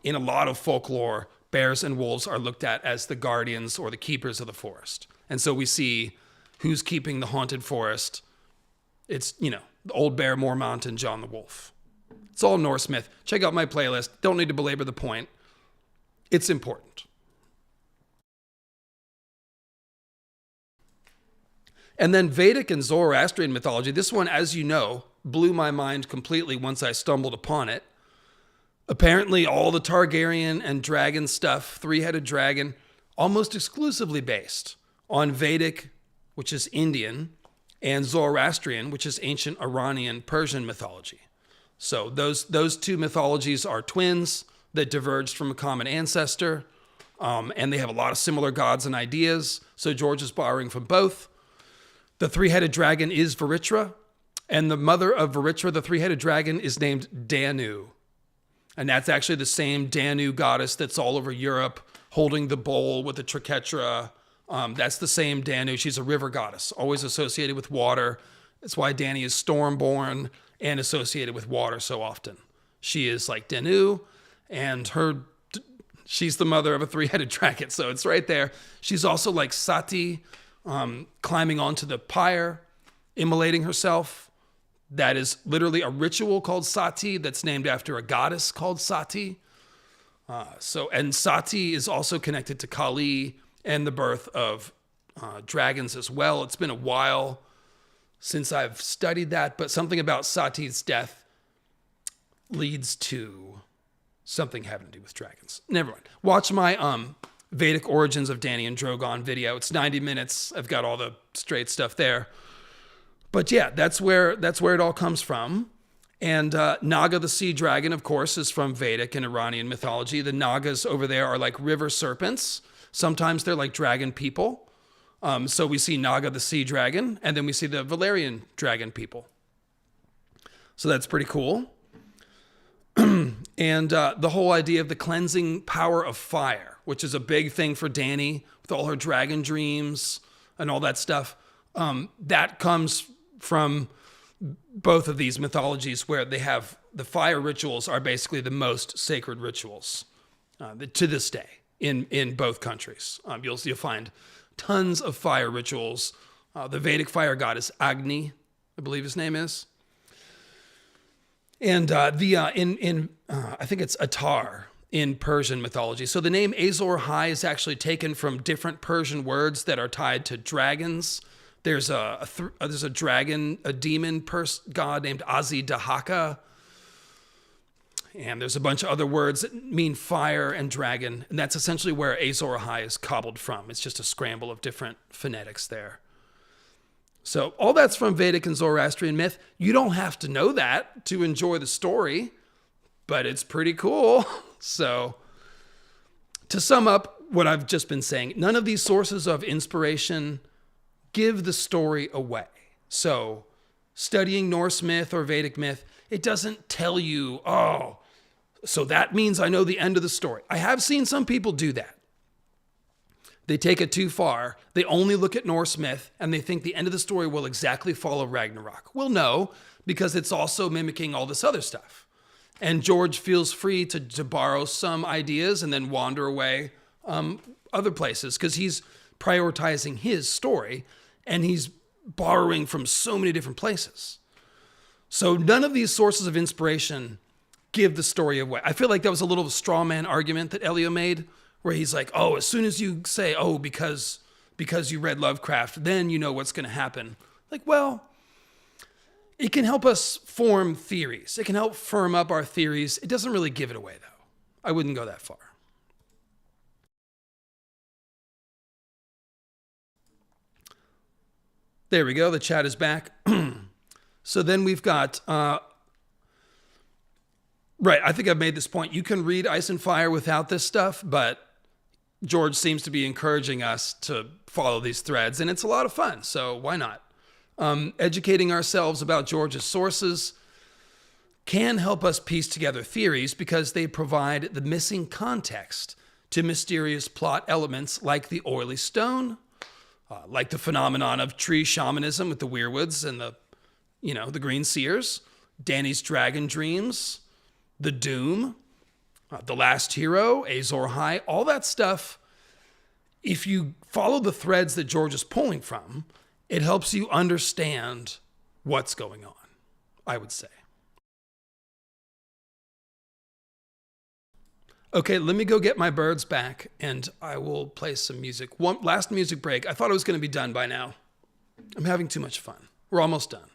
in a lot of folklore, bears and wolves are looked at as the guardians or the keepers of the forest. And so we see who's keeping the haunted forest. It's, you know, the old bear, Mormont, and John the wolf. It's all Norse myth. Check out my playlist. Don't need to belabor the point. It's important. And then Vedic and Zoroastrian mythology. This one, as you know, blew my mind completely once I stumbled upon it. Apparently, all the Targaryen and dragon stuff, three-headed dragon, almost exclusively based on Vedic, which is Indian, and Zoroastrian, which is ancient Iranian Persian mythology. So those two mythologies are twins that diverged from a common ancestor, and they have a lot of similar gods and ideas. So George is borrowing from both. The three-headed dragon is Varitra, and the mother of Varitra, the three-headed dragon, is named Danu. And that's actually the same Danu goddess that's all over Europe, holding the bowl with the triquetra. That's the same Danu. She's a river goddess, always associated with water. That's why Dani is storm-born and associated with water so often. She is like Danu, and she's the mother of a three-headed dragon, so it's right there. She's also like Sati, climbing onto the pyre, immolating herself. That is literally a ritual called Sati that's named after a goddess called Sati. And Sati is also connected to Kali and the birth of dragons as well. It's been a while since I've studied that, but something about Sati's death leads to something having to do with dragons. Never mind. Watch my Vedic Origins of Dany and Drogon video. It's 90 minutes. I've got all the straight stuff there. But yeah, that's where it all comes from. And Naga the sea dragon, of course, is from Vedic and Iranian mythology. The Nagas over there are like river serpents. Sometimes they're like dragon people. So we see Naga the sea dragon, and then we see the Valyrian dragon people. So that's pretty cool. And the whole idea of the cleansing power of fire, which is a big thing for Dany with all her dragon dreams and all that stuff. That comes from both of these mythologies where they have the fire rituals are basically the most sacred rituals to this day in both countries. You'll find tons of fire rituals. The Vedic fire goddess Agni, I believe his name is. And I think it's Attar in Persian mythology. So the name Azor-Ahai is actually taken from different Persian words that are tied to dragons. There's a dragon, a demon god named Azidahaka. And there's a bunch of other words that mean fire and dragon. And that's essentially where Azor-Ahai is cobbled from. It's just a scramble of different phonetics there. So all that's from Vedic and Zoroastrian myth. You don't have to know that to enjoy the story. but it's pretty cool. So to sum up what I've just been saying, none of these sources of inspiration give the story away. So studying Norse myth or Vedic myth, it doesn't tell you, oh, so that means I know the end of the story. I have seen some people do that. They take it too far. They only look at Norse myth and they think the end of the story will exactly follow Ragnarok. Well, no, because it's also mimicking all this other stuff. And George feels free to borrow some ideas and then wander away other places because he's prioritizing his story and he's borrowing from so many different places. So none of these sources of inspiration give the story away. I feel like that was a little of a straw man argument that Elio made, where he's like, oh, as soon as you say, oh, because you read Lovecraft, then you know what's going to happen. Like, well, it can help us form theories. It can help firm up our theories. It doesn't really give it away, though. I wouldn't go that far. There we go. The chat is back. So then we've got, right, I think I've made this point. You can read Ice and Fire without this stuff, but George seems to be encouraging us to follow these threads, and it's a lot of fun, so why not? Educating ourselves about George's sources can help us piece together theories because they provide the missing context to mysterious plot elements like the oily stone, like the phenomenon of tree shamanism with the Weirwoods and the Green Seers, Danny's Dragon Dreams, the Doom, The Last Hero, Azor High, all that stuff. If you follow the threads that George is pulling from, it helps you understand what's going on, I would say. Okay, let me go get my birds back and I will play some music. One last music break. I thought I was going to be done by now. I'm having too much fun. We're almost done.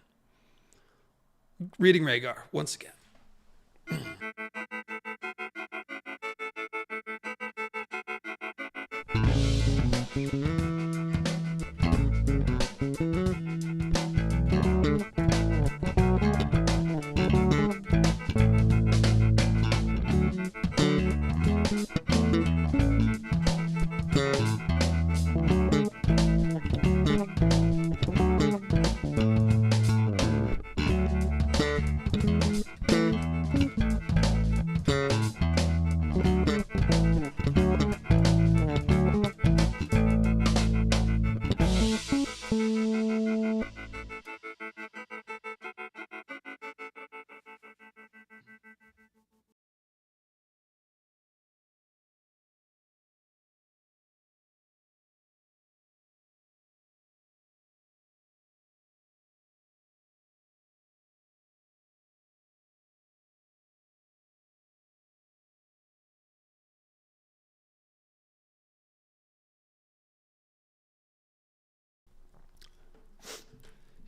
Reading Rhaegar once again.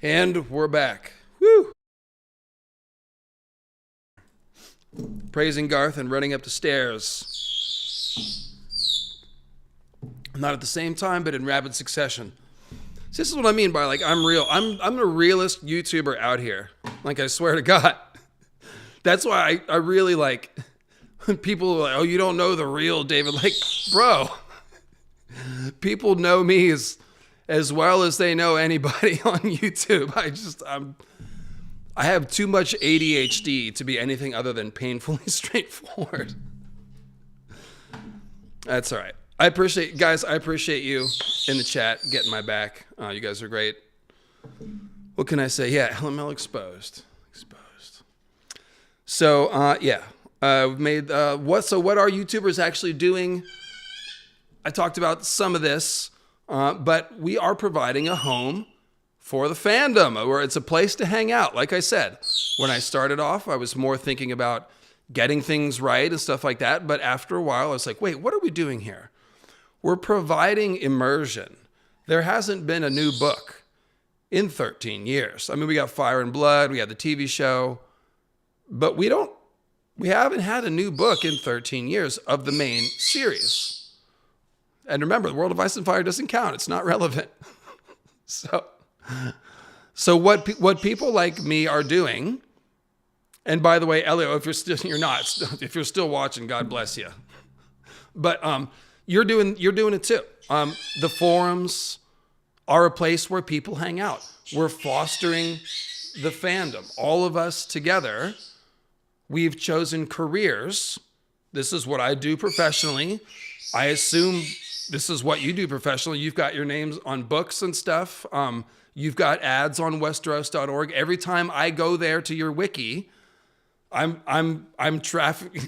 And we're back. Woo! Praising Garth and running up the stairs. Not at the same time, but in rapid succession. So this is what I mean by, like, I'm real. I'm the realest YouTuber out here. Like, I swear to God. That's why I really like, when people are like, oh, you don't know the real David. Like, bro, people know me as well as they know anybody on YouTube. I have too much ADHD to be anything other than painfully straightforward. That's all right. I appreciate you in the chat getting my back. You guys are great. What can I say? Yeah, LML exposed. So, we've made, what are YouTubers actually doing? I talked about some of this, but we are providing a home for the fandom, where it's a place to hang out. Like I said, when I started off, I was more thinking about getting things right and stuff like that. But after a while, I was like, wait, what are we doing here? We're providing immersion. There hasn't been a new book in 13 years. I mean, we got Fire and Blood, we had the TV show, but we haven't had a new book in 13 years of the main series. And remember, the World of Ice and Fire doesn't count. It's not relevant. So what people like me are doing And by the way, Elio, if if you're still watching, God bless you. But you're doing it too. The forums are a place where people hang out. We're fostering the fandom. All of us together, we've chosen careers. This is what I do professionally. I assume this is what you do professionally. You've got your names on books and stuff. You've got ads on Westeros.org. Every time I go there to your wiki, I'm traffic.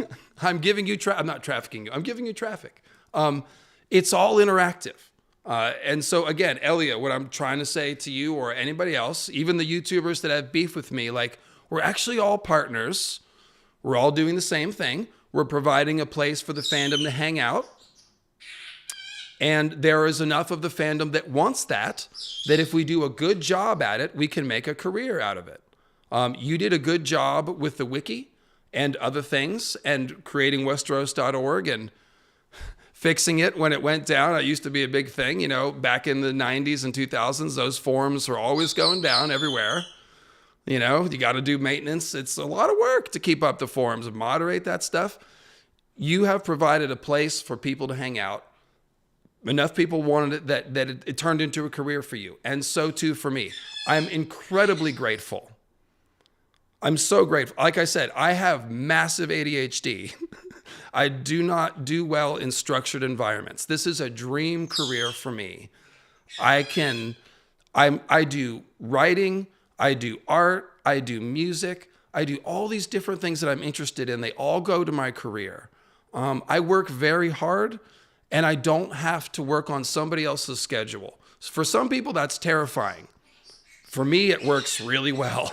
I'm giving you I'm not trafficking you. I'm giving you traffic. It's all interactive. And so again, Elio, what I'm trying to say to you or anybody else, even the YouTubers that have beef with me, like, we're actually all partners. We're all doing the same thing. We're providing a place for the fandom to hang out. And there is enough of the fandom that wants that if we do a good job at it, we can make a career out of it. You did a good job with the wiki and other things and creating Westeros.org and fixing it when it went down. It used to be a big thing, you know, back in the 90s and 2000s, those forums were always going down everywhere. You know, you got to do maintenance. It's a lot of work to keep up the forums and moderate that stuff. You have provided a place for people to hang out. Enough people wanted it that it turned into a career for you. And so too for me. I'm incredibly grateful. I'm so grateful. Like I said, I have massive ADHD. I do not do well in structured environments. This is a dream career for me. I do writing, I do art, I do music, I do all these different things that I'm interested in. They all go to my career. I work very hard, and I don't have to work on somebody else's schedule. For some people, that's terrifying. For me, it works really well.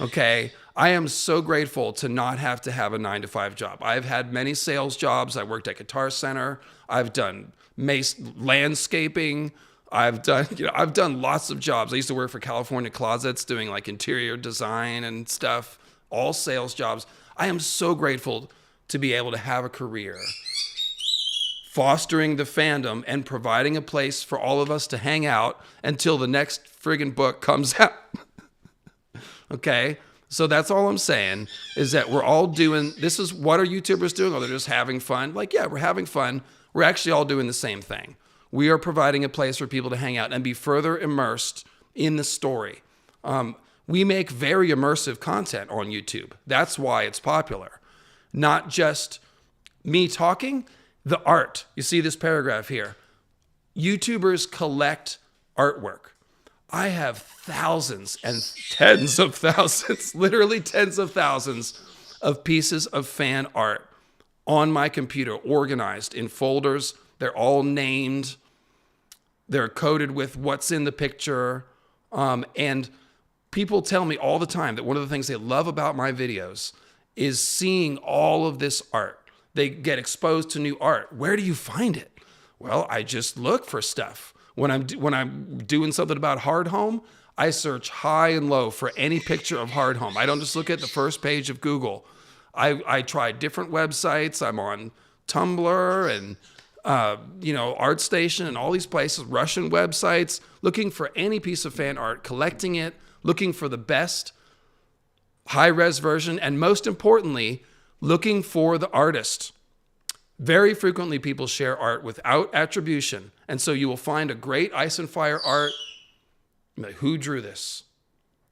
Okay. I am so grateful to not have to have a 9-to-5 job. I've had many sales jobs. I worked at Guitar Center. I've done landscaping. I've done lots of jobs. I used to work for California Closets doing like interior design and stuff, all sales jobs. I am so grateful to be able to have a career fostering the fandom and providing a place for all of us to hang out until the next friggin' book comes out. Okay? So that's all I'm saying is that we're all doing, this is what are YouTubers doing? Oh, they're just having fun. Like, yeah, we're having fun. We're actually all doing the same thing. We are providing a place for people to hang out and be further immersed in the story. We make very immersive content on YouTube. That's why it's popular. Not just me talking, the art. You see this paragraph here. YouTubers collect artwork. I have thousands and tens of thousands, literally tens of thousands of pieces of fan art on my computer, organized in folders. They're all named. They're coded with what's in the picture. And people tell me all the time that one of the things they love about my videos is seeing all of this art. They get exposed to new art. Where do you find it? Well, I just look for stuff. When I'm doing something about hard home, I search high and low for any picture of hard home. I don't just look at the first page of Google. I try different websites. I'm on Tumblr and ArtStation and all these places, Russian websites, looking for any piece of fan art, collecting it, looking for the best high-res version, and most importantly, looking for the artist. Very frequently, people share art without attribution. And so you will find a great Ice and Fire art. Like, who drew this?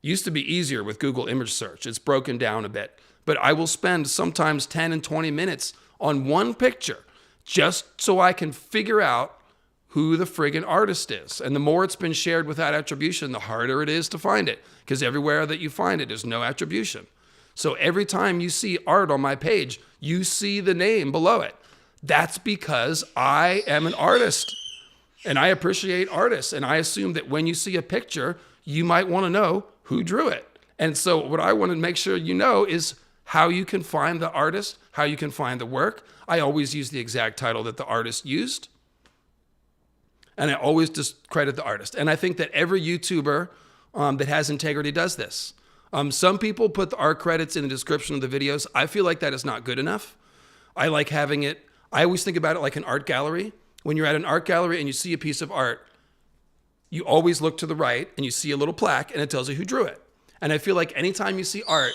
Used to be easier with Google image search. It's broken down a bit. But I will spend sometimes 10 and 20 minutes on one picture just so I can figure out who the friggin' artist is. And the more it's been shared without attribution, the harder it is to find it. Because everywhere that you find it, there's no attribution. So every time you see art on my page, you see the name below it. That's because I am an artist and I appreciate artists. And I assume that when you see a picture, you might want to know who drew it. And so what I want to make sure you know is how you can find the artist, how you can find the work. I always use the exact title that the artist used. And I always just credit the artist. And I think that every YouTuber that has integrity does this. Some people put the art credits in the description of the videos. I feel like that is not good enough. I like having it. I always think about it like an art gallery. When you're at an art gallery and you see a piece of art, you always look to the right and you see a little plaque and it tells you who drew it. And I feel like anytime you see art,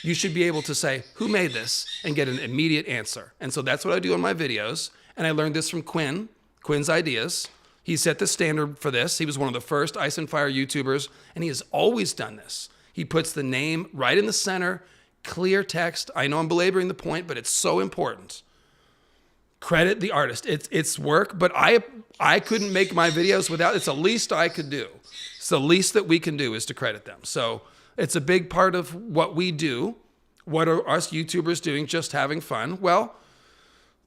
you should be able to say, who made this, and get an immediate answer. And so that's what I do in my videos. And I learned this from Quinn's Ideas. He set the standard for this. He was one of the first Ice and Fire YouTubers, and he has always done this. He puts the name right in the center, clear text. I know I'm belaboring the point, but it's so important. Credit the artist. It's work, but I couldn't make my videos without, it's the least I could do. It's the least that we can do is to credit them. So it's a big part of what we do. What are us YouTubers doing? Just having fun? Well,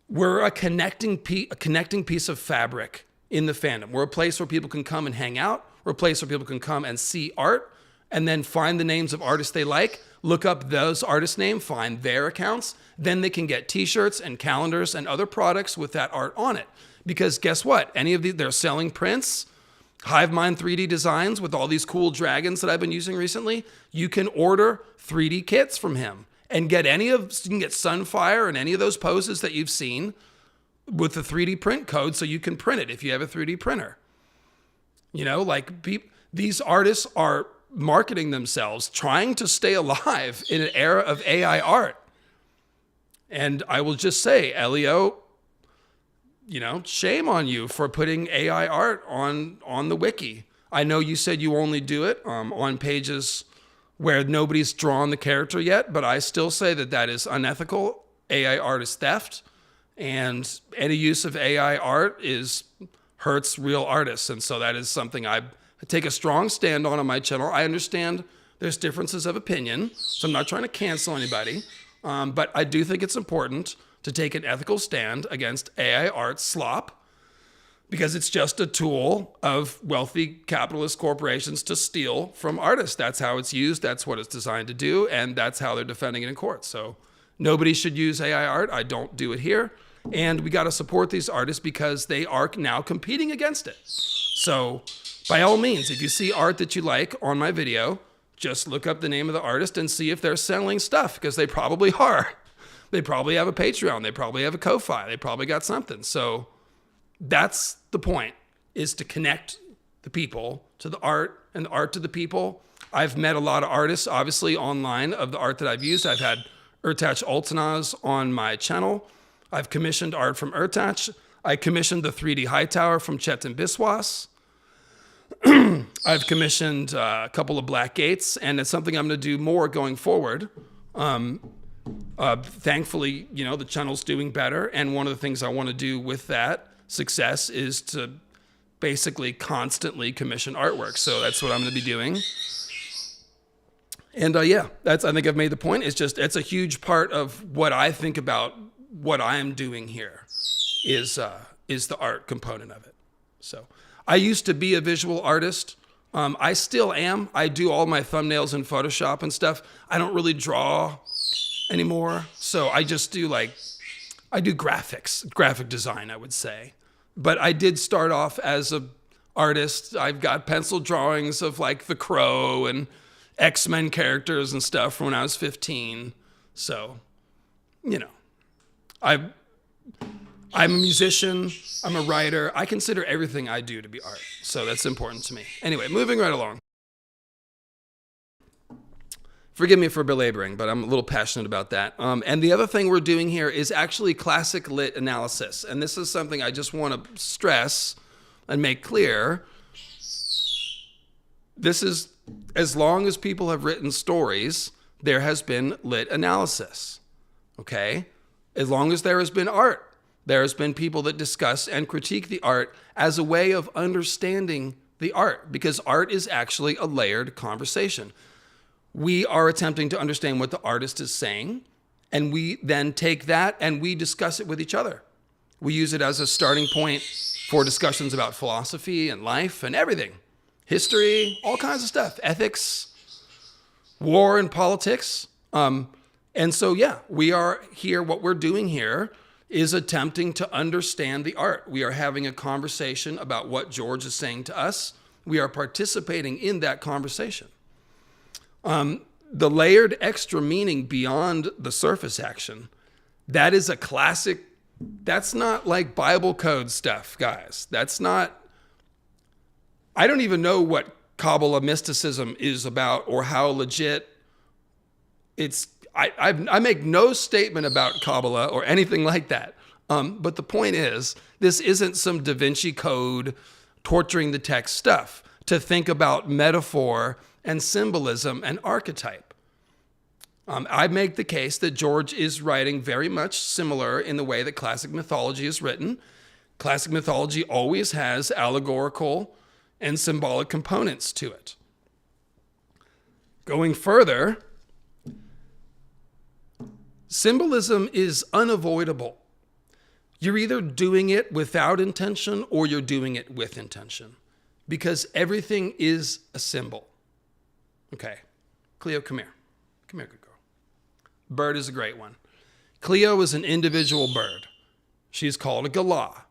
we're a connecting piece of fabric in the fandom. We're a place where people can come and hang out. We're a place where people can come and see art and then find the names of artists they like, look up those artists' names, find their accounts. Then they can get t-shirts and calendars and other products with that art on it. Because guess what? They're selling prints, HiveMind 3D designs with all these cool dragons that I've been using recently. You can order 3D kits from him and get you can get Sunfire and any of those poses that you've seen with the 3D print code, so you can print it if you have a 3D printer. You know, these artists are marketing themselves, trying to stay alive in an era of AI art. And I will just say, Elio, shame on you for putting AI art on the wiki. I know you said you only do it on pages where nobody's drawn the character yet, but I still say that is unethical. AI art is theft, and any use of AI art hurts real artists. And so that is something I take a strong stand on my channel. I understand there's differences of opinion, so I'm not trying to cancel anybody, but I do think it's important to take an ethical stand against AI art slop, because it's just a tool of wealthy capitalist corporations to steal from artists. That's how it's used. That's what it's designed to do. And that's how they're defending it in court. So nobody should use AI art. I don't do it here. And we got to support these artists because they are now competing against it. So by all means, if you see art that you like on my video, just look up the name of the artist and see if they're selling stuff, because they probably are. They probably have a Patreon. They probably have a Ko-Fi. They probably got something. So that's the point, is to connect the people to the art and the art to the people. I've met a lot of artists, obviously, online of the art that I've used. I've had Urtach Ultanaz on my channel. I've commissioned art from Urtach. I commissioned the 3D Hightower from Chetan Biswas. I've commissioned a couple of Black Gates, and it's something I'm going to do more going forward. Thankfully, the channel's doing better, and one of the things I want to do with that success is to basically constantly commission artwork. So that's what I'm going to be doing. And I think I've made the point. It's a huge part of what I think about what I am doing here is the art component of it. So I used to be a visual artist. I still am. I do all my thumbnails in Photoshop and stuff. I don't really draw anymore. So I just do I do graphic design, I would say. But I did start off as an artist. I've got pencil drawings of The Crow and X-Men characters and stuff from when I was 15. So, I'm a musician. I'm a writer. I consider everything I do to be art. So that's important to me. Anyway, moving right along. Forgive me for belaboring, but I'm a little passionate about that. And the other thing we're doing here is actually classic lit analysis. And this is something I just want to stress and make clear. This is, as long as people have written stories, there has been lit analysis. Okay? As long as there has been art, there has been people that discuss and critique the art as a way of understanding the art, because art is actually a layered conversation. We are attempting to understand what the artist is saying, and we then take that and we discuss it with each other. We use it as a starting point for discussions about philosophy and life and everything. History, all kinds of stuff, ethics, war and politics. And so, we are here. What we're doing here is attempting to understand the art. We are having a conversation about what George is saying to us. We are participating in that conversation. The layered extra meaning beyond the surface action, that is a classic. That's not like Bible code stuff, guys. That's not, I don't even know what Kabbalah mysticism is about or how legit it's, I make no statement about Kabbalah or anything like that. But the point is, this isn't some Da Vinci Code torturing the text stuff to think about metaphor and symbolism and archetype. I make the case that George is writing very much similar in the way that classic mythology is written. Classic mythology always has allegorical and symbolic components to it. Going further, symbolism is unavoidable. You're either doing it without intention or you're doing it with intention, because everything is a symbol. Okay, Cleo, come here. Come here, good girl. Bird is a great one. Cleo is an individual bird. She's called a galah.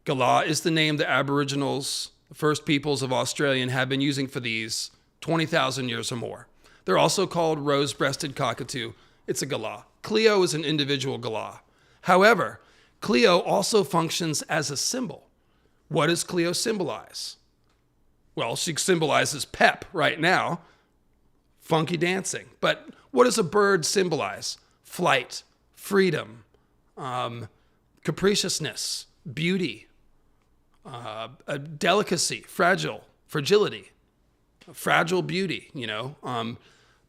Galah is the name the Aboriginals, the first peoples of Australia, have been using for these 20,000 years or more. They're also called rose-breasted cockatoo. It's a galah. Cleo is an individual galah. However, Cleo also functions as a symbol. What does Cleo symbolize? Well, she symbolizes pep right now, funky dancing. But what does a bird symbolize? Flight, freedom, capriciousness, beauty, a delicacy, fragility, fragile beauty,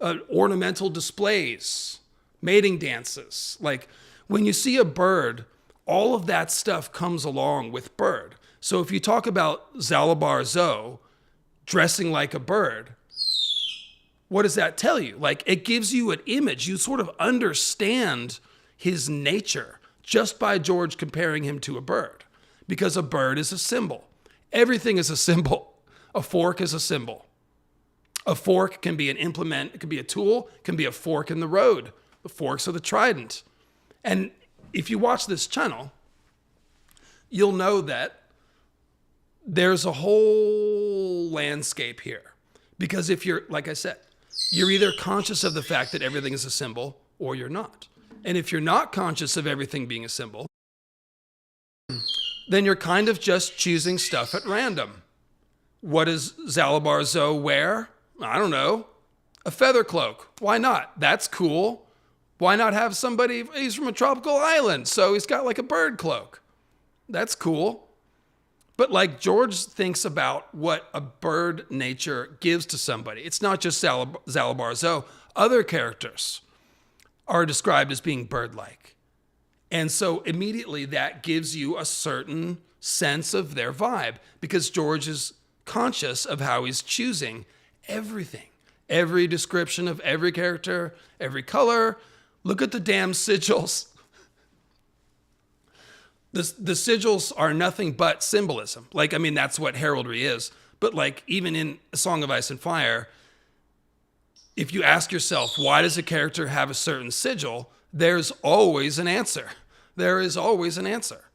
ornamental displays, mating dances. Like when you see a bird, all of that stuff comes along with bird. So if you talk about Zalabar Zo dressing like a bird, what does that tell you? Like, it gives you an image. You sort of understand his nature just by George comparing him to a bird, because a bird is a symbol. Everything is a symbol. A fork is a symbol. A fork can be an implement. It can be a tool. It can be a fork in the road. The forks are the trident. And if you watch this channel, you'll know that there's a whole landscape here. Because if you're, like I said, you're either conscious of the fact that everything is a symbol or you're not. And if you're not conscious of everything being a symbol, then you're kind of just choosing stuff at random. What does Zalabar Zo wear? I don't know. A feather cloak. Why not? That's cool. Why not have somebody, he's from a tropical island, so he's got like a bird cloak. That's cool. But like George thinks about what a bird nature gives to somebody. It's not just Zalabar Zo. Other characters are described as being bird-like. And so immediately that gives you a certain sense of their vibe, because George is conscious of how he's choosing everything. Every description of every character, every color. Look at the damn sigils. The sigils are nothing but symbolism. Like, I mean, that's what heraldry is. But like, even in A Song of Ice and Fire, if you ask yourself, why does a character have a certain sigil? There's always an answer. There is always an answer.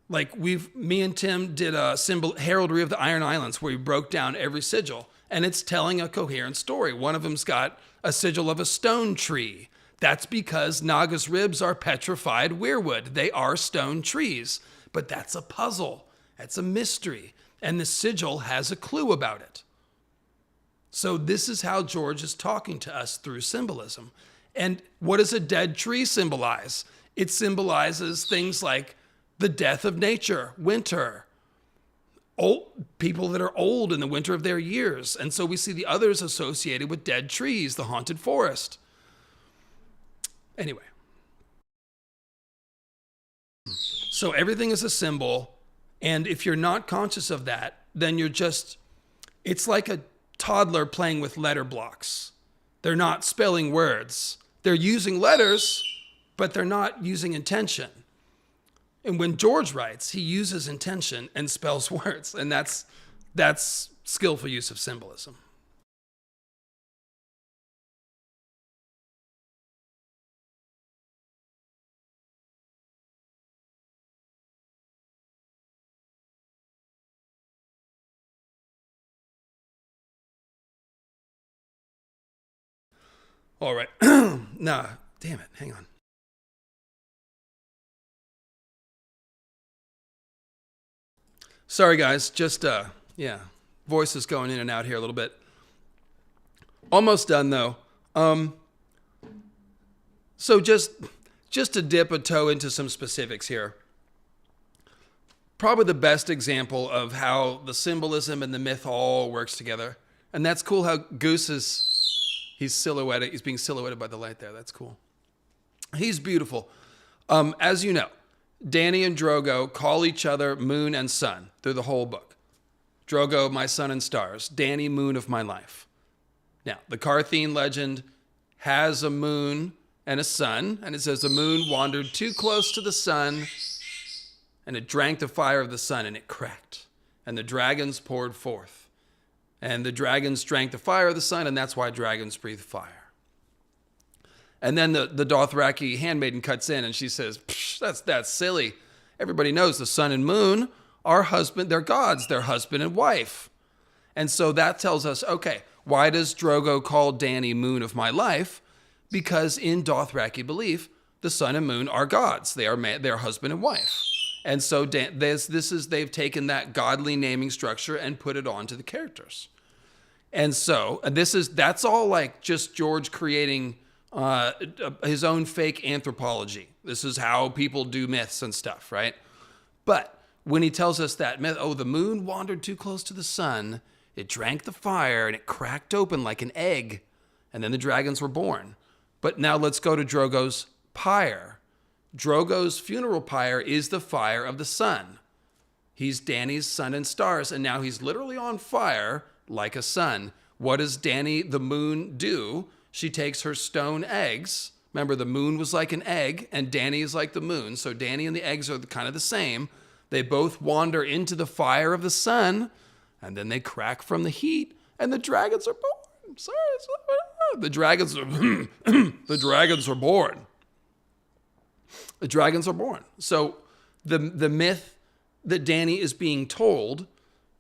Like me and Tim did a heraldry of the Iron Islands where we broke down every sigil, and it's telling a coherent story. One of them's got a sigil of a stone tree. That's because Naga's ribs are petrified weirwood. They are stone trees. But that's a puzzle. That's a mystery. And the sigil has a clue about it. So this is how George is talking to us through symbolism. And what does a dead tree symbolize? It symbolizes things like the death of nature, winter, old people that are old in the winter of their years. And so we see the others associated with dead trees, the haunted forest. Anyway, so everything is a symbol, and if you're not conscious of that, then it's like a toddler playing with letter blocks. They're not spelling words. They're using letters, but they're not using intention. And when George writes, he uses intention and spells words, and that's skillful use of symbolism. All right. Nah, damn it. Hang on. Sorry, guys. Just, voice is going in and out here a little bit. Almost done, though. So just to dip a toe into some specifics here. Probably the best example of how the symbolism and the myth all works together. And that's cool how Goose he's being silhouetted by the light there. That's cool. He's beautiful. As you know, Danny and Drogo call each other moon and sun through the whole book. Drogo, my sun and stars. Danny, moon of my life. Now, the Carthene legend has a moon and a sun, and it says the moon wandered too close to the sun, and it drank the fire of the sun, and it cracked, and the dragons poured forth. And the dragons drank the fire of the sun, and that's why dragons breathe fire. And then the Dothraki handmaiden cuts in, and she says, that's silly. Everybody knows the sun and moon are they're gods, they're husband and wife. And so that tells us, okay, why does Drogo call Danny moon of my life? Because in Dothraki belief, the sun and moon are gods. They're husband and wife. And so they've taken that godly naming structure and put it onto the characters. And so that's all like just George creating his own fake anthropology. This is how people do myths and stuff, right? But when he tells us that myth, the moon wandered too close to the sun, it drank the fire, and it cracked open like an egg, and then the dragons were born. But now let's go to Drogo's pyre. Drogo's funeral pyre is the fire of the sun. He's Danny's sun and stars, and now he's literally on fire like a sun. What does Danny the moon do? She takes her stone eggs. Remember, the moon was like an egg, and Danny is like the moon. So Danny and the eggs are kind of the same. They both wander into the fire of the sun, and then they crack from the heat, and the dragons are born. The dragons are the dragons are born. The dragons are born. So the myth that Danny is being told,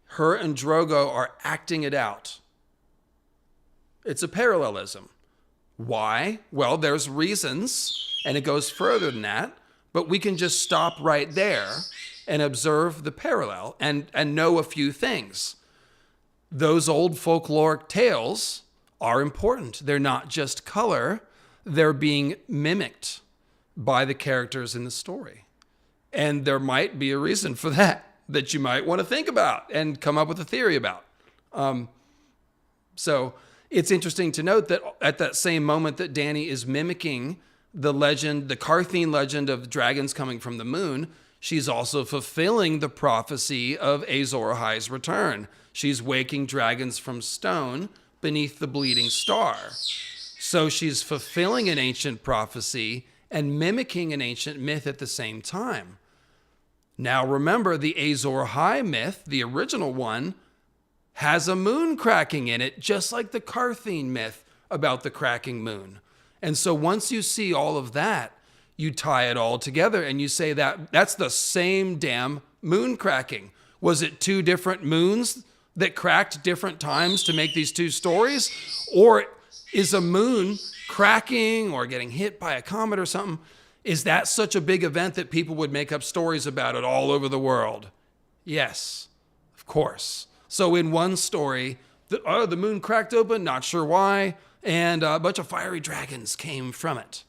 her and Drogo are acting it out. It's a parallelism. Why? Well, there's reasons, and it goes further than that, but we can just stop right there and observe the parallel and know a few things. Those old folkloric tales are important. They're not just color. They're being mimicked by the characters in the story. And there might be a reason for that you might want to think about and come up with a theory about. So it's interesting to note that at that same moment that Danny is mimicking the legend, the Carthene legend of dragons coming from the moon, she's also fulfilling the prophecy of Azor Ahai's return. She's waking dragons from stone beneath the bleeding star. So she's fulfilling an ancient prophecy and mimicking an ancient myth at the same time. Now remember, the Azor Ahai myth, the original one, has a moon cracking in it, just like the Carthene myth about the cracking moon. And so once you see all of that, you tie it all together and you say that that's the same damn moon cracking. Was it two different moons that cracked different times to make these two stories? Or is a moon cracking or getting hit by a comet or something, is that such a big event that people would make up stories about it all over the world? Yes, of course. So in one story, the moon cracked open, not sure why, and a bunch of fiery dragons came from it.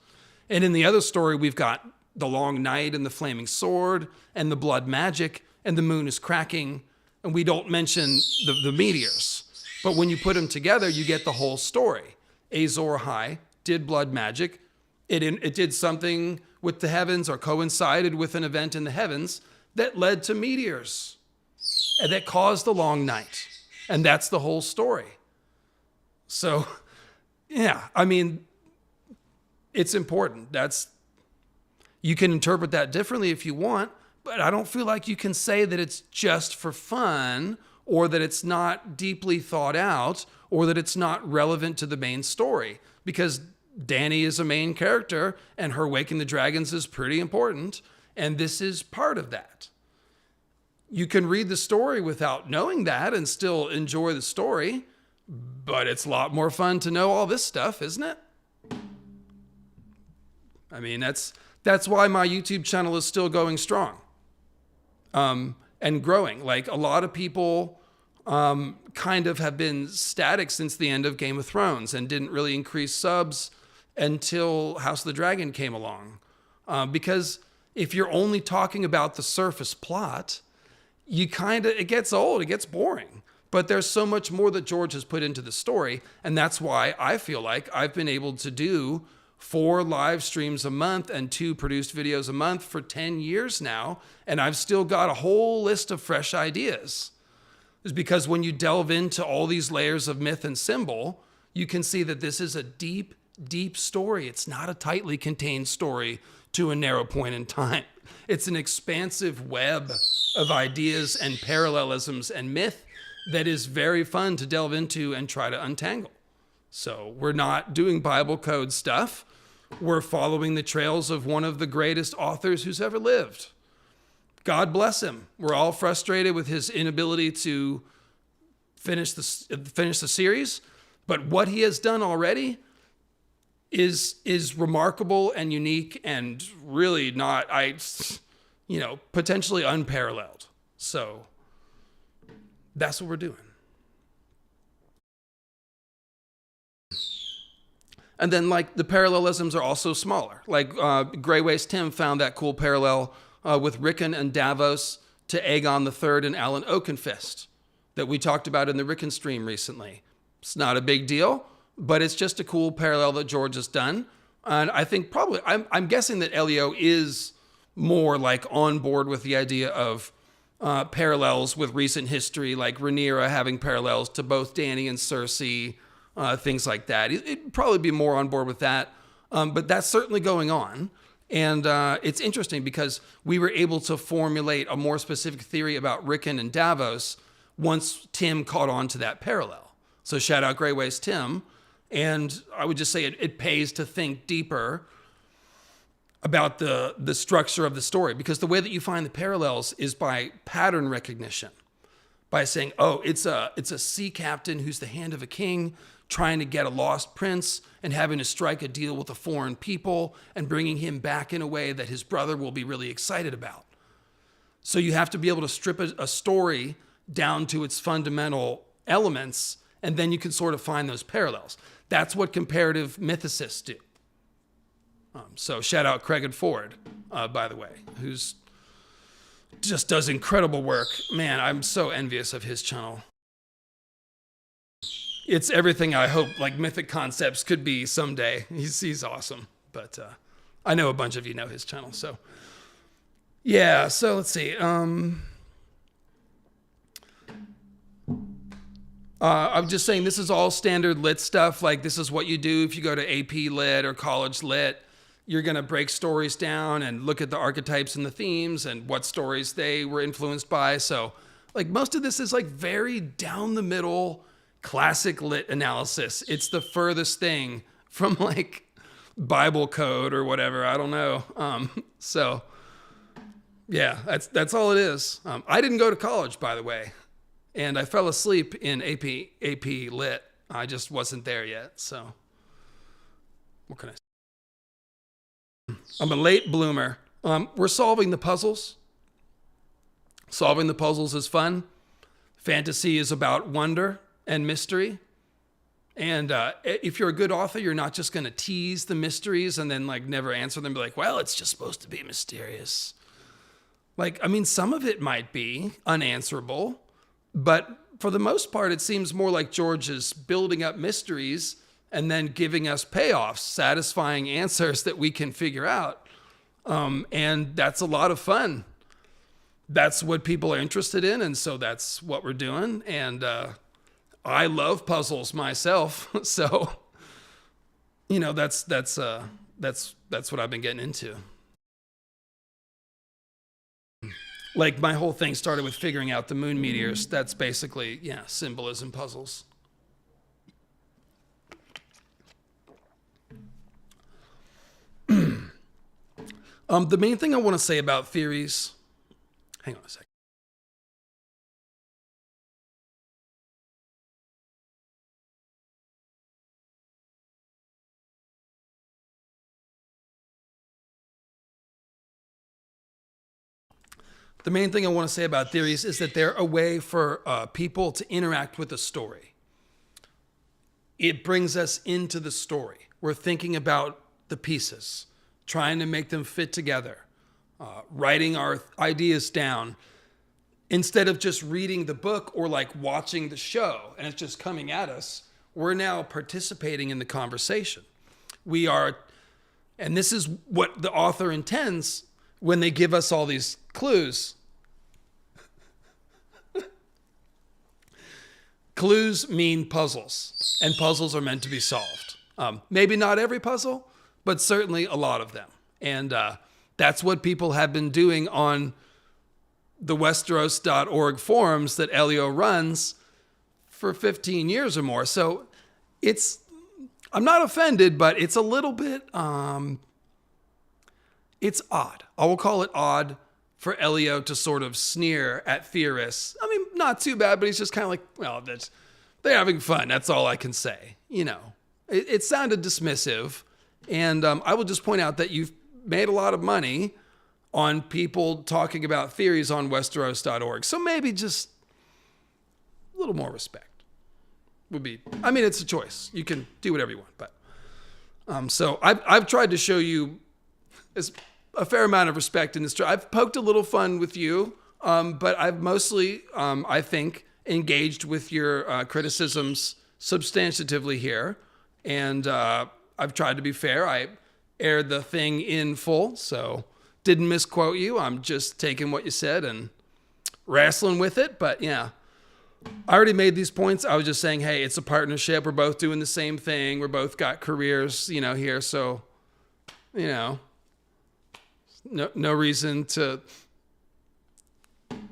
And in the other story, we've got the long night and the flaming sword and the blood magic, and the moon is cracking, and we don't mention the meteors. But when you put them together, you get the whole story. Azor Ahai did blood magic. It did something with the heavens or coincided with an event in the heavens that led to meteors and that caused the long night. And that's the whole story. So, yeah, I mean, it's important. You can interpret that differently if you want, but I don't feel like you can say that it's just for fun or that it's not deeply thought out or that it's not relevant to the main story, because Danny is a main character and her waking the dragons is pretty important, and this is part of that. You can read the story without knowing that and still enjoy the story, but it's a lot more fun to know all this stuff, isn't it? I mean, that's why my YouTube channel is still going strong and growing. Like, a lot of people kind of have been static since the end of Game of Thrones and didn't really increase subs until House of the Dragon came along. Because if you're only talking about the surface plot, it gets old, it gets boring. But there's so much more that George has put into the story. And that's why I feel like I've been able to do 4 live streams a month and 2 produced videos a month for 10 years now. And I've still got a whole list of fresh ideas. It's because when you delve into all these layers of myth and symbol, you can see that this is a deep, deep story. It's not a tightly contained story to a narrow point in time. It's an expansive web of ideas and parallelisms and myth that is very fun to delve into and try to untangle. So we're not doing Bible code stuff. We're following the trails of one of the greatest authors who's ever lived. God bless him. We're all frustrated with his inability to finish the series, but what he has done already is remarkable and unique and really potentially unparalleled. So that's what we're doing. And then the parallelisms are also smaller. Grey Waste Tim found that cool parallel with Rickon and Davos to Aegon III and Alan Oakenfist that we talked about in the Rickon stream recently. It's not a big deal, but it's just a cool parallel that George has done. And I think I'm guessing that Elio is more on board with the idea of parallels with recent history, like Rhaenyra having parallels to both Dany and Cersei, things like that. It'd probably be more on board with that, but that's certainly going on. And it's interesting because we were able to formulate a more specific theory about Rickon and Davos once Tim caught on to that parallel. So shout out Grey Waste Tim. And I would just say it pays to think deeper about the structure of the story, because the way that you find the parallels is by pattern recognition, by saying, oh, it's a sea captain who's the hand of a king trying to get a lost prince and having to strike a deal with a foreign people and bringing him back in a way that his brother will be really excited about. So you have to be able to strip a story down to its fundamental elements, and then you can sort of find those parallels. That's what comparative mythicists do. So shout out Craig and Ford, by the way, who's just does incredible work. Man, I'm so envious of his channel. It's everything I hope Mythic Concepts could be someday. He's awesome. But I know a bunch of you know his channel. So yeah, so let's see. I'm just saying this is all standard lit stuff. This is what you do if you go to AP Lit or College Lit. You're going to break stories down and look at the archetypes and the themes and what stories they were influenced by. So most of this is very down the middle classic lit analysis. It's the furthest thing from Bible code or whatever. I don't know. So yeah, that's all it is. I didn't go to college, by the way, and I fell asleep in AP Lit. I just wasn't there yet. So what can I say? I'm a late bloomer. We're solving the puzzles. Solving the puzzles is fun. Fantasy is about wonder and mystery. And if you're a good author, you're not just going to tease the mysteries and then never answer them. Be like, well, it's just supposed to be mysterious. Some of it might be unanswerable, but for the most part, it seems more like George is building up mysteries and then giving us payoffs, satisfying answers that we can figure out. And that's a lot of fun. That's what people are interested in, and so that's what we're doing. And I love puzzles myself, so that's what I've been getting into. My whole thing started with figuring out the moon meteors. That's basically symbolism puzzles. The main thing I want to say about theories, hang on a second. The main thing I want to say about theories is that they're a way for people to interact with a story. It brings us into the story. we're thinking about the pieces, trying to make them fit together, writing our ideas down instead of just reading the book or like watching the show and it's just coming at us. We're now participating in the conversation. We are, and this is what the author intends when they give us all these clues. Clues mean puzzles, and puzzles are meant to be solved. Maybe not every puzzle, but certainly a lot of them. And that's what people have been doing on the Westeros.org forums that Elio runs for 15 years or more. So I'm not offended, but it's a little bit, it's odd. I will call it odd for Elio to sort of sneer at theorists. I mean, not too bad, but he's just kind of like, well, they're having fun. That's all I can say. You know, it sounded dismissive. And I will just point out that you've made a lot of money on people talking about theories on Westeros.org. So maybe just a little more respect would be, I mean, it's a choice. You can do whatever you want. But so I've tried to show you a fair amount of respect in this. I've poked a little fun with you, but I've mostly, I think, engaged with your criticisms substantively here. And I've tried to be fair. I aired the thing in full, so didn't misquote you. I'm just taking what you said and wrestling with it. But yeah, I already made these points. I was just saying, hey, it's a partnership. We're both doing the same thing. We're both got careers, here. So, no reason to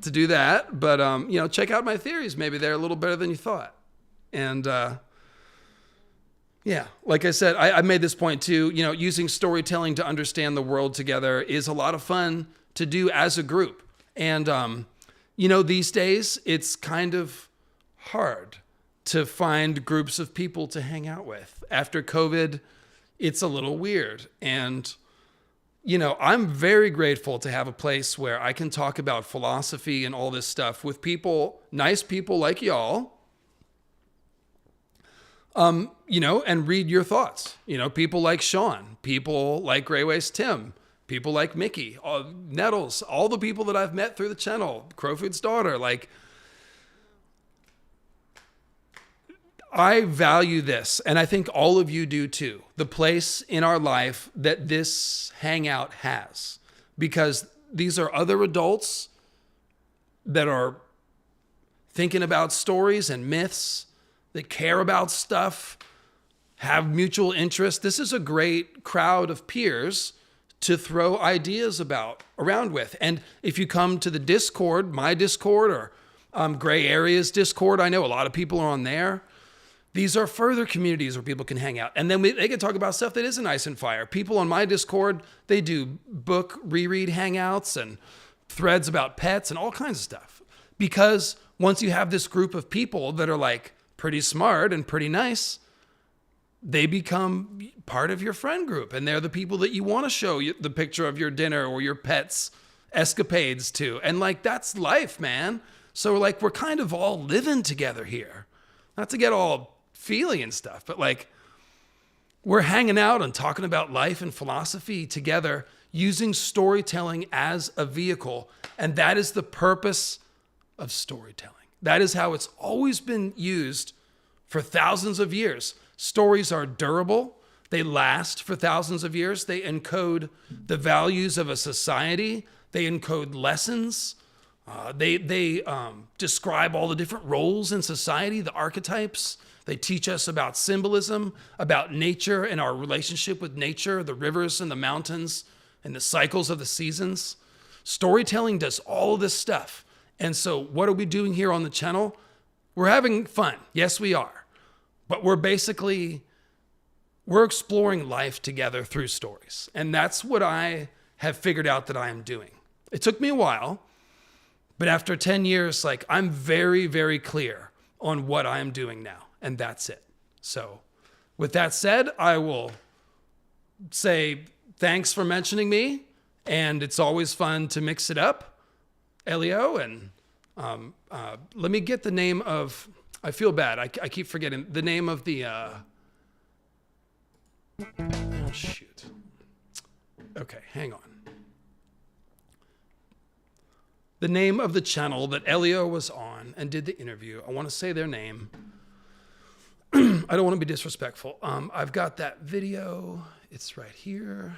do that. But, check out my theories. Maybe they're a little better than you thought. And, yeah, like I said, I made this point too. Using storytelling to understand the world together is a lot of fun to do as a group. And, these days it's kind of hard to find groups of people to hang out with. After COVID, it's a little weird. And, I'm very grateful to have a place where I can talk about philosophy and all this stuff with people, nice people like y'all. And read your thoughts. People like Sean, people like Greywaste Tim, people like Mickey, Nettles, all the people that I've met through the channel, Crowfood's daughter. Like, I value this, and I think all of you do too, the place in our life that this hangout has, because these are other adults that are thinking about stories and myths, that care about stuff, have mutual interest. This is a great crowd of peers to throw ideas around with. And if you come to the Discord, my Discord, or Gray Area's Discord, I know a lot of people are on there. These are further communities where people can hang out. And then they can talk about stuff that isn't Ice and Fire. People on my Discord, they do book reread hangouts and threads about pets and all kinds of stuff. Because once you have this group of people that are like, pretty smart and pretty nice, they become part of your friend group. And they're the people that you want to show the picture of your dinner or your pet's escapades to. And that's life, man. So we're kind of all living together here. Not to get all feely and stuff, but we're hanging out and talking about life and philosophy together using storytelling as a vehicle. And that is the purpose of storytelling. That is how it's always been used for thousands of years. Stories are durable. They last for thousands of years. They encode the values of a society. They encode lessons. They describe all the different roles in society, the archetypes. They teach us about symbolism, about nature and our relationship with nature, the rivers and the mountains, and the cycles of the seasons. Storytelling does all of this stuff. And so what are we doing here on the channel? We're having fun. Yes, we are. But we're exploring life together through stories. And that's what I have figured out that I am doing. It took me a while, but after 10 years, I'm very, very clear on what I am doing now. And that's it. So with that said, I will say thanks for mentioning me. And it's always fun to mix it up. Elio, and let me get the name of, I feel bad, I keep forgetting the name of the Oh, shoot. Okay, hang on. The name of the channel that Elio was on and did the interview. I want to say their name. I don't want to be disrespectful. I've got that video. It's right here.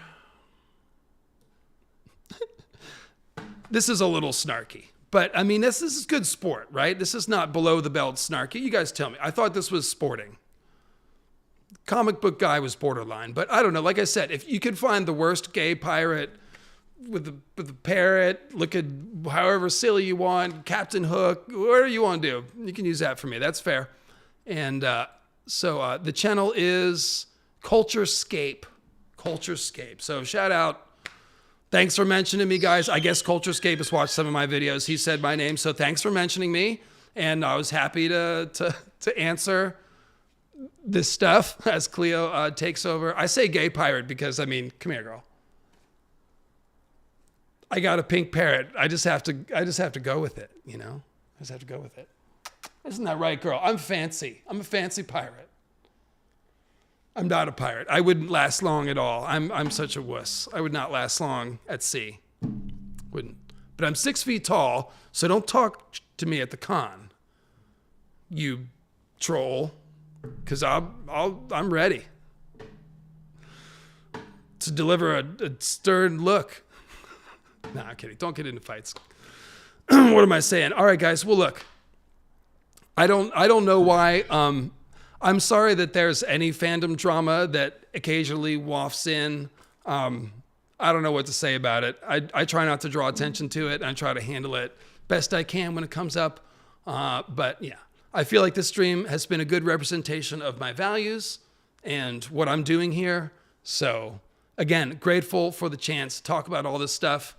This is a little snarky, but I mean, this is good sport, right? This is not below the belt snarky. You guys tell me. I thought this was sporting. Comic book guy was borderline, but I don't know. Like I said, if you could find the worst gay pirate with the parrot, look at however silly you want, Captain Hook, whatever you want to do, you can use that for me. That's fair. And so the channel is Culturescape. Culturescape. So shout out. Thanks for mentioning me, guys. I guess Culturescape has watched some of my videos. He said my name, so thanks for mentioning me. And I was happy to answer this stuff as Cleo takes over. I say gay pirate because, I mean, come here, girl. I got a pink parrot. I just have to go with it, you know? I just have to go with it. Isn't that right, girl? I'm fancy. I'm a fancy pirate. I'm not a pirate. I wouldn't last long at all. I'm such a wuss. I would not last long at sea. Wouldn't. But I'm 6 feet tall, so don't talk to me at the con, you troll, because I'm ready to deliver a stern look. Nah, I'm kidding. Don't get into fights. What am I saying? All right, guys. Well, look, I don't know why. I'm sorry that there's any fandom drama that occasionally wafts in. I don't know what to say about it. I try not to draw attention to it, and I try to handle it best I can when it comes up. But yeah, I feel like this stream has been a good representation of my values and what I'm doing here. So again, grateful for the chance to talk about all this stuff.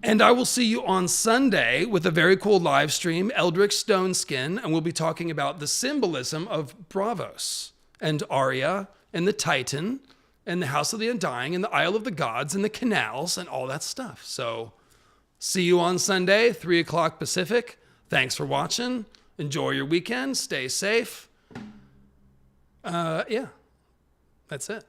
And I will see you on Sunday with a very cool live stream, Eldritch Stoneskin, and we'll be talking about the symbolism of Braavos and Arya and the Titan and the House of the Undying and the Isle of the Gods and the canals and all that stuff. So see you on Sunday, 3 o'clock Pacific. Thanks for watching. Enjoy your weekend. Stay safe. Yeah, that's it.